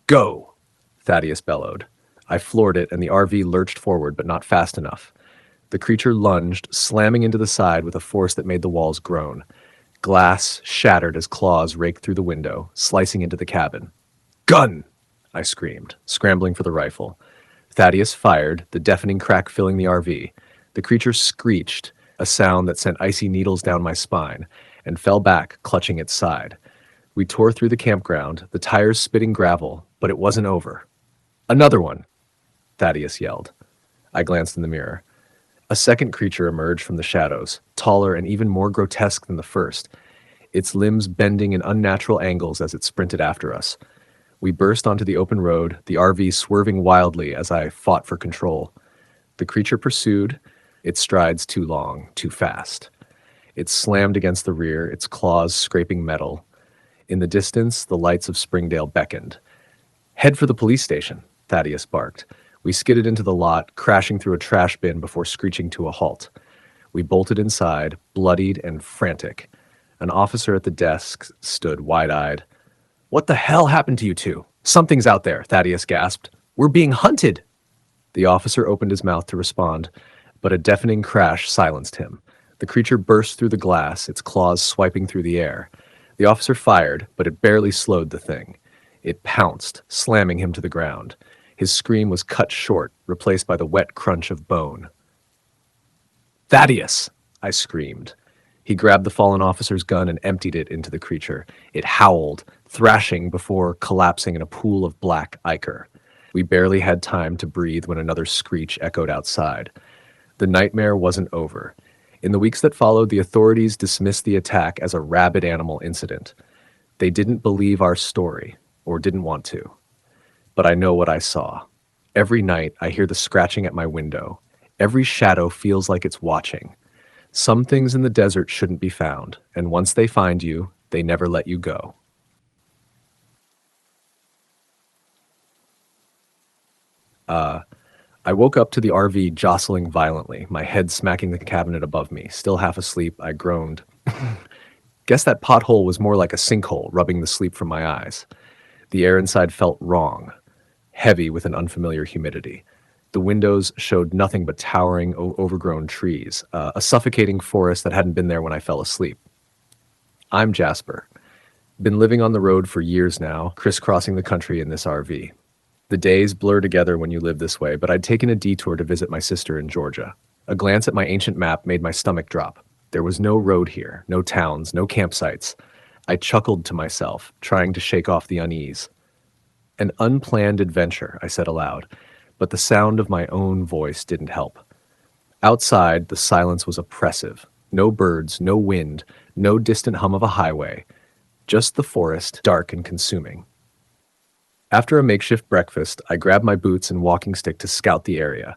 "Go!" Thaddeus bellowed. I floored it, and the RV lurched forward, but not fast enough. The creature lunged, slamming into the side with a force that made the walls groan. Glass shattered as claws raked through the window, slicing into the cabin. "Gun!" I screamed, scrambling for the rifle. Thaddeus fired, the deafening crack filling the RV. The creature screeched, a sound that sent icy needles down my spine, and fell back, clutching its side. We tore through the campground, the tires spitting gravel, but it wasn't over. "Another one!" Thaddeus yelled. I glanced in the mirror. A second creature emerged from the shadows, taller and even more grotesque than the first, its limbs bending in unnatural angles as it sprinted after us. We burst onto the open road, the RV swerving wildly as I fought for control. The creature pursued, its strides too long, too fast. It slammed against the rear, its claws scraping metal. In the distance, the lights of Springdale beckoned. "Head for the police station," Thaddeus barked. We skidded into the lot, crashing through a trash bin before screeching to a halt. We bolted inside, bloodied and frantic. An officer at the desk stood wide-eyed. "What the hell happened to you two? Something's out there," Thaddeus gasped. "We're being hunted!" The officer opened his mouth to respond, but a deafening crash silenced him. The creature burst through the glass, its claws swiping through the air. The officer fired, but it barely slowed the thing. It pounced, slamming him to the ground. His scream was cut short, replaced by the wet crunch of bone. "Thaddeus!" I screamed. He grabbed the fallen officer's gun and emptied it into the creature. It howled, thrashing before collapsing in a pool of black ichor. We barely had time to breathe when another screech echoed outside. The nightmare wasn't over. In the weeks that followed, the authorities dismissed the attack as a rabid animal incident. They didn't believe our story, or didn't want to. But I know what I saw. Every night, I hear the scratching at my window. Every shadow feels like it's watching. Some things in the desert shouldn't be found, and once they find you, they never let you go. I woke up to the RV jostling violently, my head smacking the cabinet above me. Still half asleep, I groaned. Guess that pothole was more like a sinkhole, rubbing the sleep from my eyes. The air inside felt wrong, heavy with an unfamiliar humidity. The windows showed nothing but towering, overgrown trees, a suffocating forest that hadn't been there when I fell asleep. I'm Jasper. Been living on the road for years now, crisscrossing the country in this RV. The days blur together when you live this way, but I'd taken a detour to visit my sister in Georgia. A glance at my ancient map made my stomach drop. There was no road here, no towns, no campsites. I chuckled to myself, trying to shake off the unease. An unplanned adventure, I said aloud, but the sound of my own voice didn't help. Outside, the silence was oppressive. No birds, no wind, no distant hum of a highway. Just the forest, dark and consuming. After a makeshift breakfast, I grabbed my boots and walking stick to scout the area.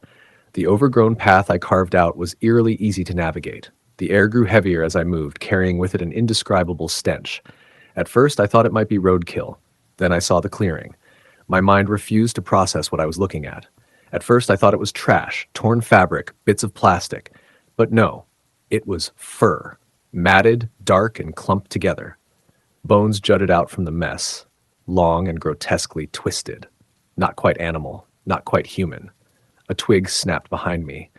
The overgrown path I carved out was eerily easy to navigate. The air grew heavier as I moved, carrying with it an indescribable stench. At first, I thought it might be roadkill. Then I saw the clearing. My mind refused to process what I was looking at. At first, I thought it was trash, torn fabric, bits of plastic. But no, it was fur, matted, dark, and clumped together. Bones jutted out from the mess, long and grotesquely twisted. Not quite animal, not quite human. A twig snapped behind me.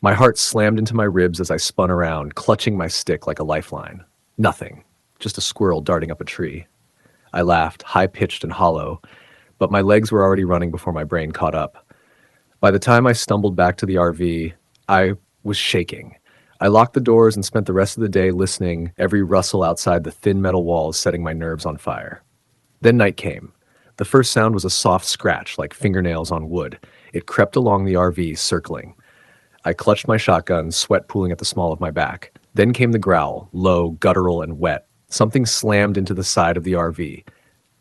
My heart slammed into my ribs as I spun around, clutching my stick like a lifeline. Nothing, just a squirrel darting up a tree. I laughed, high-pitched and hollow, but my legs were already running before my brain caught up. By the time I stumbled back to the RV, I was shaking. I locked the doors and spent the rest of the day listening, every rustle outside the thin metal walls setting my nerves on fire. Then night came. The first sound was a soft scratch, like fingernails on wood. It crept along the RV, circling. I clutched my shotgun, sweat pooling at the small of my back. Then came the growl, low, guttural, and wet. Something slammed into the side of the RV.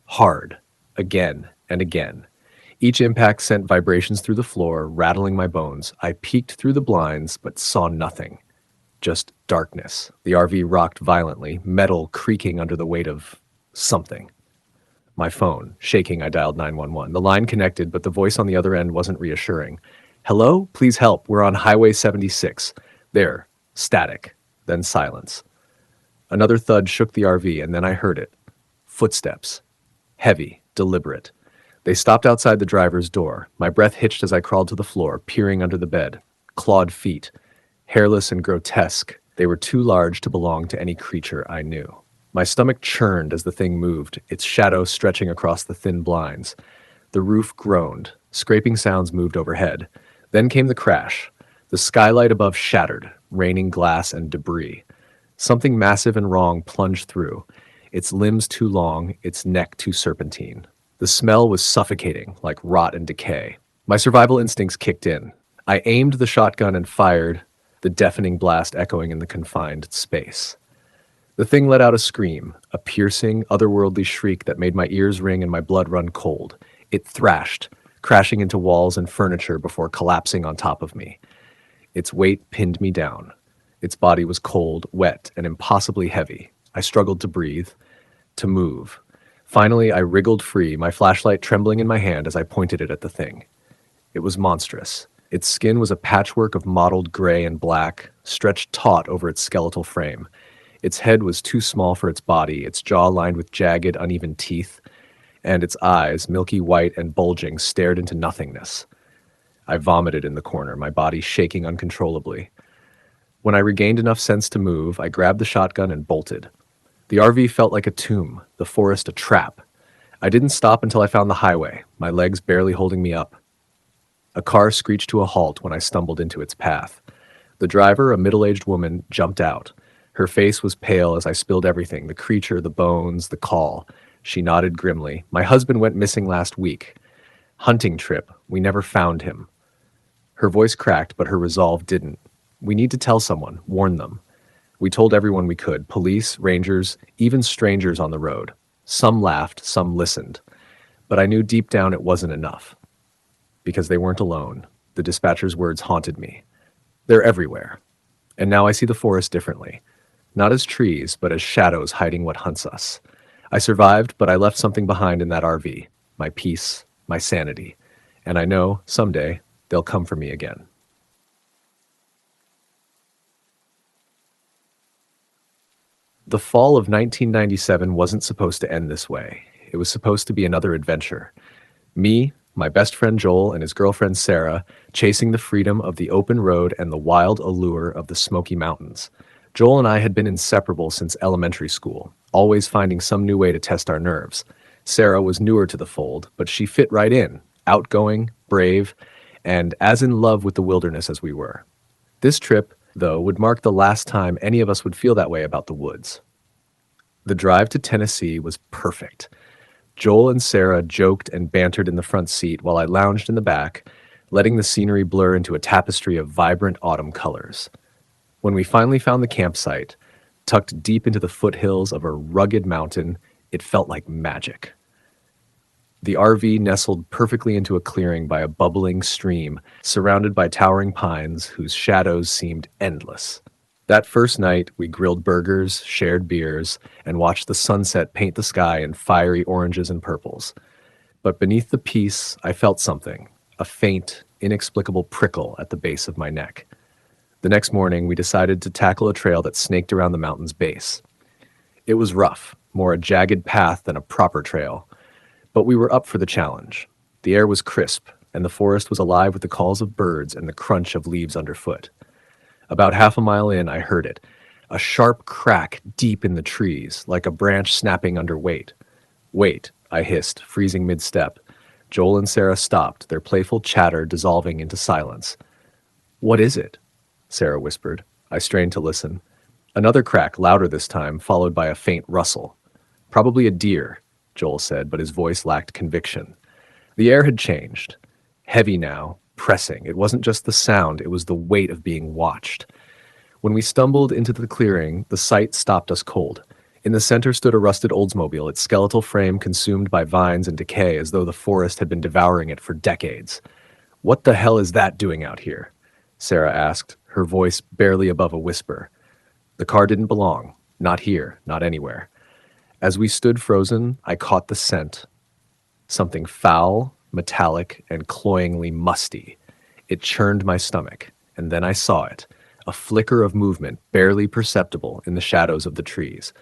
Hard. Again and again. Each impact sent vibrations through the floor, rattling my bones. I peeked through the blinds, but saw nothing. Just darkness. The RV rocked violently, metal creaking under the weight of something. My phone. Shaking, I dialed 911. The line connected, but the voice on the other end wasn't reassuring. Hello? Please help. We're on Highway 76. There. Static. Then silence. Another thud shook the RV, and then I heard it. Footsteps. Heavy, deliberate. They stopped outside the driver's door. My breath hitched as I crawled to the floor, peering under the bed. Clawed feet. Hairless and grotesque, they were too large to belong to any creature I knew. My stomach churned as the thing moved, its shadow stretching across the thin blinds. The roof groaned. Scraping sounds moved overhead. Then came the crash. The skylight above shattered, raining glass and debris. Something massive and wrong plunged through, its limbs too long, its neck too serpentine. The smell was suffocating, like rot and decay. My survival instincts kicked in. I aimed the shotgun and fired, the deafening blast echoing in the confined space. The thing let out a scream, a piercing, otherworldly shriek that made my ears ring and my blood run cold. It thrashed, crashing into walls and furniture before collapsing on top of me. Its weight pinned me down. Its body was cold, wet, and impossibly heavy. I struggled to breathe, to move. Finally, I wriggled free, my flashlight trembling in my hand as I pointed it at the thing. It was monstrous. Its skin was a patchwork of mottled gray and black, stretched taut over its skeletal frame. Its head was too small for its body, its jaw lined with jagged, uneven teeth, and its eyes, milky white and bulging, stared into nothingness. I vomited in the corner, my body shaking uncontrollably. When I regained enough sense to move, I grabbed the shotgun and bolted. The RV felt like a tomb, the forest a trap. I didn't stop until I found the highway, my legs barely holding me up. A car screeched to a halt when I stumbled into its path. The driver, a middle-aged woman, jumped out. Her face was pale as I spilled everything, the creature, the bones, the call. She nodded grimly. My husband went missing last week. Hunting trip. We never found him. Her voice cracked, but her resolve didn't. We need to tell someone, warn them. We told everyone we could, police, rangers, even strangers on the road. Some laughed, some listened. But I knew deep down it wasn't enough. Because they weren't alone. The dispatcher's words haunted me. They're everywhere. And now I see the forest differently. Not as trees, but as shadows hiding what hunts us. I survived, but I left something behind in that RV. My peace, my sanity. And I know, someday, they'll come for me again. The fall of 1997 wasn't supposed to end this way. It was supposed to be another adventure. Me, my best friend Joel, and his girlfriend Sarah, chasing the freedom of the open road and the wild allure of the Smoky Mountains. Joel and I had been inseparable since elementary school, always finding some new way to test our nerves. Sarah was newer to the fold, but she fit right in, outgoing, brave, and as in love with the wilderness as we were. This trip, though, would mark the last time any of us would feel that way about the woods. The drive to Tennessee was perfect. Joel and Sarah joked and bantered in the front seat while I lounged in the back, letting the scenery blur into a tapestry of vibrant autumn colors. When we finally found the campsite, tucked deep into the foothills of a rugged mountain, it felt like magic. The RV nestled perfectly into a clearing by a bubbling stream, surrounded by towering pines whose shadows seemed endless. That first night, we grilled burgers, shared beers, and watched the sunset paint the sky in fiery oranges and purples. But beneath the peace, I felt something, a faint, inexplicable prickle at the base of my neck. The next morning, we decided to tackle a trail that snaked around the mountain's base. It was rough, more a jagged path than a proper trail, but we were up for the challenge. The air was crisp, and the forest was alive with the calls of birds and the crunch of leaves underfoot. About half a mile in, I heard it, a sharp crack deep in the trees, like a branch snapping under weight. Wait, I hissed, freezing mid-step. Joel and Sarah stopped, their playful chatter dissolving into silence. "What is it?" Sarah whispered. I strained to listen. Another crack, louder this time, followed by a faint rustle. "Probably a deer," Joel said, but his voice lacked conviction. The air had changed. Heavy now, pressing. It wasn't just the sound, it was the weight of being watched. When we stumbled into the clearing, the sight stopped us cold. In the center stood a rusted Oldsmobile, its skeletal frame consumed by vines and decay as though the forest had been devouring it for decades. "What the hell is that doing out here?" Sarah asked, her voice barely above a whisper. The car didn't belong. Not here, not anywhere. As we stood frozen, I caught the scent. Something foul, metallic, and cloyingly musty. It churned my stomach, and then I saw it, a flicker of movement barely perceptible in the shadows of the trees.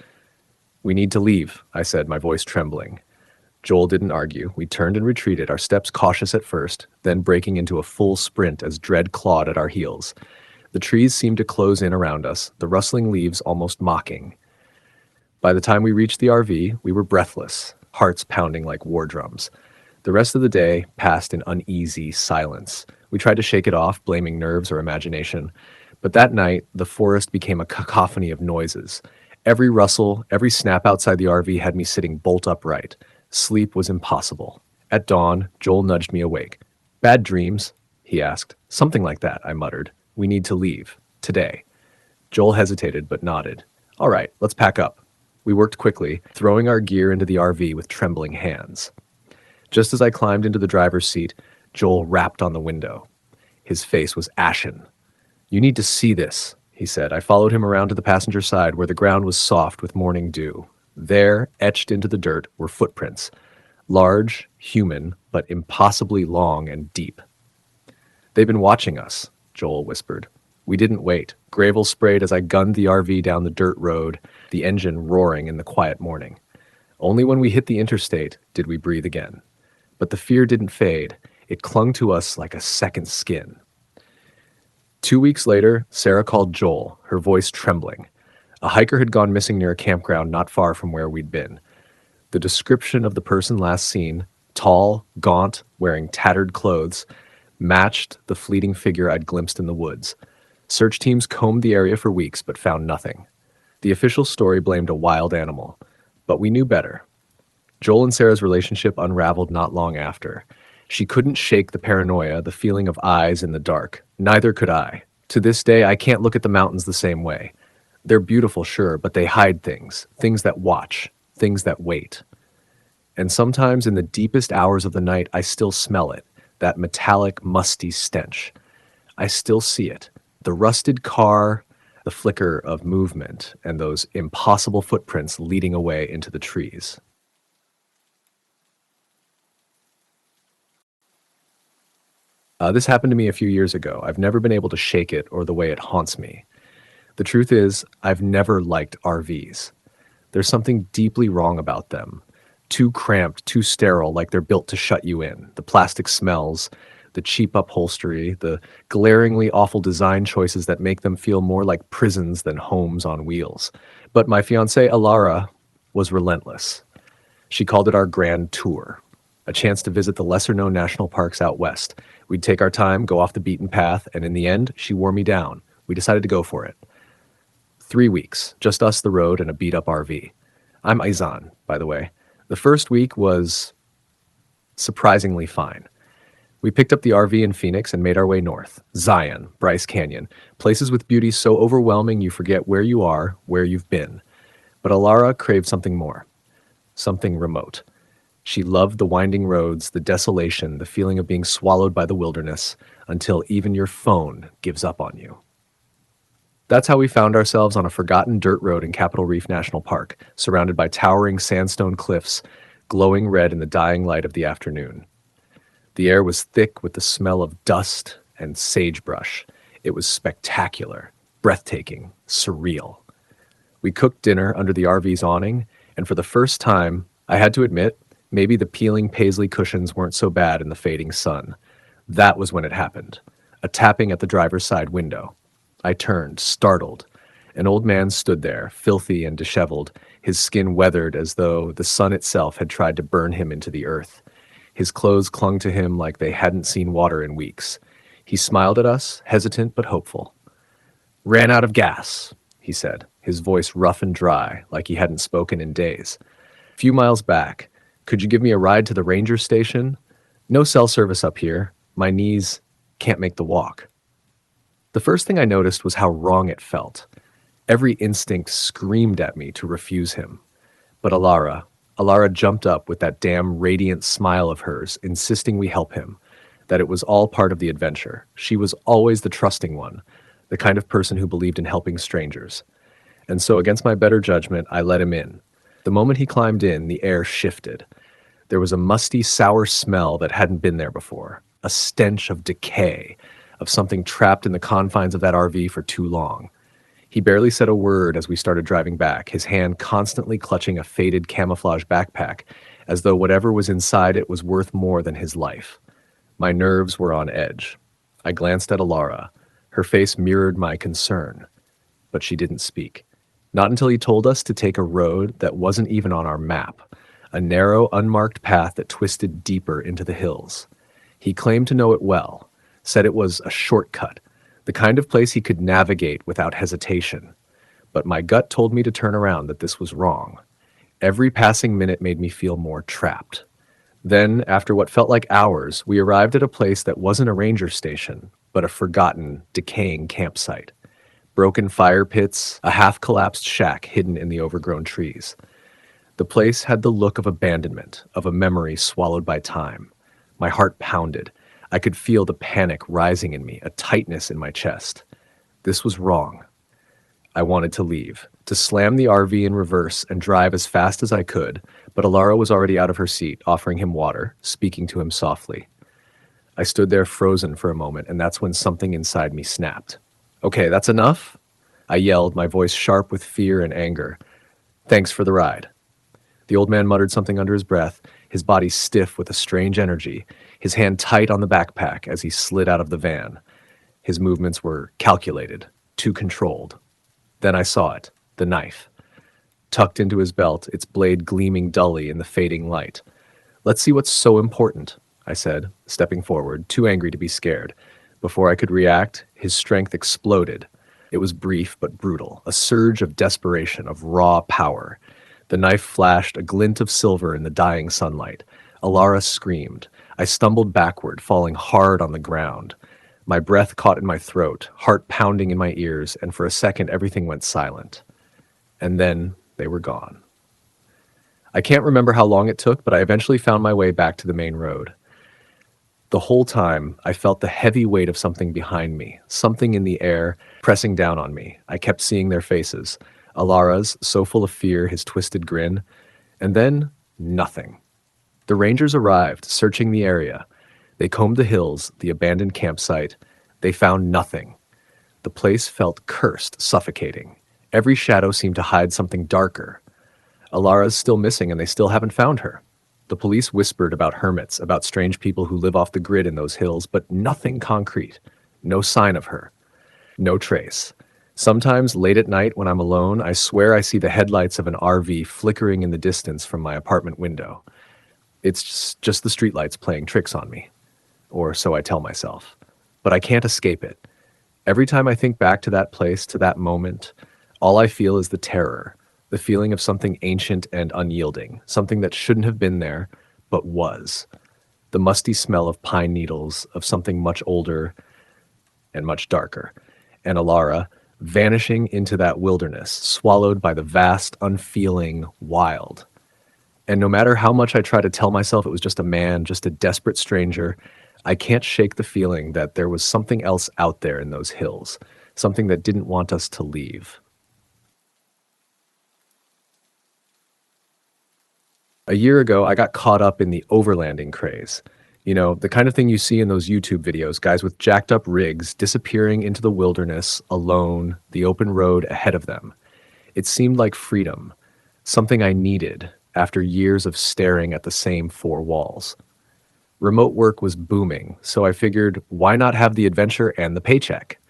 "We need to leave," I said, my voice trembling. Joel didn't argue. We turned and retreated, our steps cautious at first, then breaking into a full sprint as dread clawed at our heels. The trees seemed to close in around us, the rustling leaves almost mocking. By the time we reached the RV, we were breathless, hearts pounding like war drums. The rest of the day passed in uneasy silence. We tried to shake it off, blaming nerves or imagination. But that night, the forest became a cacophony of noises. Every rustle, every snap outside the RV had me sitting bolt upright. Sleep was impossible. At dawn, Joel nudged me awake. "Bad dreams?" he asked. "Something like that," I muttered. "We need to leave. Today." Joel hesitated but nodded. "All right, let's pack up." We worked quickly, throwing our gear into the RV with trembling hands. Just as I climbed into the driver's seat, Joel rapped on the window. His face was ashen. "You need to see this," he said. I followed him around to the passenger side where the ground was soft with morning dew. There, etched into the dirt, were footprints. Large, human, but impossibly long and deep. "They've been watching us," Joel whispered. We didn't wait. Gravel sprayed as I gunned the RV down the dirt road, the engine roaring in the quiet morning. Only when we hit the interstate did we breathe again. But the fear didn't fade. It clung to us like a second skin. 2 weeks later, Sarah called Joel, her voice trembling. A hiker had gone missing near a campground not far from where we'd been. The description of the person last seen, tall, gaunt, wearing tattered clothes, matched the fleeting figure I'd glimpsed in the woods. Search teams combed the area for weeks but found nothing. The official story blamed a wild animal, but we knew better. Joel and Sarah's relationship unraveled not long after. She couldn't shake the paranoia, the feeling of eyes in the dark. Neither could I. To this day, I can't look at the mountains the same way. They're beautiful, sure, but they hide things, things that watch, things that wait. And sometimes in the deepest hours of the night, I still smell it, that metallic, musty stench. I still see it, the rusted car, the flicker of movement, and those impossible footprints leading away into the trees. This happened to me a few years ago. I've never been able to shake it or the way it haunts me. The truth is, I've never liked RVs. There's something deeply wrong about them. Too cramped, too sterile, like they're built to shut you in. The plastic smells, the cheap upholstery, the glaringly awful design choices that make them feel more like prisons than homes on wheels. But my fiancée, Alara, was relentless. She called it our grand tour, a chance to visit the lesser-known national parks out west. We'd take our time, go off the beaten path, and in the end, she wore me down. We decided to go for it. 3 weeks, just us, the road, and a beat-up RV. I'm Aizan, by the way. The first week was surprisingly fine. We picked up the RV in Phoenix and made our way north. Zion, Bryce Canyon, places with beauty so overwhelming you forget where you are, where you've been. But Alara craved something more, something remote. She loved the winding roads, the desolation, the feeling of being swallowed by the wilderness, until even your phone gives up on you. That's how we found ourselves on a forgotten dirt road in Capitol Reef National Park, surrounded by towering sandstone cliffs, glowing red in the dying light of the afternoon. The air was thick with the smell of dust and sagebrush. It was spectacular, breathtaking, surreal. We cooked dinner under the RV's awning, and for the first time, I had to admit, maybe the peeling paisley cushions weren't so bad in the fading sun. That was when it happened. A tapping at the driver's side window. I turned, startled. An old man stood there, filthy and disheveled, his skin weathered as though the sun itself had tried to burn him into the earth. His clothes clung to him like they hadn't seen water in weeks. He smiled at us, hesitant but hopeful. "Ran out of gas," he said, his voice rough and dry, like he hadn't spoken in days. "A few miles back. Could you give me a ride to the ranger station? No cell service up here. My knees can't make the walk." The first thing I noticed was how wrong it felt. Every instinct screamed at me to refuse him. But Alara jumped up with that damn radiant smile of hers, insisting we help him, that it was all part of the adventure. She was always the trusting one, the kind of person who believed in helping strangers. And so against my better judgment, I let him in. The moment he climbed in, the air shifted. There was a musty, sour smell that hadn't been there before. a stench of decay, of something trapped in the confines of that RV for too long. He barely said a word as we started driving back, his hand constantly clutching a faded camouflage backpack, as though whatever was inside it was worth more than his life. My nerves were on edge. I glanced at Alara. Her face mirrored my concern, but she didn't speak. Not until he told us to take a road that wasn't even on our map, a narrow, unmarked path that twisted deeper into the hills. He claimed to know it well, said it was a shortcut, the kind of place he could navigate without hesitation. But my gut told me to turn around, that this was wrong. Every passing minute made me feel more trapped. Then, after what felt like hours, we arrived at a place that wasn't a ranger station, but a forgotten, decaying campsite. Broken fire pits, a half-collapsed shack hidden in the overgrown trees. The place had the look of abandonment, of a memory swallowed by time. My heart pounded. I could feel the panic rising in me, a tightness in my chest. This was wrong. I wanted to leave, to slam the RV in reverse and drive as fast as I could, but Alara was already out of her seat, offering him water, speaking to him softly. I stood there frozen for a moment, and that's when something inside me snapped. "Okay, that's enough?" I yelled, my voice sharp with fear and anger. "Thanks for the ride." The old man muttered something under his breath, his body stiff with a strange energy, his hand tight on the backpack as he slid out of the van. His movements were calculated, too controlled. Then I saw it, the knife. Tucked into his belt, its blade gleaming dully in the fading light. "Let's see what's so important," I said, stepping forward, too angry to be scared. Before I could react, his strength exploded. It was brief but brutal, a surge of desperation, of raw power. The knife flashed a glint of silver in the dying sunlight. Alara screamed. I stumbled backward, falling hard on the ground. My breath caught in my throat, heart pounding in my ears, and for a second everything went silent. And then they were gone. I can't remember how long it took, but I eventually found my way back to the main road. The whole time, I felt the heavy weight of something behind me, something in the air, pressing down on me. I kept seeing their faces. Alara's, so full of fear, his twisted grin. And then, nothing. The rangers arrived, searching the area. They combed the hills, the abandoned campsite. They found nothing. The place felt cursed, suffocating. Every shadow seemed to hide something darker. Alara's still missing, and they still haven't found her. The police whispered about hermits, about strange people who live off the grid in those hills, but nothing concrete. No sign of her. No trace. Sometimes, late at night when I'm alone, I swear I see the headlights of an RV flickering in the distance from my apartment window. It's just the streetlights playing tricks on me. Or so I tell myself. But I can't escape it. Every time I think back to that place, to that moment, all I feel is the terror, the feeling of something ancient and unyielding, something that shouldn't have been there, but was. The musty smell of pine needles, of something much older and much darker. And Alara, vanishing into that wilderness, swallowed by the vast, unfeeling wild. And no matter how much I try to tell myself it was just a man, just a desperate stranger, I can't shake the feeling that there was something else out there in those hills, something that didn't want us to leave. A year ago, I got caught up in the overlanding craze. You know, the kind of thing you see in those YouTube videos, guys with jacked up rigs disappearing into the wilderness, alone, the open road ahead of them. It seemed like freedom, something I needed after years of staring at the same four walls. Remote work was booming, so I figured, why not have the adventure and the paycheck?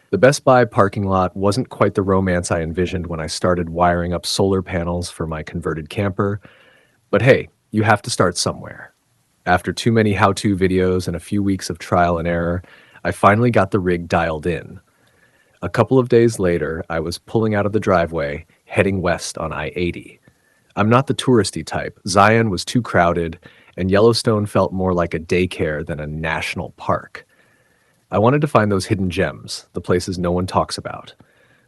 The Best Buy parking lot wasn't quite the romance I envisioned when I started wiring up solar panels for my converted camper, but hey, you have to start somewhere. After too many how-to videos and a few weeks of trial and error, I finally got the rig dialed in. A couple of days later, I was pulling out of the driveway, heading west on I-80. I'm not the touristy type. Zion was too crowded, and Yellowstone felt more like a daycare than a national park. I wanted to find those hidden gems, the places no one talks about.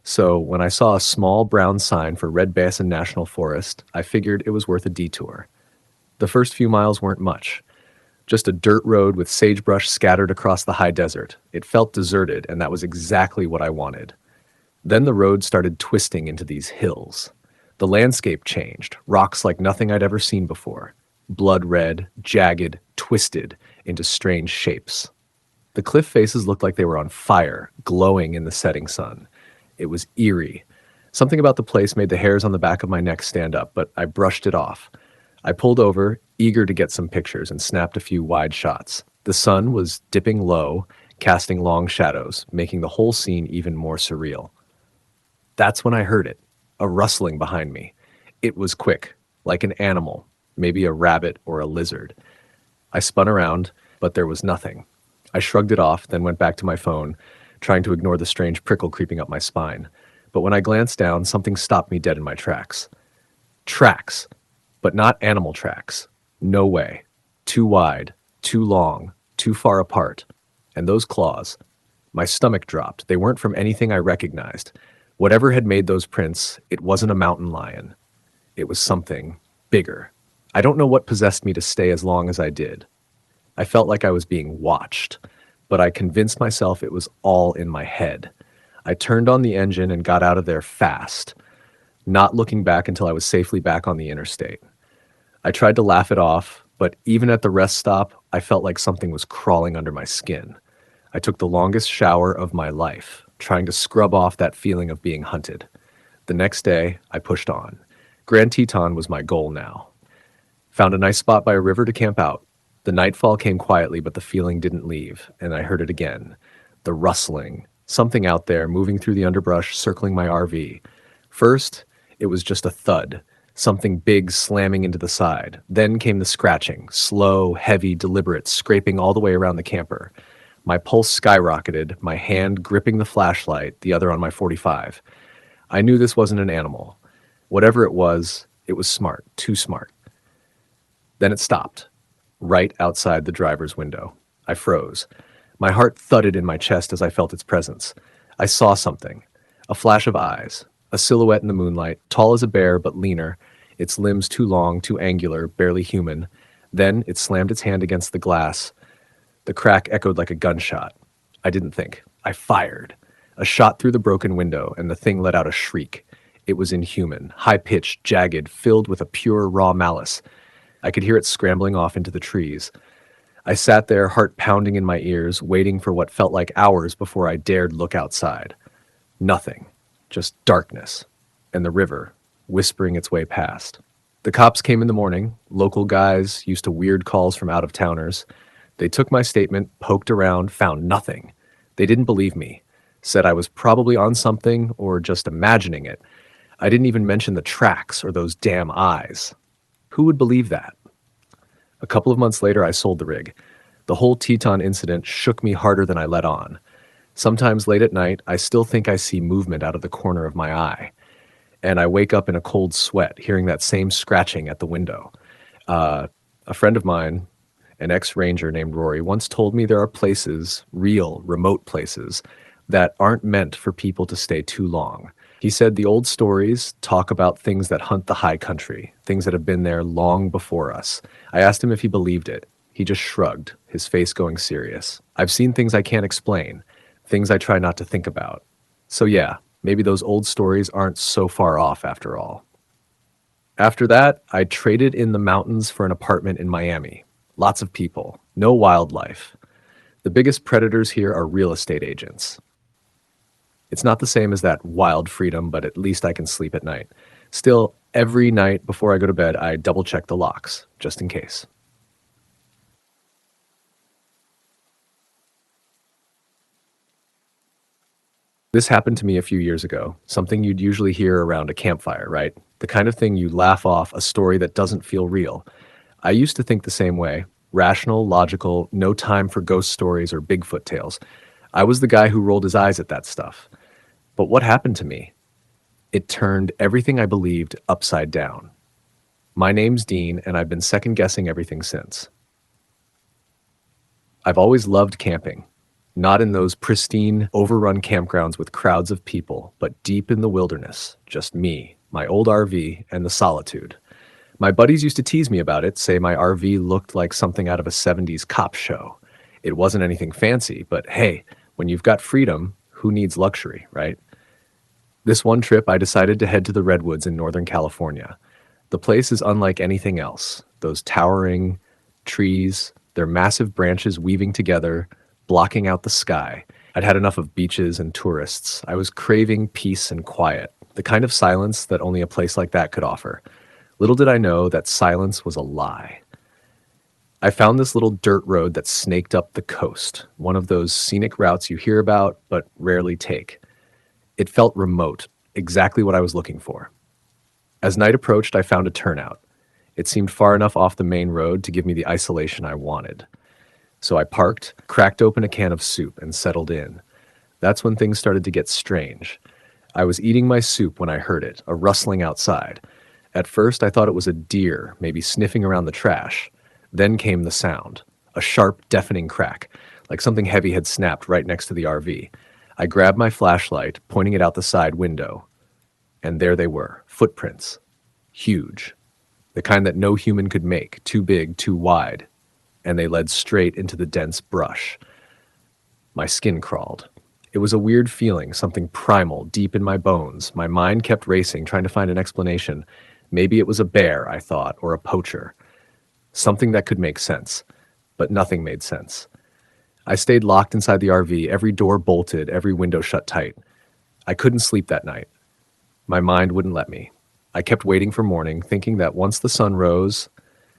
So when I saw a small brown sign for Red Basin National Forest, I figured it was worth a detour. The first few miles weren't much. Just a dirt road with sagebrush scattered across the high desert. It felt deserted, and that was exactly what I wanted. Then the road started twisting into these hills. The landscape changed, rocks like nothing I'd ever seen before. Blood red, jagged, twisted. into strange shapes. The cliff faces looked like they were on fire, glowing in the setting sun. It was eerie. Something about the place made the hairs on the back of my neck stand up, but I brushed it off. I pulled over, eager to get some pictures, and snapped a few wide shots. The sun was dipping low, casting long shadows, making the whole scene even more surreal. That's when I heard it, a rustling behind me. It was quick, like an animal, maybe a rabbit or a lizard. I spun around, but there was nothing. I shrugged it off, then went back to my phone, trying to ignore the strange prickle creeping up my spine. But when I glanced down, something stopped me dead in my tracks. Tracks, but not animal tracks. No way. Too wide, too long, too far apart. And those claws. My stomach dropped. They weren't from anything I recognized. Whatever had made those prints, it wasn't a mountain lion. It was something bigger. I don't know what possessed me to stay as long as I did. I felt like I was being watched, but I convinced myself it was all in my head. I turned on the engine and got out of there fast, not looking back until I was safely back on the interstate. I tried to laugh it off, but even at the rest stop, I felt like something was crawling under my skin. I took the longest shower of my life, trying to scrub off that feeling of being hunted. The next day, I pushed on. Grand Teton was my goal now. Found a nice spot by a river to camp out. The nightfall came quietly, but the feeling didn't leave, and I heard it again. The rustling, something out there moving through the underbrush, circling my RV. First, it was just a thud, something big slamming into the side. Then came the scratching, slow, heavy, deliberate, scraping all the way around the camper. My pulse skyrocketed, my hand gripping the flashlight, the other on my 45. I knew this wasn't an animal. Whatever it was smart, too smart. Then it stopped, right outside the driver's window. I froze. My heart thudded in my chest as I felt its presence. I saw something, a flash of eyes, a silhouette in the moonlight, tall as a bear but leaner, its limbs too long, too angular, barely human. Then it slammed its hand against the glass. The crack echoed like a gunshot. I didn't think. I fired. A shot through the broken window, and the thing let out a shriek. It was inhuman, high-pitched, jagged, filled with a pure, raw malice. I could hear it scrambling off into the trees. I sat there, heart pounding in my ears, waiting for what felt like hours before I dared look outside. Nothing. Just darkness. And the river, whispering its way past. The cops came in the morning, local guys used to weird calls from out-of-towners. They took my statement, poked around, found nothing. They didn't believe me. Said I was probably on something or just imagining it. I didn't even mention the tracks or those damn eyes. Who would believe that? A couple of months later, I sold the rig. The whole Teton incident shook me harder than I let on. Sometimes late at night, I still think I see movement out of the corner of my eye. And I wake up in a cold sweat, hearing that same scratching at the window. A friend of mine, an ex-ranger named Rory, once told me there are places, real, remote places, that aren't meant for people to stay too long. He said the old stories talk about things that hunt the high country, things that have been there long before us. I asked him if he believed it. He just shrugged, his face going serious. I've seen things I can't explain, things I try not to think about. So yeah, maybe those old stories aren't so far off after all. After that, I traded in the mountains for an apartment in Miami. Lots of people, no wildlife. The biggest predators here are real estate agents. It's not the same as that wild freedom, but at least I can sleep at night. Still, every night before I go to bed, I double check the locks, just in case. This happened to me a few years ago, something you'd usually hear around a campfire, right? The kind of thing you laugh off, a story that doesn't feel real. I used to think the same way. Rational, logical, no time for ghost stories or Bigfoot tales. I was the guy who rolled his eyes at that stuff. But what happened to me? It turned everything I believed upside down. My name's Dean, and I've been second-guessing everything since. I've always loved camping. Not in those pristine, overrun campgrounds with crowds of people, but deep in the wilderness, just me, my old RV, and the solitude. My buddies used to tease me about it, say my RV looked like something out of a 70s cop show. It wasn't anything fancy, but hey, when you've got freedom, who needs luxury, right? This one trip, I decided to head to the Redwoods in Northern California. The place is unlike anything else. Those towering trees, their massive branches weaving together, blocking out the sky. I'd had enough of beaches and tourists. I was craving peace and quiet, the kind of silence that only a place like that could offer. Little did I know that silence was a lie. I found this little dirt road that snaked up the coast, one of those scenic routes you hear about but rarely take. It felt remote, exactly what I was looking for. As night approached, I found a turnout. It seemed far enough off the main road to give me the isolation I wanted. So I parked, cracked open a can of soup, and settled in. That's when things started to get strange. I was eating my soup when I heard it, a rustling outside. At first, I thought it was a deer, maybe sniffing around the trash. Then came the sound, a sharp, deafening crack, like something heavy had snapped right next to the RV. I grabbed my flashlight, pointing it out the side window. And there they were, footprints. Huge. The kind that no human could make, too big, too wide. And they led straight into the dense brush. My skin crawled. It was a weird feeling, something primal, deep in my bones. My mind kept racing, trying to find an explanation. Maybe it was a bear, I thought, or a poacher. Something that could make sense. But nothing made sense. I stayed locked inside the RV, every door bolted, every window shut tight. I couldn't sleep that night. My mind wouldn't let me. I kept waiting for morning, thinking that once the sun rose,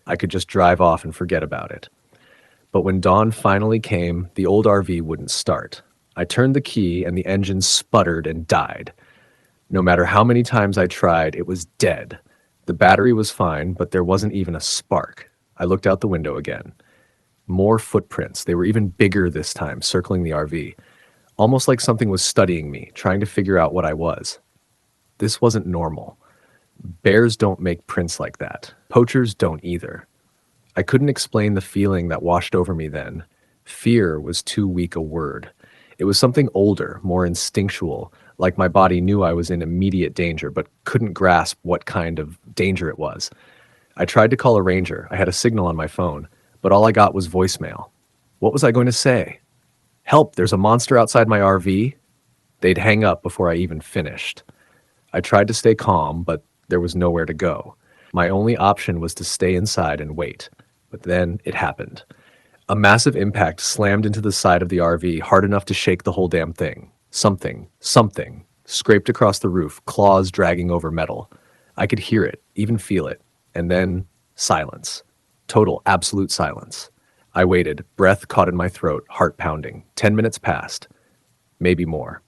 I could just drive off and forget about it. But when dawn finally came, the old RV wouldn't start. I turned the key and the engine sputtered and died. No matter how many times I tried, it was dead. The battery was fine, but there wasn't even a spark. I looked out the window again. More footprints. They were even bigger this time, circling the RV. Almost like something was studying me, trying to figure out what I was. This wasn't normal. Bears don't make prints like that. Poachers don't either. I couldn't explain the feeling that washed over me then. Fear was too weak a word. It was something older, more instinctual, like my body knew I was in immediate danger, but couldn't grasp what kind of danger it was. I tried to call a ranger. I had a signal on my phone, but all I got was voicemail. What was I going to say? Help, there's a monster outside my RV? They'd hang up before I even finished. I tried to stay calm, but there was nowhere to go. My only option was to stay inside and wait. But then it happened. A massive impact slammed into the side of the RV, hard enough to shake the whole damn thing. Something, scraped across the roof, claws dragging over metal. I could hear it, even feel it. And then silence. Total, absolute silence. I waited, breath caught in my throat, heart pounding. 10 minutes passed. Maybe more.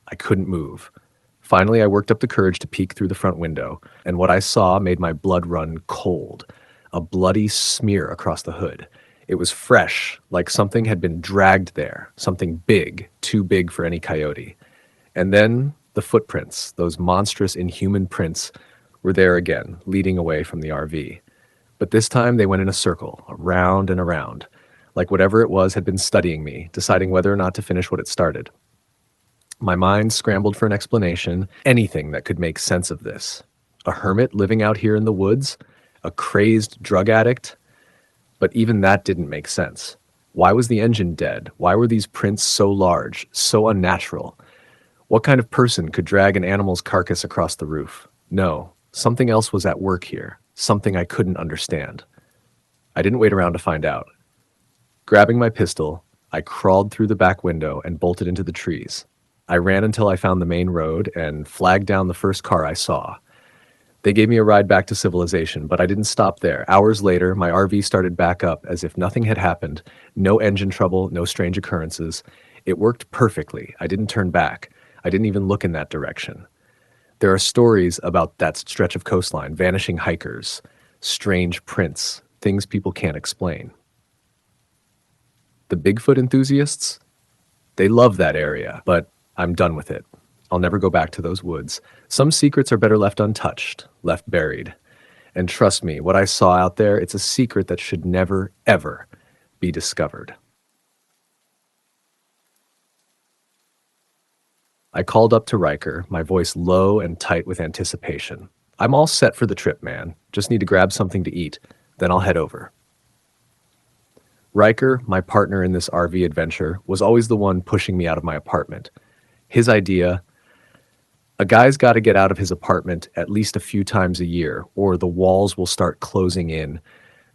I couldn't move. Finally, I worked up the courage to peek through the front window, and what I saw made my blood run cold. A bloody smear across the hood. It was fresh, like something had been dragged there, something big, too big for any coyote. And then the footprints, those monstrous, inhuman prints, were there again, leading away from the RV. But this time they went in a circle, around and around, like whatever it was had been studying me, deciding whether or not to finish what it started. My mind scrambled for an explanation, anything that could make sense of this. A hermit living out here in the woods? A crazed drug addict? But even that didn't make sense. Why was the engine dead? Why were these prints so large, so unnatural? What kind of person could drag an animal's carcass across the roof? No, something else was at work here, something I couldn't understand. I didn't wait around to find out. Grabbing my pistol, I crawled through the back window and bolted into the trees. I ran until I found the main road and flagged down the first car I saw. They gave me a ride back to civilization, but I didn't stop there. Hours later, my RV started back up as if nothing had happened. No engine trouble, no strange occurrences. It worked perfectly. I didn't turn back. I didn't even look in that direction. There are stories about that stretch of coastline, vanishing hikers, strange prints, things people can't explain. The Bigfoot enthusiasts? They love that area, but I'm done with it. I'll never go back to those woods. Some secrets are better left untouched, left buried. And trust me, what I saw out there, it's a secret that should never, ever be discovered. I called up to Riker, my voice low and tight with anticipation. I'm all set for the trip, man. Just need to grab something to eat. Then I'll head over. Riker, my partner in this RV adventure, was always the one pushing me out of my apartment. His idea, a guy's got to get out of his apartment at least a few times a year, or the walls will start closing in.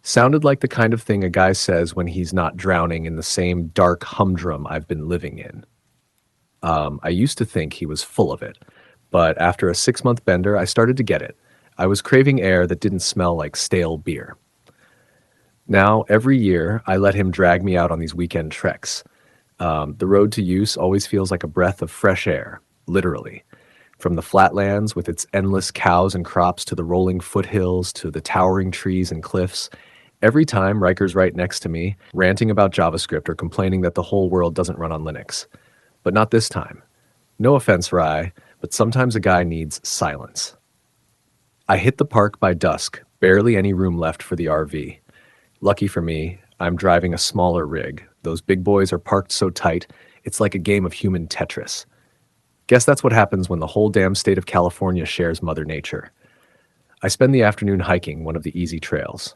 Sounded like the kind of thing a guy says when he's not drowning in the same dark humdrum I've been living in. I used to think he was full of it, but after a 6-month bender, I started to get it. I was craving air that didn't smell like stale beer. Now, every year, I let him drag me out on these weekend treks. The road to use always feels like a breath of fresh air, literally. From the flatlands with its endless cows and crops to the rolling foothills to the towering trees and cliffs, every time Riker's right next to me, ranting about JavaScript or complaining that the whole world doesn't run on Linux. But not this time. No offense, Rye, but sometimes a guy needs silence. I hit the park by dusk, barely any room left for the RV. Lucky for me, I'm driving a smaller rig. Those big boys are parked so tight, it's like a game of human Tetris. Guess that's what happens when the whole damn state of California shares Mother Nature. I spend the afternoon hiking one of the easy trails.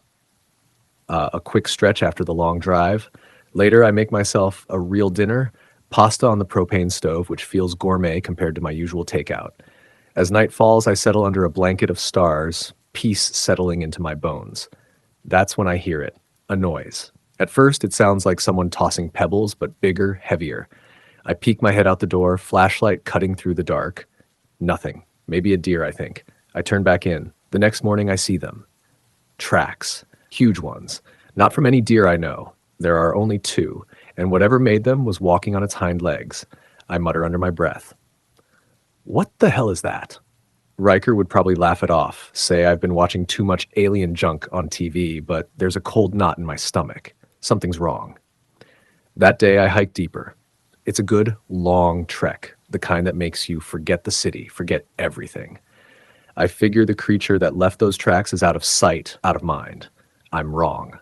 A quick stretch after the long drive. Later, I make myself a real dinner, pasta on the propane stove, which feels gourmet compared to my usual takeout. As night falls, I settle under a blanket of stars, peace settling into my bones. That's when I hear it, a noise. At first, it sounds like someone tossing pebbles, but bigger, heavier. I peek my head out the door, flashlight cutting through the dark. Nothing. Maybe a deer, I think. I turn back in. The next morning, I see them. Tracks. Huge ones. Not from any deer I know. There are only 2, and whatever made them was walking on its hind legs. I mutter under my breath. What the hell is that? Riker would probably laugh it off, say I've been watching too much alien junk on TV, but there's a cold knot in my stomach. Something's wrong. That day, I hike deeper. It's a good, long trek, the kind that makes you forget the city, forget everything. I figure the creature that left those tracks is out of sight, out of mind. I'm wrong.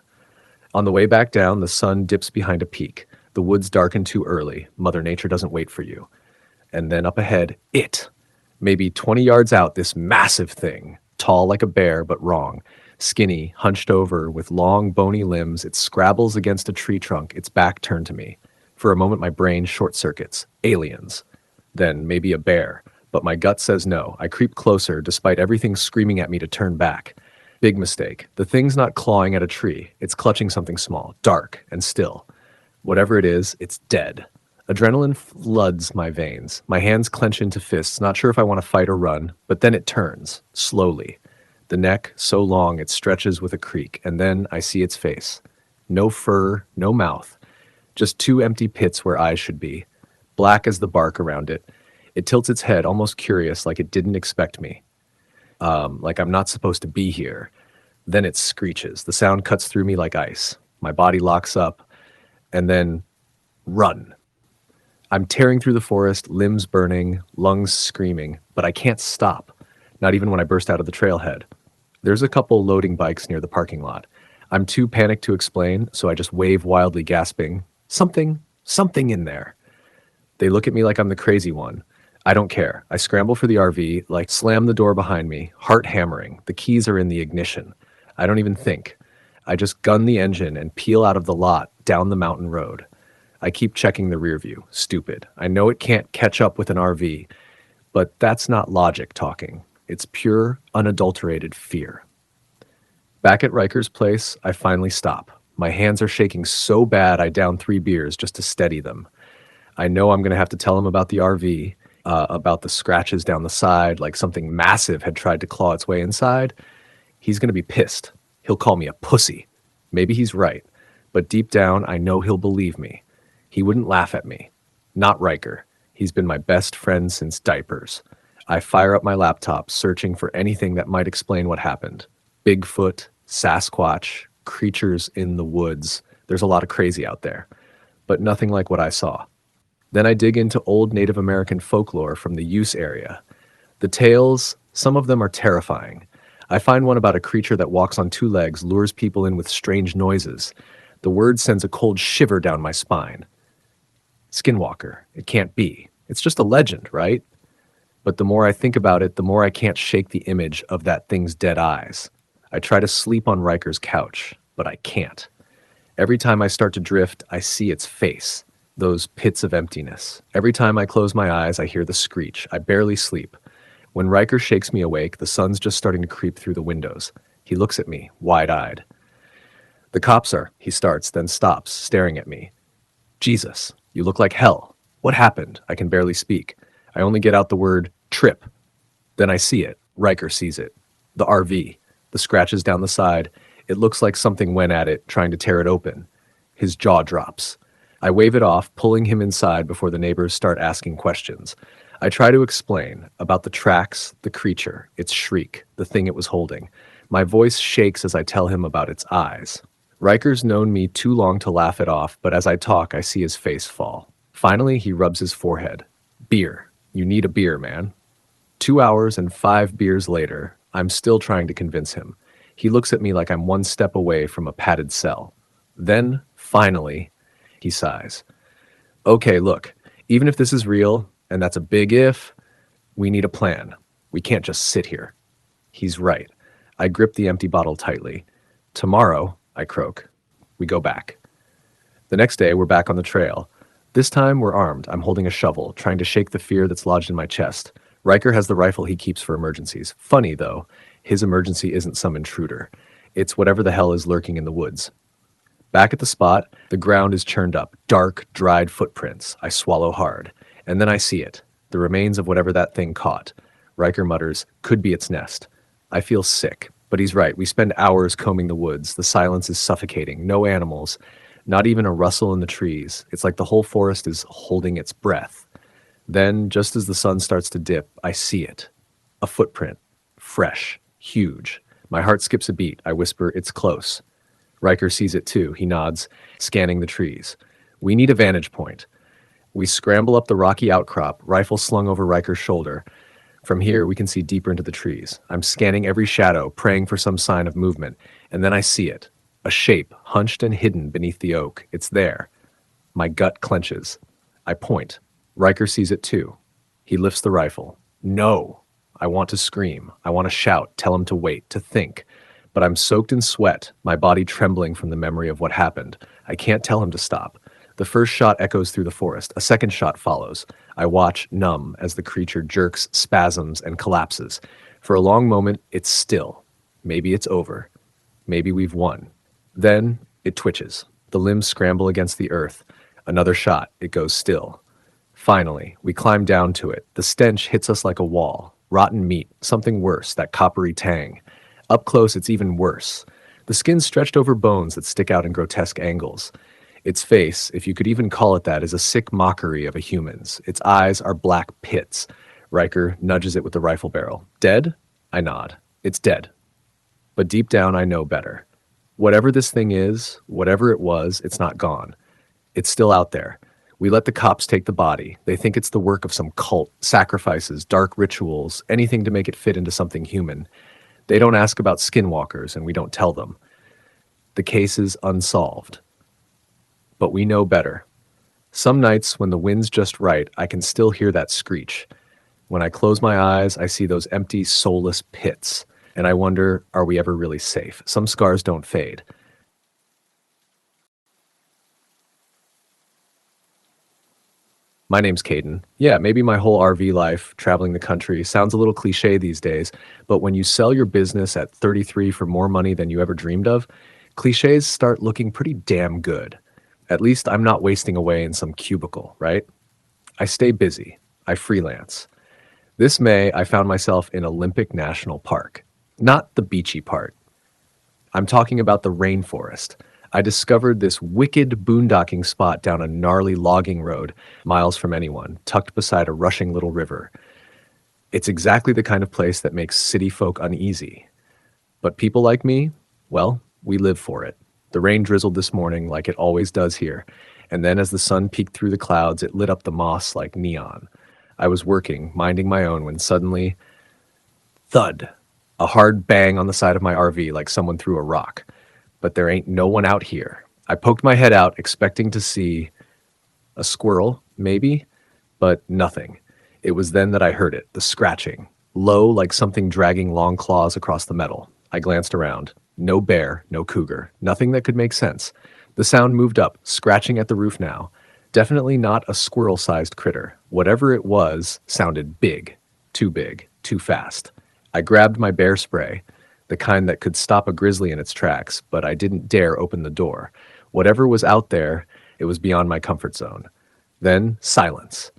On the way back down, the sun dips behind a peak. The woods darken too early. Mother Nature doesn't wait for you. And then up ahead, it. Maybe 20 yards out, this massive thing, tall like a bear, but wrong. Skinny, hunched over, with long, bony limbs, it scrabbles against a tree trunk, its back turned to me. For a moment, my brain short circuits. Aliens. Then maybe a bear. But my gut says no. I creep closer, despite everything screaming at me to turn back. Big mistake. The thing's not clawing at a tree. It's clutching something small, dark, and still. Whatever it is, it's dead. Adrenaline floods my veins. My hands clench into fists, not sure if I want to fight or run, but then it turns, slowly. The neck, so long it stretches with a creak, and then I see its face. No fur, no mouth. Just 2 empty pits where eyes should be. Black as the bark around it. It tilts its head, almost curious, like it didn't expect me. Like I'm not supposed to be here. Then it screeches. The sound cuts through me like ice. My body locks up, and then run. I'm tearing through the forest, limbs burning, lungs screaming, but I can't stop, not even when I burst out of the trailhead. There's a couple loading bikes near the parking lot. I'm too panicked to explain, so I just wave wildly, gasping, something in there. They look at me like I'm the crazy one. I don't care. I scramble for the RV, slam the door behind me, heart hammering. The keys are in the ignition. I don't even think. I just gun the engine and peel out of the lot, down the mountain road. I keep checking the rear view. Stupid. I know it can't catch up with an RV, but that's not logic talking. It's pure, unadulterated fear. Back at Riker's place, I finally stop. My hands are shaking so bad I down 3 beers just to steady them. I know I'm going to have to tell him about the RV, about the scratches down the side, like something massive had tried to claw its way inside. He's going to be pissed. He'll call me a pussy. Maybe he's right, but deep down, I know he'll believe me. He wouldn't laugh at me. Not Riker. He's been my best friend since diapers. I fire up my laptop, searching for anything that might explain what happened. Bigfoot, Sasquatch, creatures in the woods. There's a lot of crazy out there, but nothing like what I saw. Then I dig into old Native American folklore from the Use area. The tales, some of them are terrifying. I find one about a creature that walks on 2 legs, lures people in with strange noises. The word sends a cold shiver down my spine. Skinwalker. It can't be. It's just a legend, right? But the more I think about it, the more I can't shake the image of that thing's dead eyes. I try to sleep on Riker's couch, but I can't. Every time I start to drift, I see its face, those pits of emptiness. Every time I close my eyes, I hear the screech. I barely sleep. When Riker shakes me awake, the sun's just starting to creep through the windows. He looks at me, wide-eyed. The cops are, he starts, then stops, staring at me. Jesus, you look like hell. What happened? I can barely speak. I only get out the word trip. Then I see it. Riker sees it. The RV. The scratches down the side. It looks like something went at it, trying to tear it open. His jaw drops. I wave it off, pulling him inside before the neighbors start asking questions. I try to explain about the tracks, the creature, its shriek, the thing it was holding. My voice shakes as I tell him about its eyes. Riker's known me too long to laugh it off, but as I talk, I see his face fall. Finally, he rubs his forehead. Beer. You need a beer, man. 2 hours and 5 beers later, I'm still trying to convince him. He looks at me like I'm one step away from a padded cell. Then, finally, he sighs. Okay, look, even if this is real, and that's a big if, we need a plan. We can't just sit here. He's right. I grip the empty bottle tightly. Tomorrow, I croak. We go back. The next day, we're back on the trail. This time, we're armed. I'm holding a shovel, trying to shake the fear that's lodged in my chest. Riker has the rifle he keeps for emergencies. Funny, though, his emergency isn't some intruder. It's whatever the hell is lurking in the woods. Back at the spot, the ground is churned up. Dark, dried footprints. I swallow hard. And then I see it. The remains of whatever that thing caught. Riker mutters, could be its nest. I feel sick. But he's right. We spend hours combing the woods. The silence is suffocating. No animals. Not even a rustle in the trees. It's like the whole forest is holding its breath. Then, just as the sun starts to dip, I see it. A footprint. Fresh. Huge. My heart skips a beat. I whisper, it's close. Riker sees it too. He nods, scanning the trees. We need a vantage point. We scramble up the rocky outcrop, rifle slung over Riker's shoulder. From here, we can see deeper into the trees. I'm scanning every shadow, praying for some sign of movement, and then I see it. A shape, hunched and hidden beneath the oak. It's there. My gut clenches. I point. Riker sees it too. He lifts the rifle. No! I want to scream. I want to shout, tell him to wait, to think. But I'm soaked in sweat, my body trembling from the memory of what happened. I can't tell him to stop. The first shot echoes through the forest. A second shot follows. I watch, numb, as the creature jerks, spasms, and collapses. For a long moment, it's still. Maybe it's over. Maybe we've won. Then, it twitches. The limbs scramble against the earth. Another shot. It goes still. Finally, we climb down to it. The stench hits us like a wall. Rotten meat. Something worse, that coppery tang. Up close, it's even worse. The skin's stretched over bones that stick out in grotesque angles. Its face, if you could even call it that, is a sick mockery of a human's. Its eyes are black pits. Riker nudges it with the rifle barrel. Dead? I nod. It's dead. But deep down, I know better. Whatever this thing is, whatever it was, it's not gone. It's still out there. We let the cops take the body. They think it's the work of some cult, sacrifices, dark rituals, anything to make it fit into something human. They don't ask about skinwalkers, and we don't tell them. The case is unsolved. But we know better. Some nights, when the wind's just right, I can still hear that screech. When I close my eyes, I see those empty, soulless pits, and I wonder, are we ever really safe? Some scars don't fade. My name's Caden. Yeah, maybe my whole RV life, traveling the country, sounds a little cliche these days, but when you sell your business at 33 for more money than you ever dreamed of, cliches start looking pretty damn good. At least I'm not wasting away in some cubicle, right? I stay busy. I freelance. This May, I found myself in Olympic National Park. Not the beachy part. I'm talking about the rainforest. I discovered this wicked boondocking spot down a gnarly logging road, miles from anyone, tucked beside a rushing little river. It's exactly the kind of place that makes city folk uneasy. But people like me, well, we live for it. The rain drizzled this morning like it always does here, and then as the sun peeked through the clouds, it lit up the moss like neon. I was working, minding my own, when suddenly, thud, a hard bang on the side of my RV like someone threw a rock. But there ain't no one out here. I poked my head out, expecting to see a squirrel, maybe, but nothing. It was then that I heard it, the scratching, low like something dragging long claws across the metal. I glanced around. No bear, no cougar, nothing that could make sense. The sound moved up, scratching at the roof now. Definitely not a squirrel-sized critter. Whatever it was sounded big, too fast. I grabbed my bear spray. the kind that could stop a grizzly in its tracks, but I didn't dare open the door. Whatever was out there, it was beyond my comfort zone. Then, silence.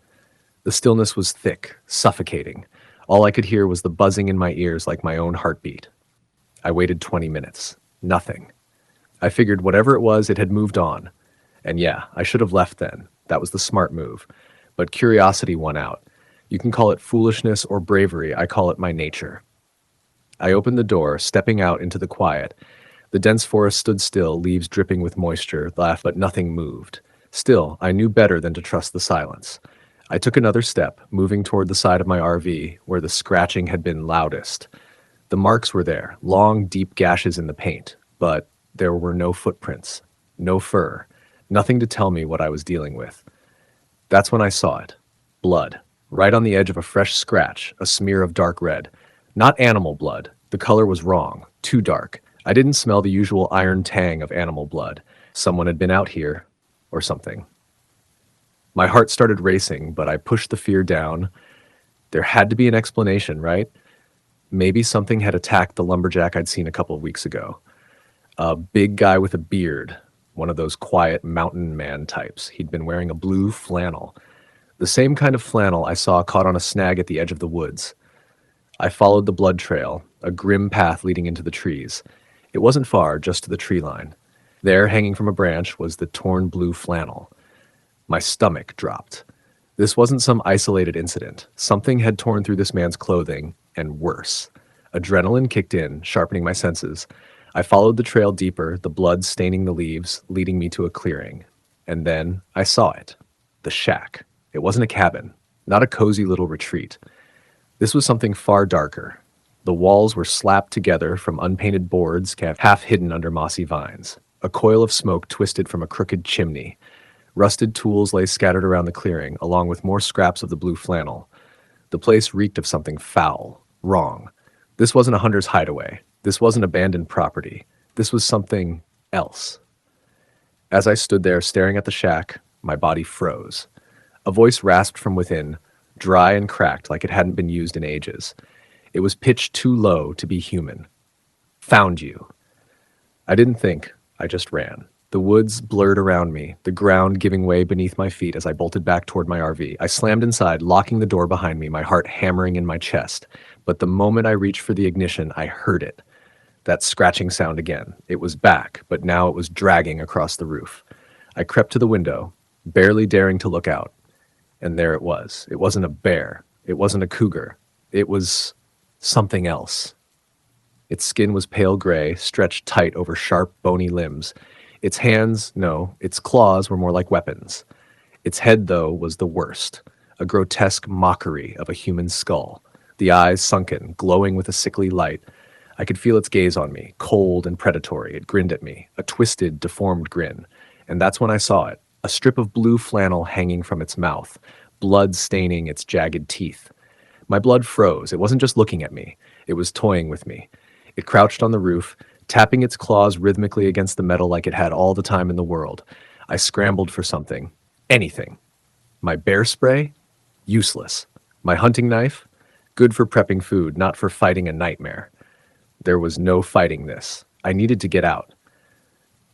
The stillness was thick, suffocating. All I could hear was the buzzing in my ears like my own heartbeat. I waited 20 minutes. Nothing. I figured whatever it was, it had moved on. And yeah, I should have left then. That was the smart move. But curiosity won out. You can call it foolishness or bravery. I call it my nature. I opened the door, stepping out into the quiet. The dense forest stood still, leaves dripping with moisture, but nothing moved. Still, I knew better than to trust the silence. I took another step, moving toward the side of my RV, where the scratching had been loudest. The marks were there, long, deep gashes in the paint, but there were no footprints, no fur, nothing to tell me what I was dealing with. That's when I saw it. Blood, right on the edge of a fresh scratch, a smear of dark red. Not animal blood. The color was wrong, too dark. I didn't smell the usual iron tang of animal blood. Someone had been out here, or something. My heart started racing, but I pushed the fear down. There had to be an explanation, right? Maybe something had attacked the lumberjack I'd seen a couple of weeks ago. A big guy with a beard, one of those quiet mountain man types. He'd been wearing a blue flannel. The same kind of flannel I saw caught on a snag at the edge of the woods. I followed the blood trail, a grim path leading into the trees. It wasn't far, just to the tree line. There, hanging from a branch, was the torn blue flannel. My stomach dropped. This wasn't some isolated incident. Something had torn through this man's clothing, and worse. Adrenaline kicked in, sharpening my senses. I followed the trail deeper, the blood staining the leaves, leading me to a clearing. And then I saw it. The shack. It wasn't a cabin, not a cozy little retreat. This was something far darker. The walls were slapped together from unpainted boards half hidden under mossy vines. A coil of smoke twisted from a crooked chimney. Rusted tools lay scattered around the clearing, along with more scraps of the blue flannel. The place reeked of something foul, wrong. This wasn't a hunter's hideaway. This wasn't abandoned property. This was something else. As I stood there staring at the shack, my body froze. A voice rasped from within, dry and cracked like it hadn't been used in ages. It was pitched too low to be human. Found you. I didn't think. I just ran. The woods blurred around me, the ground giving way beneath my feet as I bolted back toward my RV. I slammed inside, locking the door behind me, my heart hammering in my chest. But the moment I reached for the ignition, I heard it. That scratching sound again. It was back, but now it was dragging across the roof. I crept to the window, barely daring to look out. And there it was. It wasn't a bear. It wasn't a cougar. It was something else. Its skin was pale gray, stretched tight over sharp, bony limbs. Its hands, no, its claws were more like weapons. Its head, though, was the worst, a grotesque mockery of a human skull. The eyes sunken, glowing with a sickly light. I could feel its gaze on me, cold and predatory. It grinned at me, a twisted, deformed grin. And that's when I saw it, a strip of blue flannel hanging from its mouth, blood staining its jagged teeth. My blood froze. It wasn't just looking at me. It was toying with me. It crouched on the roof, tapping its claws rhythmically against the metal like it had all the time in the world. I scrambled for something. Anything. My bear spray? Useless. My hunting knife? Good for prepping food, not for fighting a nightmare. There was no fighting this. I needed to get out.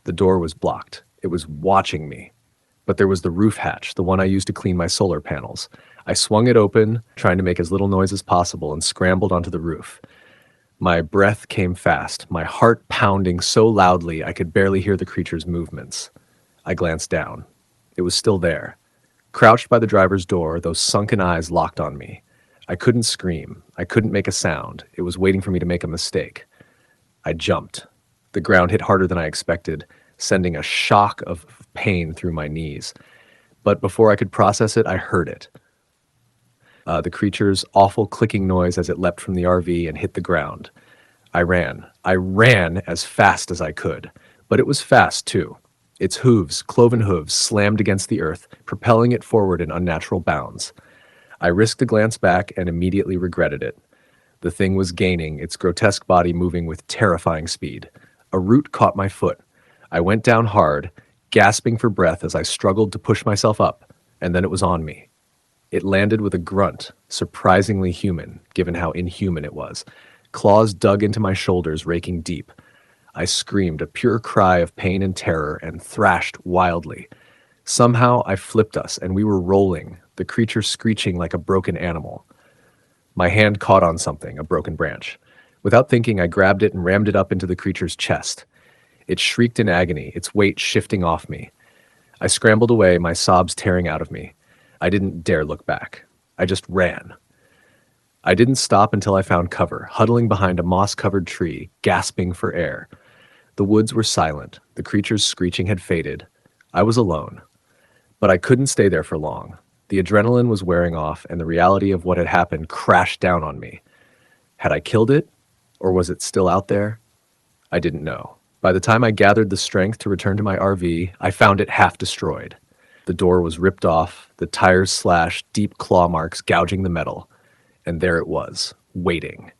The door was blocked. It was watching me. But there was the roof hatch, the one I used to clean my solar panels. I swung it open, trying to make as little noise as possible, and scrambled onto the roof. My breath came fast, my heart pounding so loudly I could barely hear the creature's movements. I glanced down. It was still there. Crouched by the driver's door, those sunken eyes locked on me. I couldn't scream. I couldn't make a sound. It was waiting for me to make a mistake. I jumped. The ground hit harder than I expected, sending a shock of pain through my knees. But before I could process it, I heard it. The creature's awful clicking noise as it leapt from the RV and hit the ground. I ran. I ran as fast as I could. But it was fast, too. Its hooves, cloven hooves, slammed against the earth, propelling it forward in unnatural bounds. I risked a glance back and immediately regretted it. The thing was gaining, its grotesque body moving with terrifying speed. A root caught my foot. I went down hard, gasping for breath as I struggled to push myself up, and then it was on me. It landed with a grunt, surprisingly human, given how inhuman it was, Claws dug into my shoulders, raking deep. I screamed, a pure cry of pain and terror, and thrashed wildly. Somehow I flipped us, and we were rolling, the creature screeching like a broken animal. My hand caught on something, a broken branch. Without thinking, I grabbed it and rammed it up into the creature's chest. It shrieked in agony, its weight shifting off me. I scrambled away, my sobs tearing out of me. I didn't dare look back. I just ran. I didn't stop until I found cover, huddling behind a moss-covered tree, gasping for air. The woods were silent. The creature's screeching had faded. I was alone. But I couldn't stay there for long. The adrenaline was wearing off, and the reality of what had happened crashed down on me. Had I killed it? Or was it still out there? I didn't know. By the time I gathered the strength to return to my RV, I found it half destroyed. The door was ripped off, the tires slashed, deep claw marks gouging the metal. And there it was, waiting.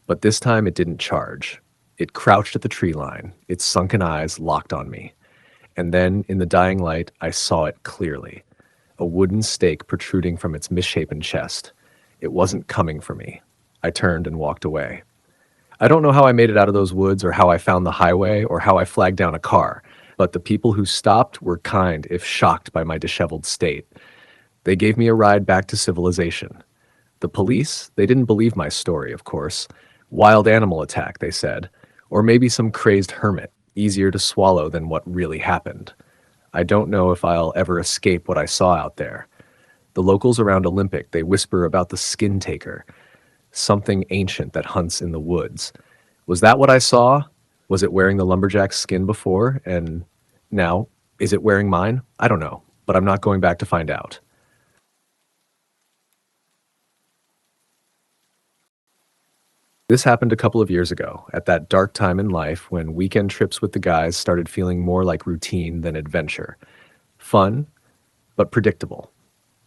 But this time it didn't charge. It crouched at the tree line, its sunken eyes locked on me. And then, in the dying light, I saw it clearly. A wooden stake protruding from its misshapen chest. It wasn't coming for me. I turned and walked away. I don't know how I made it out of those woods or how I found the highway or how I flagged down a car, but the people who stopped were kind if shocked by my disheveled state. They gave me a ride back to civilization. The police, they didn't believe my story, of course. Wild animal attack, they said. Or maybe some crazed hermit, easier to swallow than what really happened. I don't know if I'll ever escape what I saw out there. The locals around Olympic, they whisper about the skin taker, something ancient that hunts in the woods. Was that what I saw? Was it wearing the lumberjack's skin before? And now, is it wearing mine? I don't know, but I'm not going back to find out. This happened a couple of years ago, at that dark time in life when weekend trips with the guys started feeling more like routine than adventure. Fun, but predictable.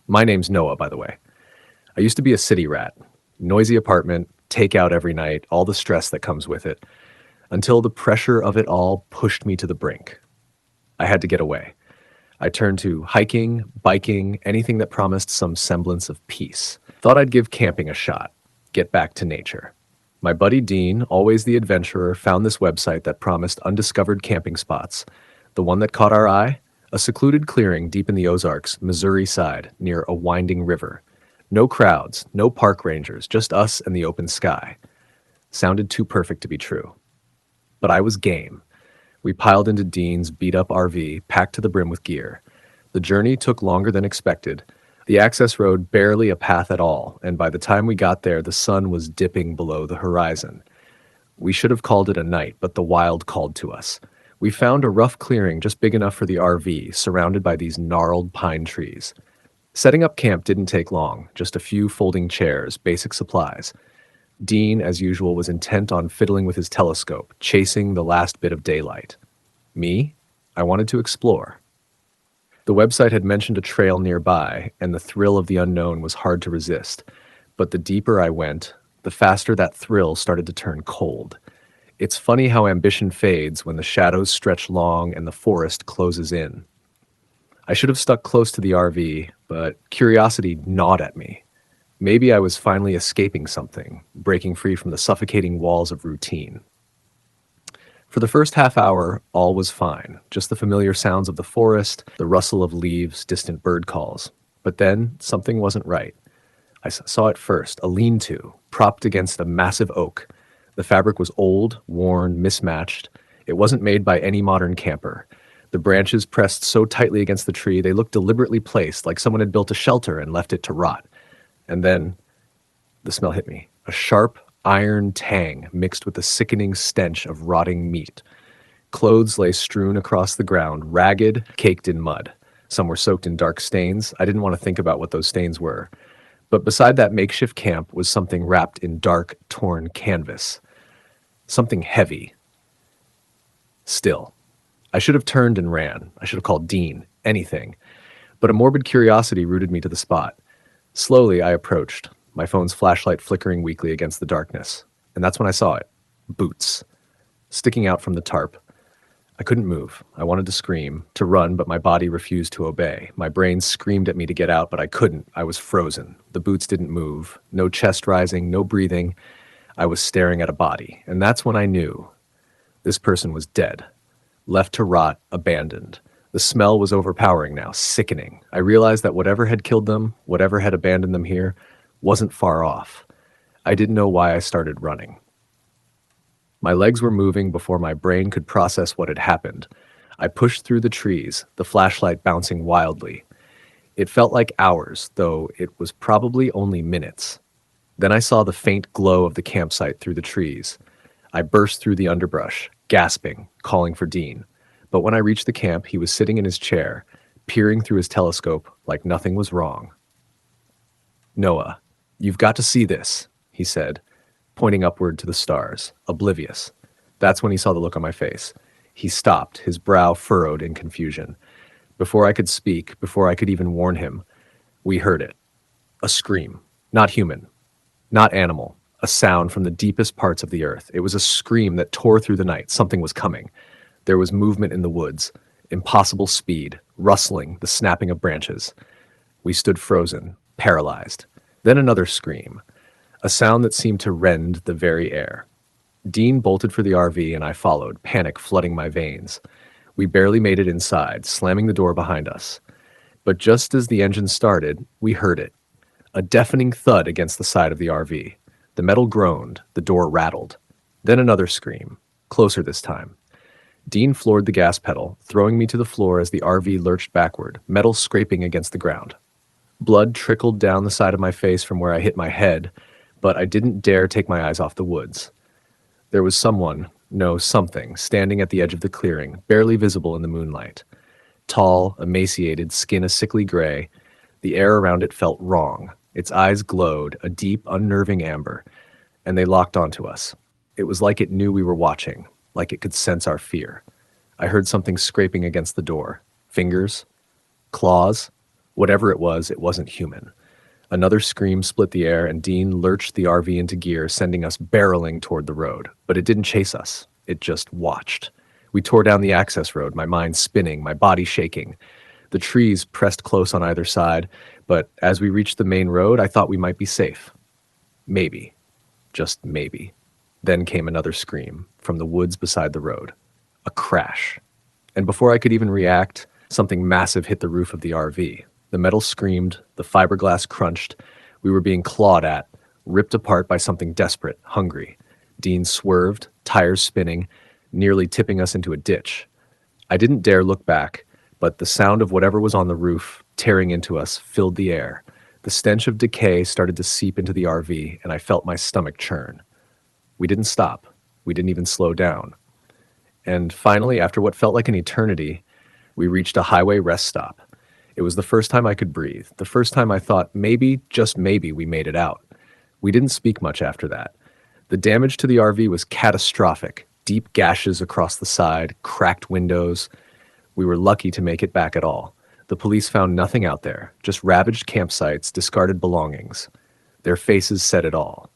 My name's Noah, by the way. I used to be a city rat. Noisy apartment, takeout every night, all the stress that comes with it, until the pressure of it all pushed me to the brink. I had to get away. I turned to hiking, biking, anything that promised some semblance of peace. Thought I'd give camping a shot, get back to nature. My buddy Dean, always the adventurer, found this website that promised undiscovered camping spots. The one that caught our eye? A secluded clearing deep in the Ozarks, Missouri side, near a winding river. No crowds, no park rangers, just us and the open sky. Sounded too perfect to be true. But I was game. We piled into Dean's beat-up RV, packed to the brim with gear. The journey took longer than expected. The access road barely a path at all, and by the time we got there, the sun was dipping below the horizon. We should have called it a night, but the wild called to us. We found a rough clearing just big enough for the RV, surrounded by these gnarled pine trees. Setting up camp didn't take long, just a few folding chairs, basic supplies. Dean, as usual, was intent on fiddling with his telescope, chasing the last bit of daylight. Me? I wanted to explore. The website had mentioned a trail nearby, and the thrill of the unknown was hard to resist. But the deeper I went, the faster that thrill started to turn cold. It's funny how ambition fades when the shadows stretch long and the forest closes in. I should have stuck close to the RV, but curiosity gnawed at me. Maybe I was finally escaping something, breaking free from the suffocating walls of routine. For the first half hour, all was fine, just the familiar sounds of the forest, the rustle of leaves, distant bird calls. But then, something wasn't right. I saw it first, a lean-to, propped against a massive oak. The fabric was old, worn, mismatched. It wasn't made by any modern camper. The branches pressed so tightly against the tree, they looked deliberately placed, like someone had built a shelter and left it to rot. And then, the smell hit me. A sharp, iron tang mixed with the sickening stench of rotting meat. Clothes lay strewn across the ground, ragged, caked in mud. Some were soaked in dark stains. I didn't want to think about what those stains were. But beside that makeshift camp was something wrapped in dark, torn canvas. Something heavy. Still. I should have turned and ran. I should have called Dean. Anything. But a morbid curiosity rooted me to the spot. Slowly, I approached, my phone's flashlight flickering weakly against the darkness. And that's when I saw it. Boots. Sticking out from the tarp. I couldn't move. I wanted to scream, to run, but my body refused to obey. My brain screamed at me to get out, but I couldn't. I was frozen. The boots didn't move. No chest rising, no breathing. I was staring at a body, and that's when I knew this person was dead, left to rot, abandoned. The smell was overpowering now, sickening. I realized that whatever had killed them, whatever had abandoned them here, wasn't far off. I didn't know why I started running. My legs were moving before my brain could process what had happened. I pushed through the trees, the flashlight bouncing wildly. It felt like hours, though it was probably only minutes. Then I saw the faint glow of the campsite through the trees. I burst through the underbrush, gasping, calling for Dean. But when I reached the camp, he was sitting in his chair, peering through his telescope like nothing was wrong. "Noah, you've got to see this," he said, pointing upward to the stars, oblivious. That's when he saw the look on my face. He stopped, his brow furrowed in confusion. Before I could speak, before I could even warn him, we heard it. A scream. Not human. Not animal. A sound from the deepest parts of the earth. It was a scream that tore through the night. Something was coming. There was movement in the woods. Impossible speed. Rustling. The snapping of branches. We stood frozen. Paralyzed. Then another scream. A sound that seemed to rend the very air. Dean bolted for the RV and I followed, panic flooding my veins. We barely made it inside, slamming the door behind us. But just as the engine started, we heard it. A deafening thud against the side of the RV. The metal groaned, the door rattled. Then another scream, closer this time. Dean floored the gas pedal, throwing me to the floor as the RV lurched backward, metal scraping against the ground. Blood trickled down the side of my face from where I hit my head, but I didn't dare take my eyes off the woods. There was someone, no, something, standing at the edge of the clearing, barely visible in the moonlight. Tall, emaciated, skin a sickly gray. The air around it felt wrong. Its eyes glowed, a deep, unnerving amber, and they locked onto us. It was like it knew we were watching, like it could sense our fear. I heard something scraping against the door. Fingers? Claws? Whatever it wasn't human. Another scream split the air, and Dean lurched the RV into gear, sending us barreling toward the road. But it didn't chase us. It just watched. We tore down the access road, my mind spinning, my body shaking. The trees pressed close on either side, but as we reached the main road, I thought we might be safe. Maybe. Just maybe. Then came another scream from the woods beside the road. A crash. And before I could even react, something massive hit the roof of the RV. The metal screamed, the fiberglass crunched. We were being clawed at, ripped apart by something desperate, hungry. Dean swerved, tires spinning, nearly tipping us into a ditch. I didn't dare look back, but the sound of whatever was on the roof, tearing into us, filled the air. The stench of decay started to seep into the RV, and I felt my stomach churn. We didn't stop. We didn't even slow down. And finally, after what felt like an eternity, we reached a highway rest stop. It was the first time I could breathe, the first time I thought maybe, just maybe, we made it out. We didn't speak much after that. The damage to the RV was catastrophic. Deep gashes across the side, cracked windows. We were lucky to make it back at all. The police found nothing out there, just ravaged campsites, discarded belongings. Their faces said it all.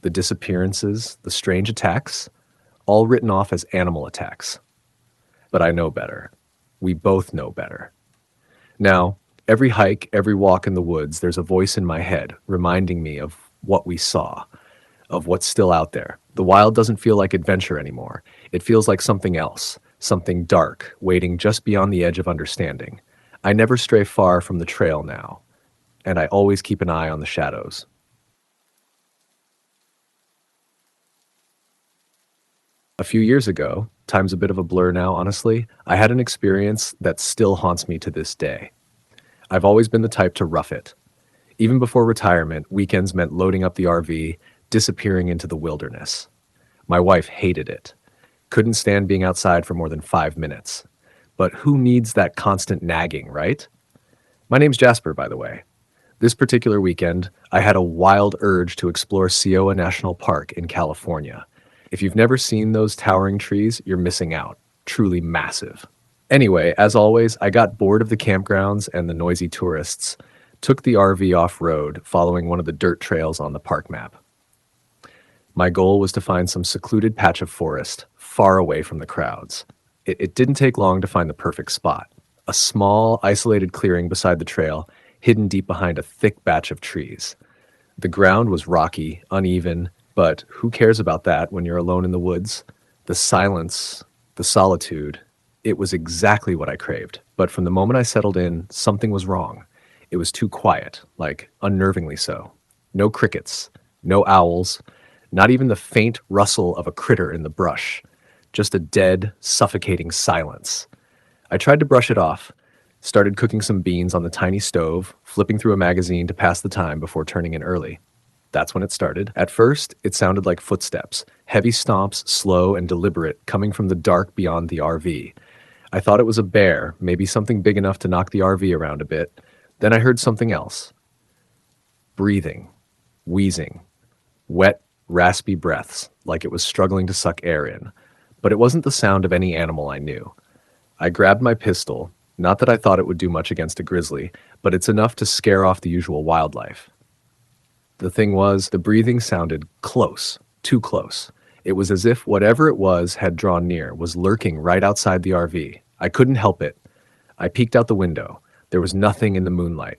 The disappearances, the strange attacks, all written off as animal attacks. But I know better. We both know better. Now, every hike, every walk in the woods, there's a voice in my head reminding me of what we saw, of what's still out there. The wild doesn't feel like adventure anymore. It feels like something else, something dark, waiting just beyond the edge of understanding. I never stray far from the trail now, and I always keep an eye on the shadows. A few years ago, time's a bit of a blur now, honestly, I had an experience that still haunts me to this day. I've always been the type to rough it. Even before retirement, weekends meant loading up the RV, disappearing into the wilderness. My wife hated it. Couldn't stand being outside for more than 5 minutes. But who needs that constant nagging, right? My name's Jasper, by the way. This particular weekend, I had a wild urge to explore Siowa National Park in California. If you've never seen those towering trees, you're missing out. Truly massive. Anyway, as always, I got bored of the campgrounds and the noisy tourists, took the RV off-road, following one of the dirt trails on the park map. My goal was to find some secluded patch of forest, far away from the crowds. It didn't take long to find the perfect spot. A small, isolated clearing beside the trail, hidden deep behind a thick batch of trees. The ground was rocky, uneven, But who cares about that when you're alone in the woods? The silence, the solitude, it was exactly what I craved. But from the moment I settled in, something was wrong. It was too quiet, like unnervingly so. No crickets, no owls, not even the faint rustle of a critter in the brush. Just a dead, suffocating silence. I tried to brush it off, started cooking some beans on the tiny stove, flipping through a magazine to pass the time before turning in early. That's when it started. At first, it sounded like footsteps, heavy stomps, slow and deliberate, coming from the dark beyond the RV. I thought it was a bear, maybe something big enough to knock the RV around a bit. Then I heard something else. Breathing, wheezing, wet, raspy breaths, like it was struggling to suck air in. But it wasn't the sound of any animal I knew. I grabbed my pistol, not that I thought it would do much against a grizzly, but it's enough to scare off the usual wildlife. The thing was, the breathing sounded close, too close. It was as if whatever it was had drawn near, was lurking right outside the RV. I couldn't help it. I peeked out the window. There was nothing in the moonlight.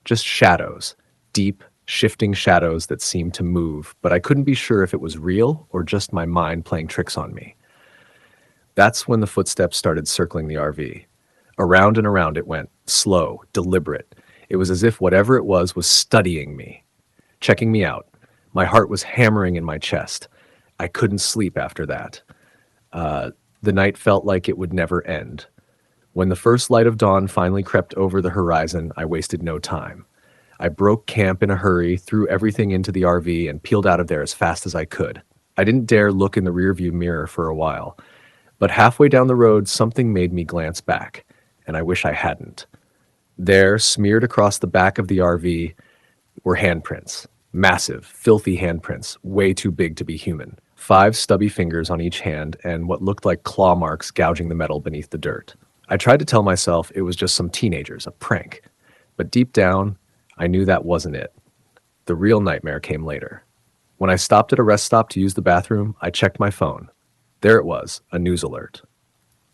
Just shadows. Deep, shifting shadows that seemed to move, but I couldn't be sure if it was real or just my mind playing tricks on me. That's when the footsteps started circling the RV. Around and around it went, slow, deliberate. It was as if whatever it was studying me, checking me out. My heart was hammering in my chest. I couldn't sleep after that. The night felt like it would never end. When the first light of dawn finally crept over the horizon, I wasted no time. I broke camp in a hurry, threw everything into the RV, and peeled out of there as fast as I could. I didn't dare look in the rearview mirror for a while. But halfway down the road, something made me glance back, and I wish I hadn't. There, smeared across the back of the RV, were handprints. Massive, filthy handprints, way too big to be human. 5 stubby fingers on each hand, and what looked like claw marks gouging the metal beneath the dirt. I tried to tell myself it was just some teenagers, a prank. But deep down, I knew that wasn't it. The real nightmare came later. When I stopped at a rest stop to use the bathroom, I checked my phone. There it was, a news alert.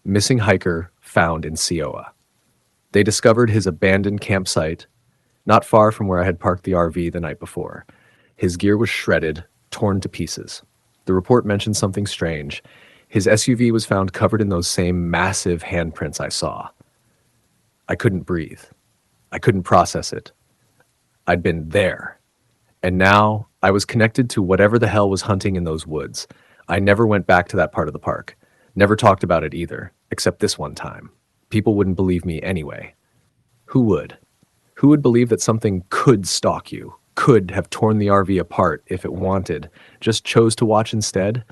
Missing hiker found in Siowa. They discovered his abandoned campsite, not far from where I had parked the RV the night before. His gear was shredded, torn to pieces. The report mentioned something strange. His SUV was found covered in those same massive handprints I saw. I couldn't breathe. I couldn't process it. I'd been there. And now I was connected to whatever the hell was hunting in those woods. I never went back to that part of the park. Never talked about it either, except this one time. People wouldn't believe me anyway. Who would? Who would believe that something could stalk you, could have torn the RV apart if it wanted, just chose to watch instead?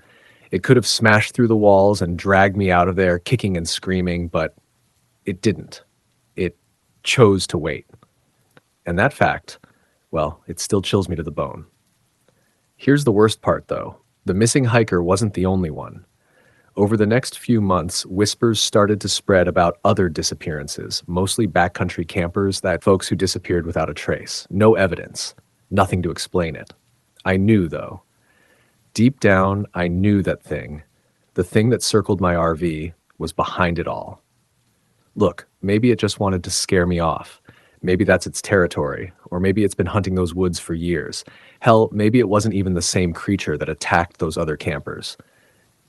It could have smashed through the walls and dragged me out of there kicking and screaming, but it didn't. It chose to wait. And that fact, well, it still chills me to the bone. Here's the worst part, though. The missing hiker wasn't the only one. Over the next few months, whispers started to spread about other disappearances, mostly backcountry campers, that folks who disappeared without a trace. No evidence. Nothing to explain it. I knew, though. Deep down, I knew that thing, the thing that circled my RV, was behind it all. Look, maybe it just wanted to scare me off. Maybe that's its territory, or maybe it's been hunting those woods for years. Hell, maybe it wasn't even the same creature that attacked those other campers.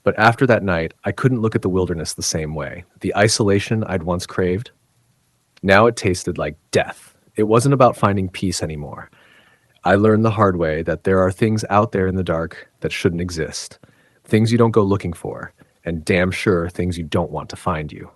But after that night, I couldn't look at the wilderness the same way. The isolation I'd once craved, now it tasted like death. It wasn't about finding peace anymore. I learned the hard way that there are things out there in the dark that shouldn't exist. Things you don't go looking for, and damn sure things you don't want to find you.